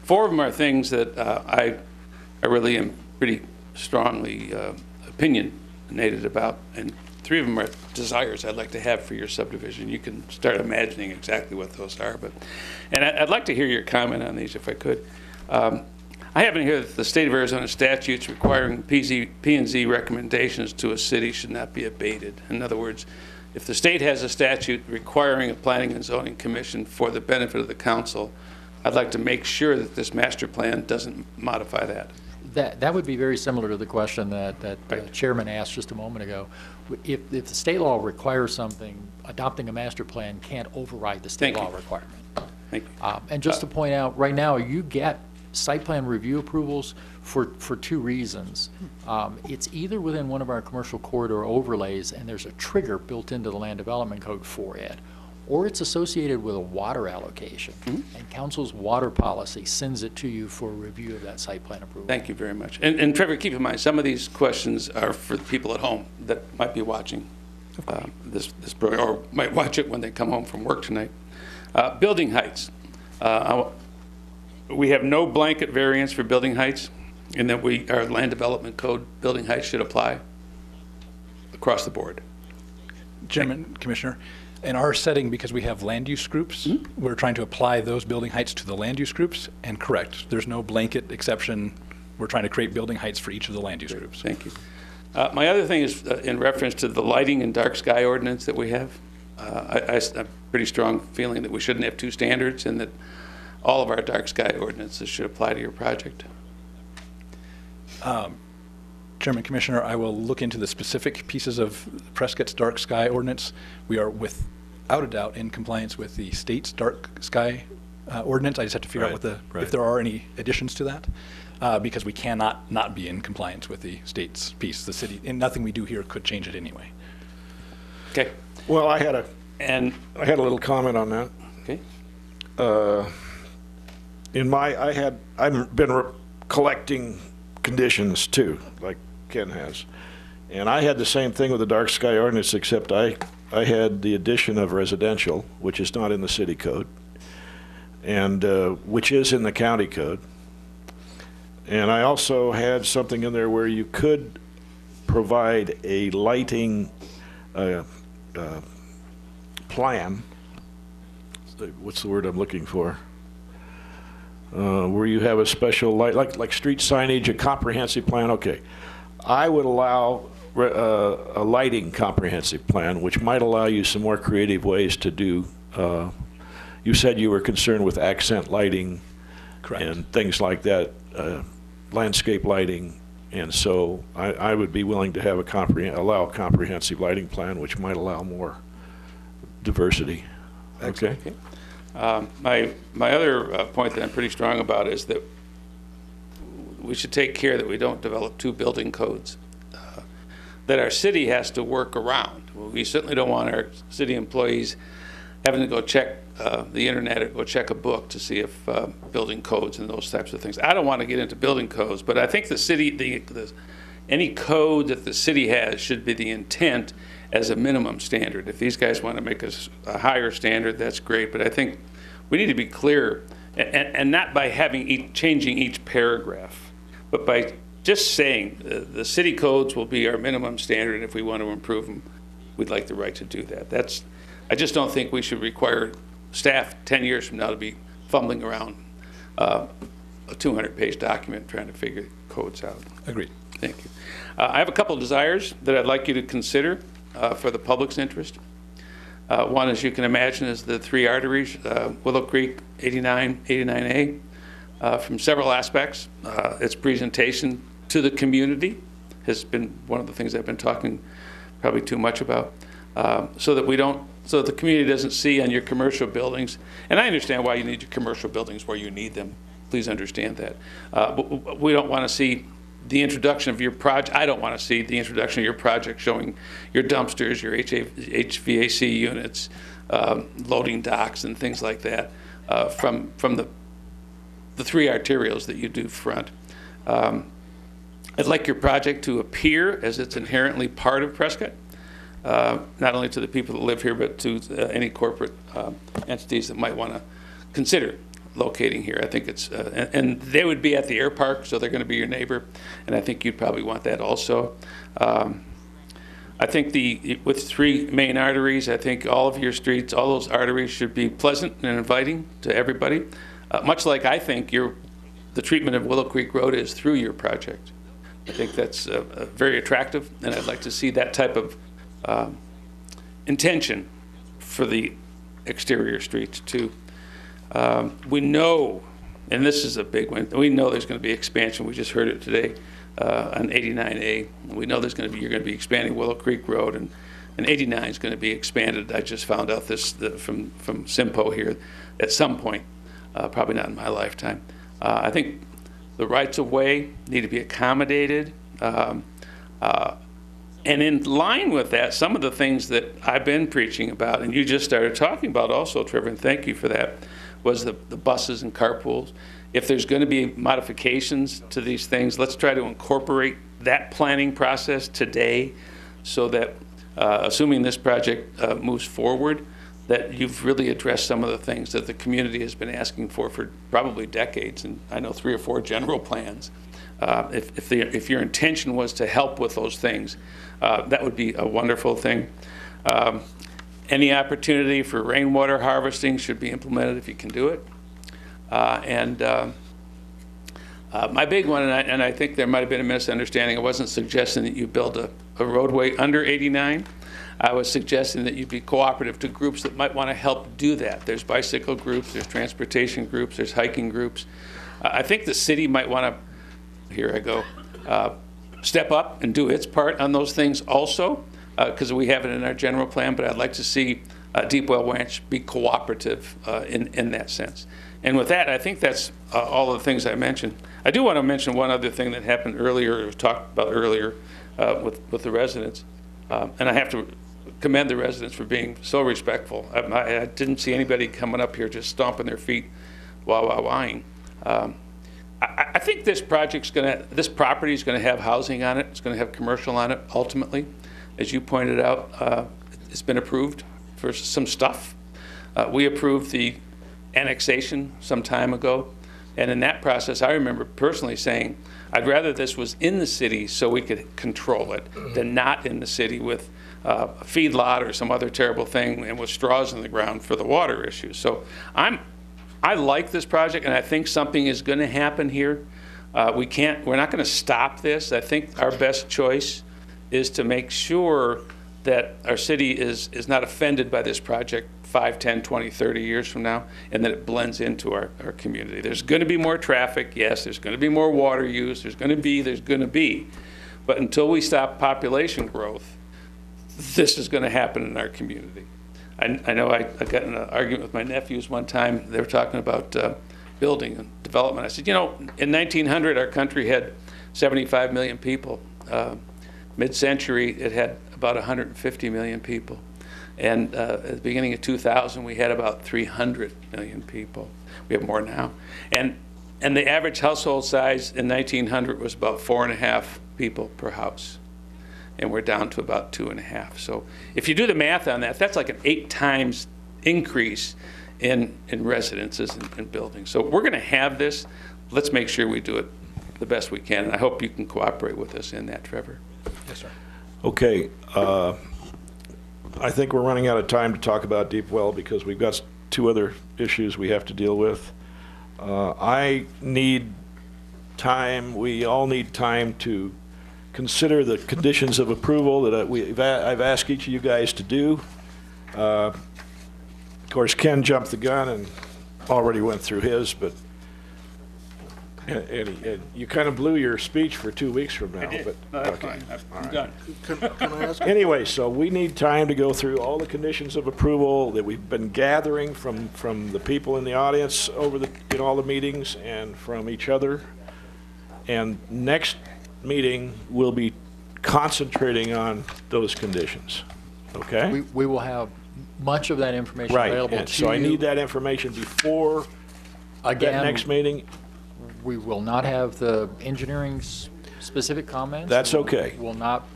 4 of them are things that I really am pretty strongly opinionated about, and 3 of them are desires I'd like to have for your subdivision. You can start imagining exactly what those are, and I'd like to hear your comment on these if I could. I happen to hear that the state of Arizona statutes requiring P&Z recommendations to a city should not be abated. In other words, if the state has a statute requiring a planning and zoning commission for the benefit of the council, I'd like to make sure that this master plan doesn't modify that. That would be very similar to the question that the chairman asked just a moment ago. If the state law requires something, adopting a master plan can't override the state law requirement. Thank you. And just to point out, right now, you get site plan review approvals for two reasons. It's either within one of our commercial corridor overlays, and there's a trigger built into the land development code for it, or it's associated with a water allocation. And council's water policy sends it to you for a review of that site plan approval. Thank you very much. And Trevor, keep in mind, some of these questions are for the people at home that might be watching this program, or might watch it when they come home from work tonight. Building heights. We have no blanket variance for building heights, and that our land development code building heights should apply across the board. Chairman, Commissioner, in our setting, because we have land use groups, we're trying to apply those building heights to the land use groups, and correct, there's no blanket exception. We're trying to create building heights for each of the land use groups. Thank you. My other thing is in reference to the lighting and dark sky ordinance that we have. I have a pretty strong feeling that we shouldn't have two standards, and that all of our dark sky ordinances should apply to your project. Chairman, Commissioner, I will look into the specific pieces of Prescott's dark sky ordinance. We are without a doubt in compliance with the state's dark sky ordinance. I just have to figure out if there are any additions to that, because we cannot not be in compliance with the state's piece. The city, and nothing we do here could change it anyway. Okay. Well, I had a little comment on that. Okay. I've been collecting conditions too, like Ken has. And I had the same thing with the dark sky ordinance, except I had the addition of residential, which is not in the city code, and which is in the county code. And I also had something in there where you could provide a lighting plan. What's the word I'm looking for? Where you have a special light, like street signage, a comprehensive plan. Okay, I would allow a lighting comprehensive plan, which might allow you some more creative ways to do. You said you were concerned with accent lighting, correct, and things like that, landscape lighting, and so I would be willing to have allow a comprehensive lighting plan, which might allow more diversity. Okay. My other point that I'm pretty strong about is that we should take care that we don't develop two building codes that our city has to work around. We certainly don't want our city employees having to go check the internet or go check a book to see if building codes and those types of things. I don't want to get into building codes, but I think the city, any code that the city has should be the intent as a minimum standard. If these guys want to make us a higher standard, that's great, but I think we need to be clear, and not by changing each paragraph, but by just saying the city codes will be our minimum standard, and if we want to improve them, we'd like the right to do that. I just don't think we should require staff 10 years from now to be fumbling around a 200-page document trying to figure codes out. Agreed. Thank you. I have a couple of desires that I'd like you to consider for the public's interest. One, as you can imagine, is the three arteries, Willow Creek, 89, 89A, from several aspects. Its presentation to the community has been one of the things I've been talking probably too much about, so that the community doesn't see on your commercial buildings, and I understand why you need your commercial buildings where you need them. Please understand that. But we don't want to see the introduction of your project. I don't want to see the introduction of your project showing your dumpsters, your HVAC units, loading docks, and things like that from the three arterials that you do front. I'd like your project to appear as it's inherently part of Prescott, not only to the people that live here, but to any corporate entities that might want to consider locating here. I think it's, and they would be at the air park, so they're going to be your neighbor, and I think you'd probably want that also. I think with three main arteries, I think all of your streets, all those arteries should be pleasant and inviting to everybody, much like I think the treatment of Willow Creek Road is through your project. I think that's very attractive, and I'd like to see that type of intention for the exterior streets too. We know, and this is a big one. We know there's going to be expansion. We just heard it today on 89A. We know you're going to be expanding Willow Creek Road, and 89 is going to be expanded. I just found out this from Simpo here at some point, probably not in my lifetime. I think the rights of way need to be accommodated. And in line with that, some of the things that I've been preaching about, and you just started talking about also, Trevor, and thank you for that, was the buses and carpools. If there's going to be modifications to these things, let's try to incorporate that planning process today so that, assuming this project moves forward, that you've really addressed some of the things that the community has been asking for probably decades, and I know 3 or 4 general plans. If your intention was to help with those things, that would be a wonderful thing. Any opportunity for rainwater harvesting should be implemented if you can do it. My big one, and I think there might have been a misunderstanding, I wasn't suggesting that you build a roadway under 89. I was suggesting that you be cooperative to groups that might want to help do that. There's bicycle groups, there's transportation groups, there's hiking groups. I think the city might want to, here I go, step up and do its part on those things also, because we have it in our general plan, but I'd like to see Deep Well Ranch be cooperative in that sense. And with that, I think that's all of the things I mentioned. I do want to mention one other thing that happened earlier, or was talked about earlier with the residents. And I have to commend the residents for being so respectful. I didn't see anybody coming up here just stomping their feet wah-wah-wahing. I think this property is going to have housing on it. It's going to have commercial on it ultimately. As you pointed out, it's been approved for some stuff. We approved the annexation some time ago. And in that process, I remember personally saying, I'd rather this was in the city so we could control it than not in the city with a feedlot or some other terrible thing and with straws in the ground for the water issues. So I like this project, and I think something is going to happen here. We're not going to stop this. I think our best choice is to make sure that our city is not offended by this project 5, 10, 20, 30 years from now, and that it blends into our community. There's going to be more traffic, yes. There's going to be more water use. There's going to be. But until we stop population growth, this is going to happen in our community. I know I got in an argument with my nephews one time. They were talking about building and development. I said, you know, in 1900, our country had 75 million people. Mid-century, it had about 150 million people. And at the beginning of 2000, we had about 300 million people. We have more now. And the average household size in 1900 was about 4.5 people per house. And we're down to about 2.5. So if you do the math on that, that's like an 8 times increase in residences and buildings. So we're going to have this. Let's make sure we do it the best we can. And I hope you can cooperate with us in that, Trevor. Yes, sir. Okay. I think we're running out of time to talk about Deep Well because we've got 2 other issues we have to deal with. I need time, we all need time to consider the conditions of approval that I've asked each of you guys to do. Of course, Ken jumped the gun and already went through his, but and you kind of blew your speech for 2 weeks from now. I did. But No, that's okay. fine. I'm All done. Can I ask? Anyway, so we need time to go through all the conditions of approval that we've been gathering from the people in the audience in all the meetings and from each other. And next meeting, we'll be concentrating on those conditions. Okay? We will have much of that information Right. available And to so I you. need that information before that next meeting. We will not have the engineering specific comments. That's okay. We will not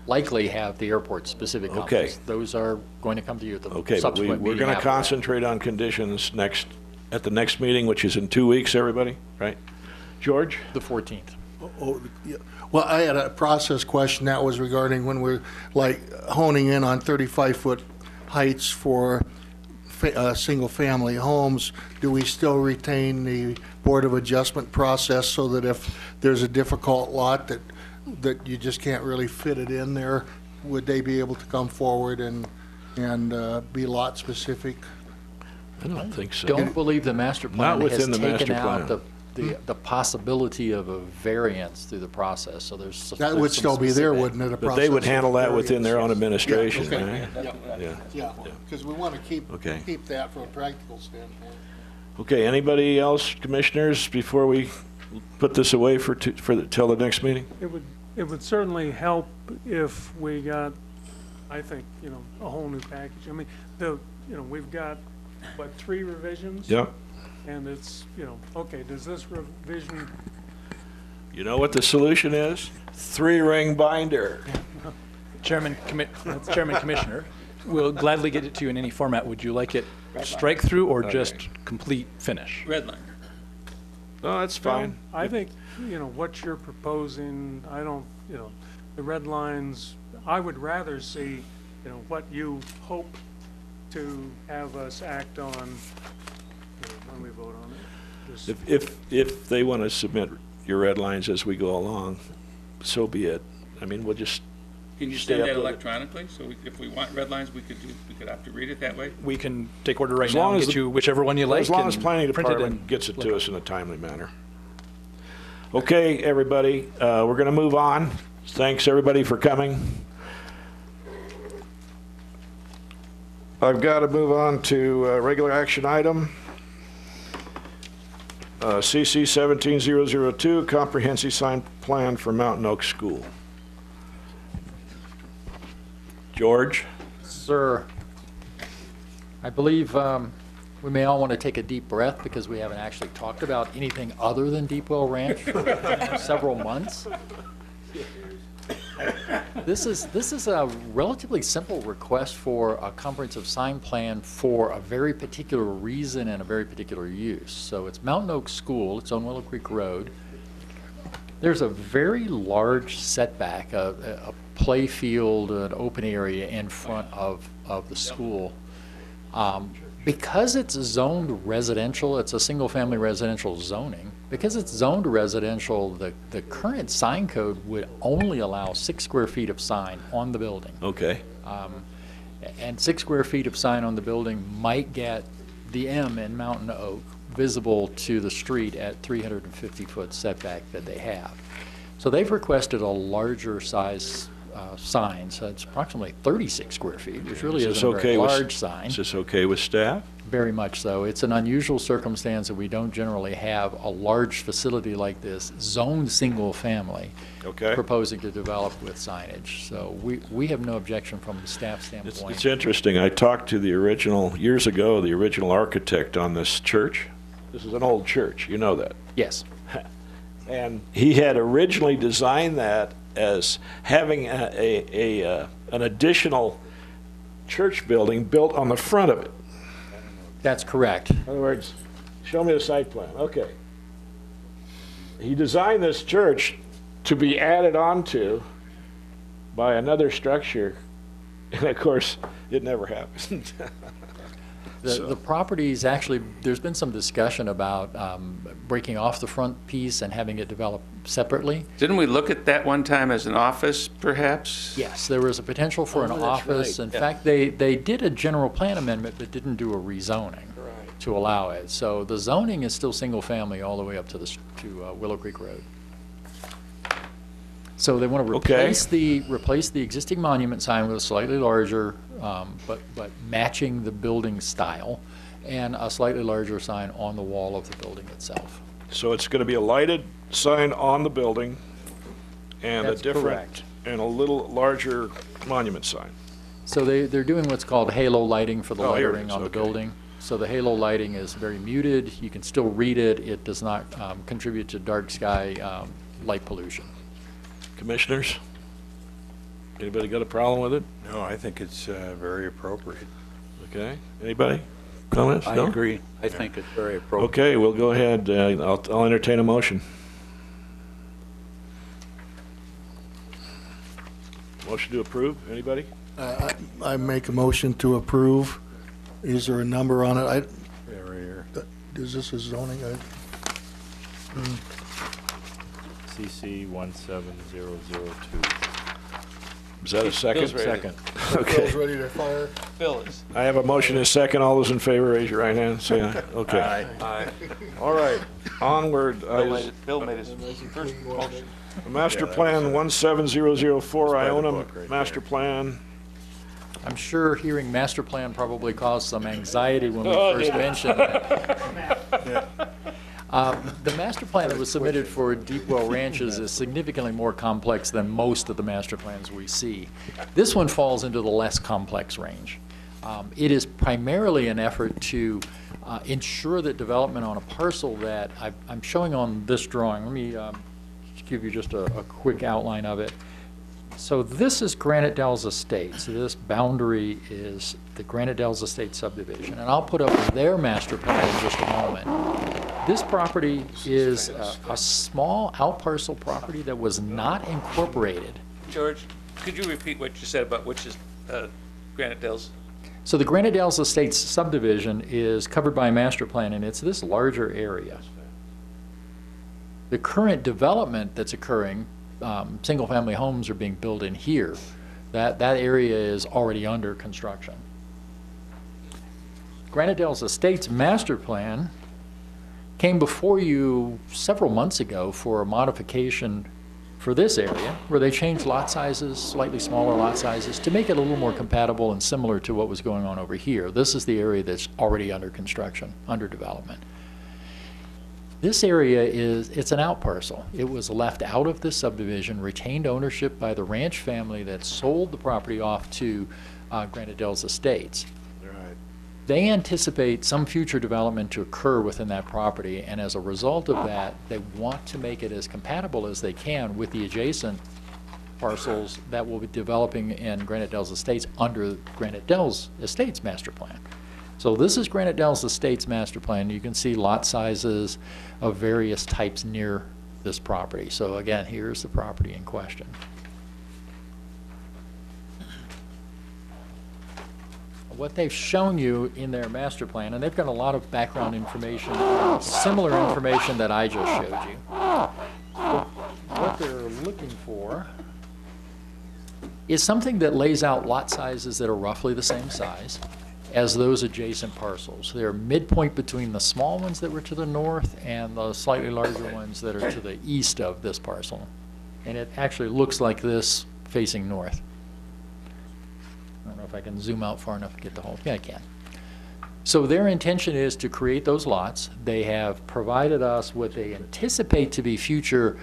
likely have the airport specific comments. Okay. Those are going to come to you at the Okay, but subsequent we're meeting going to after that. concentrate on conditions at the next meeting, which is in 2 weeks, everybody, right? George? The 14th. Oh, yeah. Well, I had a process question that was regarding when we're like honing in on 35-foot heights for single-family homes. Do we still retain the Board of Adjustment process so that if there's a difficult lot that you just can't really fit it in there, would they be able to come forward and be lot specific? I don't think so. Don't believe the master plan Not has within the master taken out plan. the possibility of a variance through the process, so there's. That there's would some still be there, specific- wouldn't it? A But they would process of handle that within their own variance. administration, Yeah, okay. right? Yeah. Yeah. Yeah, because we want to keep Okay. that from a practical standpoint. Okay, anybody else, commissioners, before we put this away till the next meeting? It would certainly help if we got, I think, a whole new package. I mean, we've got, what, 3 revisions? Yep. And it's, okay, does this revision, You know what the solution is? 3-ring binder. Chairman, Commissioner, we'll gladly get it to you in any format. Would you like it strike through or just complete finish? Red line. No, that's fine. I think, what you're proposing, I don't, the red lines, I would rather see, what you hope to have us act on when we vote on it. Just- If they want to submit your red lines as we go along, so be it. I mean, we'll just Can you stay send up that with it. electronically? So if we want red lines, we could have to read it that way? We can take order right As now long and as get the- you whichever one you like. As long as and planning print it department and gets it look to at us in a timely manner. Okay, everybody, we're going to move on. Thanks, everybody, for coming. I've got to move on to regular action item. CC 17002, Comprehensive Sign Plan for Mountain Oak School. George? Sir, I believe we may all want to take a deep breath because we haven't actually talked about anything other than Deepwell Ranch for several months. This is a relatively simple request for a comprehensive sign plan for a very particular reason and a very particular use. So it's Mountain Oak School, it's on Willow Creek Road. There's a very large setback, a play field, an open area in front of the school. Because it's zoned residential, it's a single-family residential zoning. Because it's zoned residential, the current sign code would only allow 6 square feet of sign on the building. Okay. And 6 square feet of sign on the building might get the M in Mountain Oak visible to the street at 350-foot setback that they have. So they've requested a larger size sign, so it's approximately 36 square feet, which really Is this isn't a very okay with- large sign. Is this okay with staff? Very much so. It's an unusual circumstance that we don't generally have a large facility like this, zoned single family, Okay. proposing to develop with signage. So we have no objection from the staff standpoint. It's interesting. I talked to the original, years ago, the original architect on this church. This is an old church, you know that. Yes. And he had originally designed that as having an additional church building built on the front of it. That's correct. In other words, show me the site plan. Okay. He designed this church to be added onto by another structure, and of course, it never happened. The properties, actually, there's been some discussion about breaking off the front piece and having it developed separately. Didn't we look at that one time as an office, perhaps? Yes, there was a potential for an that's office. right. In Yeah. fact, they did a general plan amendment, but didn't do a rezoning to allow it. So the zoning is still single-family all the way up to Willow Creek Road. So they want to replace the existing monument sign with a slightly larger, but matching the building style, and a slightly larger sign on the wall of the building itself. So it's going to be a lighted sign on the building and That's a different, correct. and a little larger monument sign. So they're doing what's called halo lighting for the Oh, here it lettering is, on the okay. building. So the halo lighting is very muted. You can still read it. It does not contribute to dark sky light pollution. Commissioners? Anybody got a problem with it? No, I think it's very appropriate. Okay. Anybody? Comments? I No? agree. I think it's very appropriate. Okay, we'll go ahead. I'll entertain a motion. Motion to approve. Anybody? I make a motion to approve. Is there a number on it? Yeah, right here. Is this a zoning? CC 17002. Is that a second? Bill's ready. Second. Okay. Bill's ready to fire. Bill is. I have a motion and a second. All those in favor, raise your right hand. Say aye. Okay. Aye. All right, onward. Bill made his first motion. Master Plan 17004, Iona book right Master there. Plan. I'm sure hearing master plan probably caused some anxiety when we Oh, first did it? mentioned it. The master plan that was submitted for Deepwell Ranches is significantly more complex than most of the master plans we see. This one falls into the less complex range. It is primarily an effort to ensure that development on a parcel that I'm showing on this drawing. Let me give you just a quick outline of it. So this is Granite Dells Estates. So this boundary is the Granite Dells Estate subdivision. And I'll put up their master plan in just a moment. This property is a small outparcel property that was not incorporated. George, could you repeat what you said about which is Granite Dells? So the Granite Dells Estates subdivision is covered by a master plan, and it's this larger area. The current development that's occurring, single-family homes are being built in here. That area is already under construction. Granite Dells Estates master plan came before you several months ago for a modification for this area, where they changed lot sizes, slightly smaller lot sizes, to make it a little more compatible and similar to what was going on over here. This is the area that's already under construction, under development. This area it's an outparcel. It was left out of this subdivision, retained ownership by the ranch family that sold the property off to Granite Dells Estates. They anticipate some future development to occur within that property, and as a result of that, they want to make it as compatible as they can with the adjacent parcels that will be developing in Granite Dells Estates under Granite Dells Estates master plan. So this is Granite Dells Estates master plan. You can see lot sizes of various types near this property. So again, here's the property in question. What they've shown you in their master plan, and they've got a lot of background information, similar information that I just showed you. What they're looking for is something that lays out lot sizes that are roughly the same size as those adjacent parcels. They're midpoint between the small ones that were to the north and the slightly larger ones that are to the east of this parcel. And it actually looks like this facing north. I don't know if I can zoom out far enough to get the whole, yeah, I can. So their intention is to create those lots. They have provided us what they anticipate to be future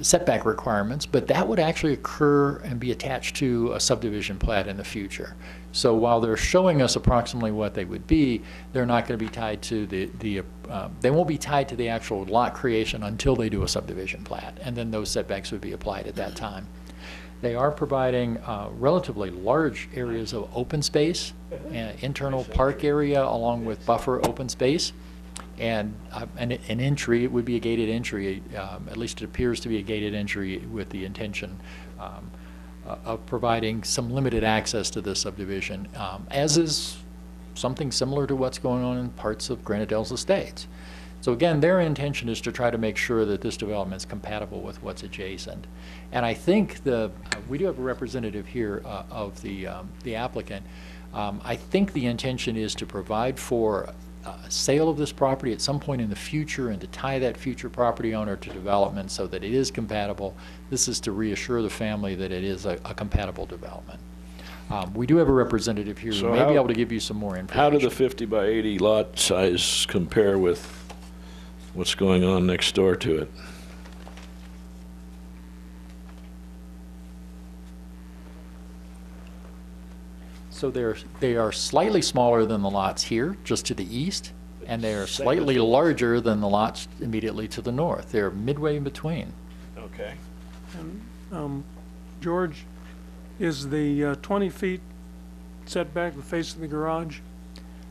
setback requirements, but that would actually occur and be attached to a subdivision plat in the future. So while they're showing us approximately what they would be, they're not going to be tied to they won't be tied to the actual lot creation until they do a subdivision plat, and then those setbacks would be applied at that time. They are providing relatively large areas of open space, internal park area along with buffer open space, and an entry. It would be a gated entry, at least it appears to be a gated entry with the intention of providing some limited access to this subdivision, as is something similar to what's going on in parts of Granite Dells Estates. So again, their intention is to try to make sure that this development is compatible with what's adjacent. And I think we do have a representative here of the applicant. I think the intention is to provide for sale of this property at some point in the future and to tie that future property owner to development so that it is compatible. This is to reassure the family that it is a compatible development. We do have a representative here who may be able to give you some more information. How do the 50 by 80 lot size compare with what's going on next door to it? So they are slightly smaller than the lots here, just to the east, and they are slightly larger than the lots immediately to the north. They're midway in between. Okay. And George, is the 20 feet setback the face of the garage?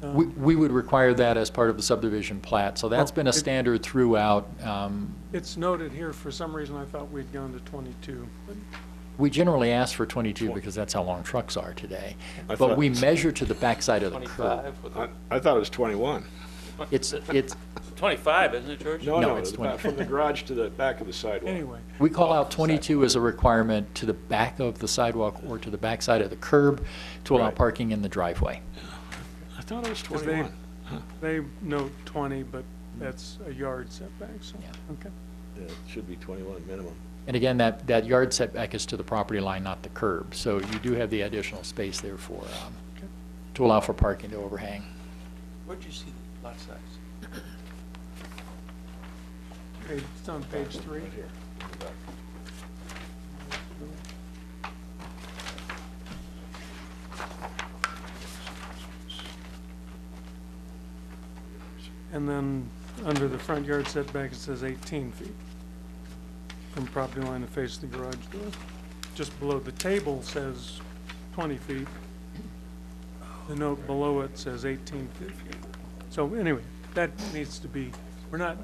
We would require that as part of the subdivision plat, so that's been a standard throughout. It's noted here. For some reason, I thought we'd gone to 22. We generally ask for 22 because that's how long trucks are today. But we measure to the backside of the curb. I thought it was 21. It's 25, isn't it, George? No, it's the 20. from the garage to the back of the sidewalk. Anyway, we call out 22 as a requirement to the back of the sidewalk or to the back side of the curb to allow Right. parking in the driveway. I thought it was 'cause 21. they note 20, but that's a yard setback, so, okay. Yeah, it should be 21 minimum. And again, that yard setback is to the property line, not the curb. So you do have the additional space there for, to allow for parking to overhang. Where'd you see the lot size? It's on page 3. And then, under the front yard setback, it says 18 feet from property line to face the garage door. Just below the table says 20 feet. The note below it says 18 feet. So anyway, that needs to be,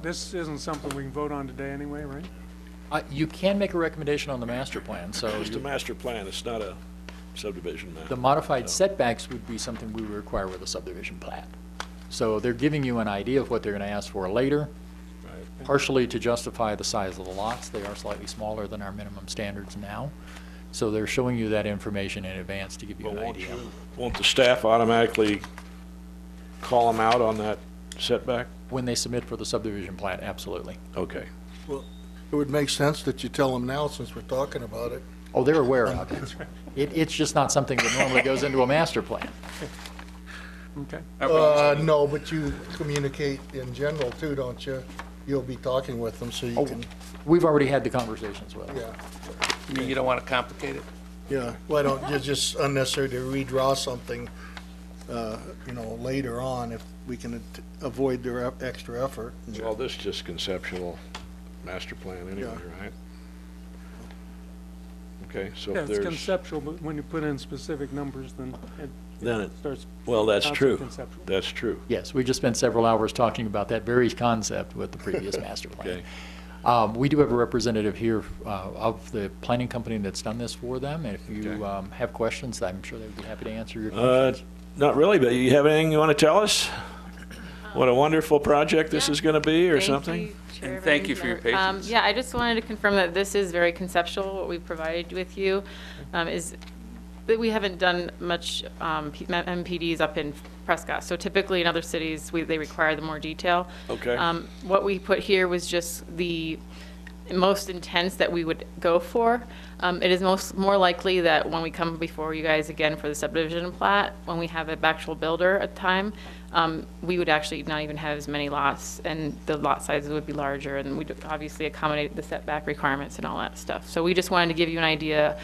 this isn't something we can vote on today anyway, right? You can make a recommendation on the master plan, so Just a master plan, it's not a subdivision map. the modified setbacks would be something we would require with a subdivision plat. So they're giving you an idea of what they're going to ask for later, partially to justify the size of the lots. They are slightly smaller than our minimum standards now. So they're showing you that information in advance to give you an idea. Won't the staff automatically call them out on that setback? When they submit for the subdivision plat, absolutely. Okay. Well, it would make sense that you tell them now since we're talking about it. Oh, they're aware of it. It's just not something that normally goes into a master plan. Okay. No, but you communicate in general too, don't you? You'll be talking with them so you can, We've already had the conversations with them. yeah. You don't want to complicate it? Yeah, why don't you just unnecessary to redraw something, later on if we can avoid their extra effort. Well, this is just conceptual master plan anyway, right? Okay, so Yeah, if it's there's, conceptual, but when you put in specific numbers, then then it, starts. well, that's not so true. conceptual. That's true. Yes, we just spent several hours talking about that very concept with the previous master plan. We do have a representative here of the planning company that's done this for them. And if you have questions, I'm sure they'd be happy to answer your questions. Not really, but you have anything you want to tell us? What a wonderful project this is going to be or something? And thank you for your patience. Yeah, I just wanted to confirm that this is very conceptual. What we've provided with you is that we haven't done much MPDs up in Prescott. So typically in other cities, they require the more detail. Okay. What we put here was just the most intense that we would go for. It is more likely that when we come before you guys again for the subdivision plat, when we have an actual builder at the time, we would actually not even have as many lots, and the lot sizes would be larger, and we'd obviously accommodate the setback requirements and all that stuff. So we just wanted to give you an idea.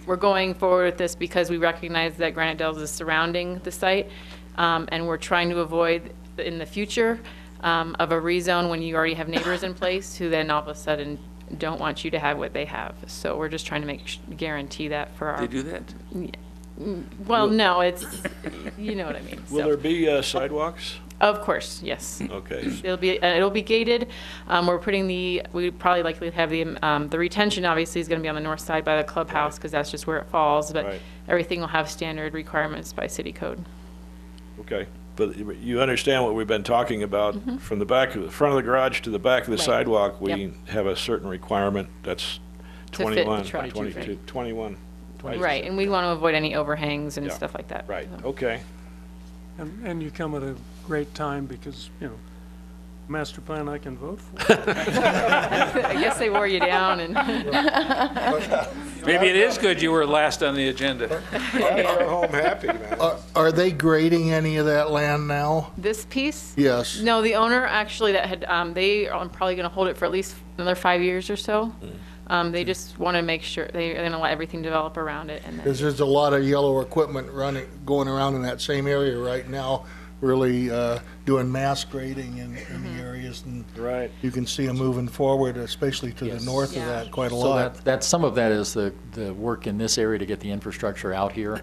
We're going forward with this because we recognize that Granite Dells is surrounding the site, and we're trying to avoid in the future of a rezone when you already have neighbors in place who then all of a sudden don't want you to have what they have. So we're just trying to guarantee that for our. They do that? Well, no, it's, you know what I mean. Will So- there be sidewalks? Of course, yes. Okay. It'll be gated. We probably likely have the retention obviously is going to be on the north side by the clubhouse because that's just where it falls. But everything will have standard requirements by city code. Okay. But you understand what we've been talking about, from the front of the garage to the back of the Right. sidewalk, we Yep. have a certain requirement that's To fit the 21, truck. 22, 21. Right, and we want to avoid any overhangs and Yeah. stuff like that. Right, So. okay. And you come at a great time because, master plan I can vote for. I guess they wore you down and. Maybe it is good you were last on the agenda. Go home happy, man. Are they grading any of that land now? This piece? Yes. No, the owner actually that had, they are probably going to hold it for at least another 5 years or so. They just want to make sure, they're going to let everything develop around it. And then, Because there's a lot of yellow equipment going around in that same area right now, really doing mass grading in the areas, and you can see them moving forward, especially to the north of that, quite a lot. So some of that is the work in this area to get the infrastructure out here,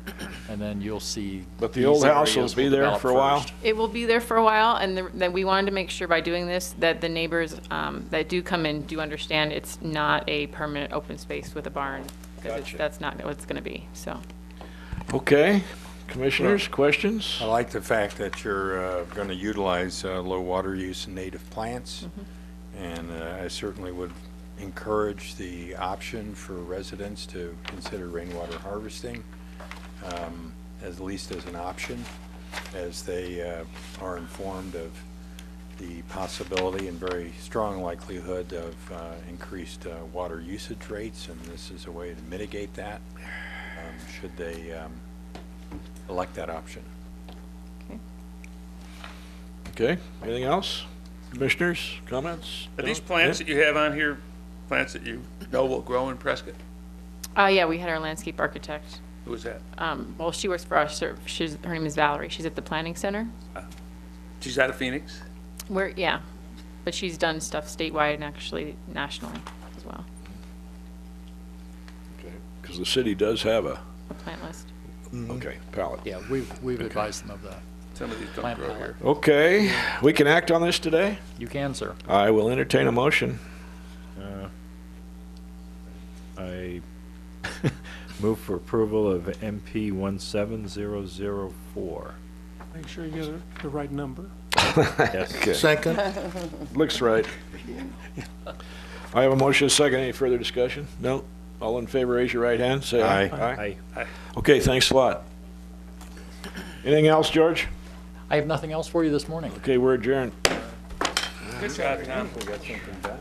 and then you'll see. But the old house will be there for a while? it will be there for a while, and then we wanted to make sure by doing this that the neighbors that do come in do understand it's not a permanent open space with a barn, because that's not what it's going to be. So. Okay, Commissioners, questions? I like the fact that you're going to utilize low water use and native plants. And I certainly would encourage the option for residents to consider rainwater harvesting, at least as an option, as they are informed of the possibility and very strong likelihood of increased water usage rates, and this is a way to mitigate that, should they elect that option. Okay, anything else? Commissioners, comments? Are these plants that you have on here, plants that you know will grow in Prescott? Yeah, we had our landscape architect. Who was that? Well, she works for us. Her name is Valerie. She's at the planning center. She's out of Phoenix? Yeah, but she's done stuff statewide and actually nationally as well. Okay, because the city does have a plant list. Okay, palette. Yeah, we've advised them of that. Some of these don't Plant grow palette. here. Okay, we can act on this today? You can, sir. I will entertain a motion. I move for approval of MP 17004. Make sure you get the right number. Yes. Okay. Second. Looks right. I have a motion, a second. Any further discussion? No? All in favor, raise your right hand. Say aye. Aye. Aye. Okay, thanks a lot. Anything else, George? I have nothing else for you this morning. Okay, we're adjourned. Good job, Tom. We got something done.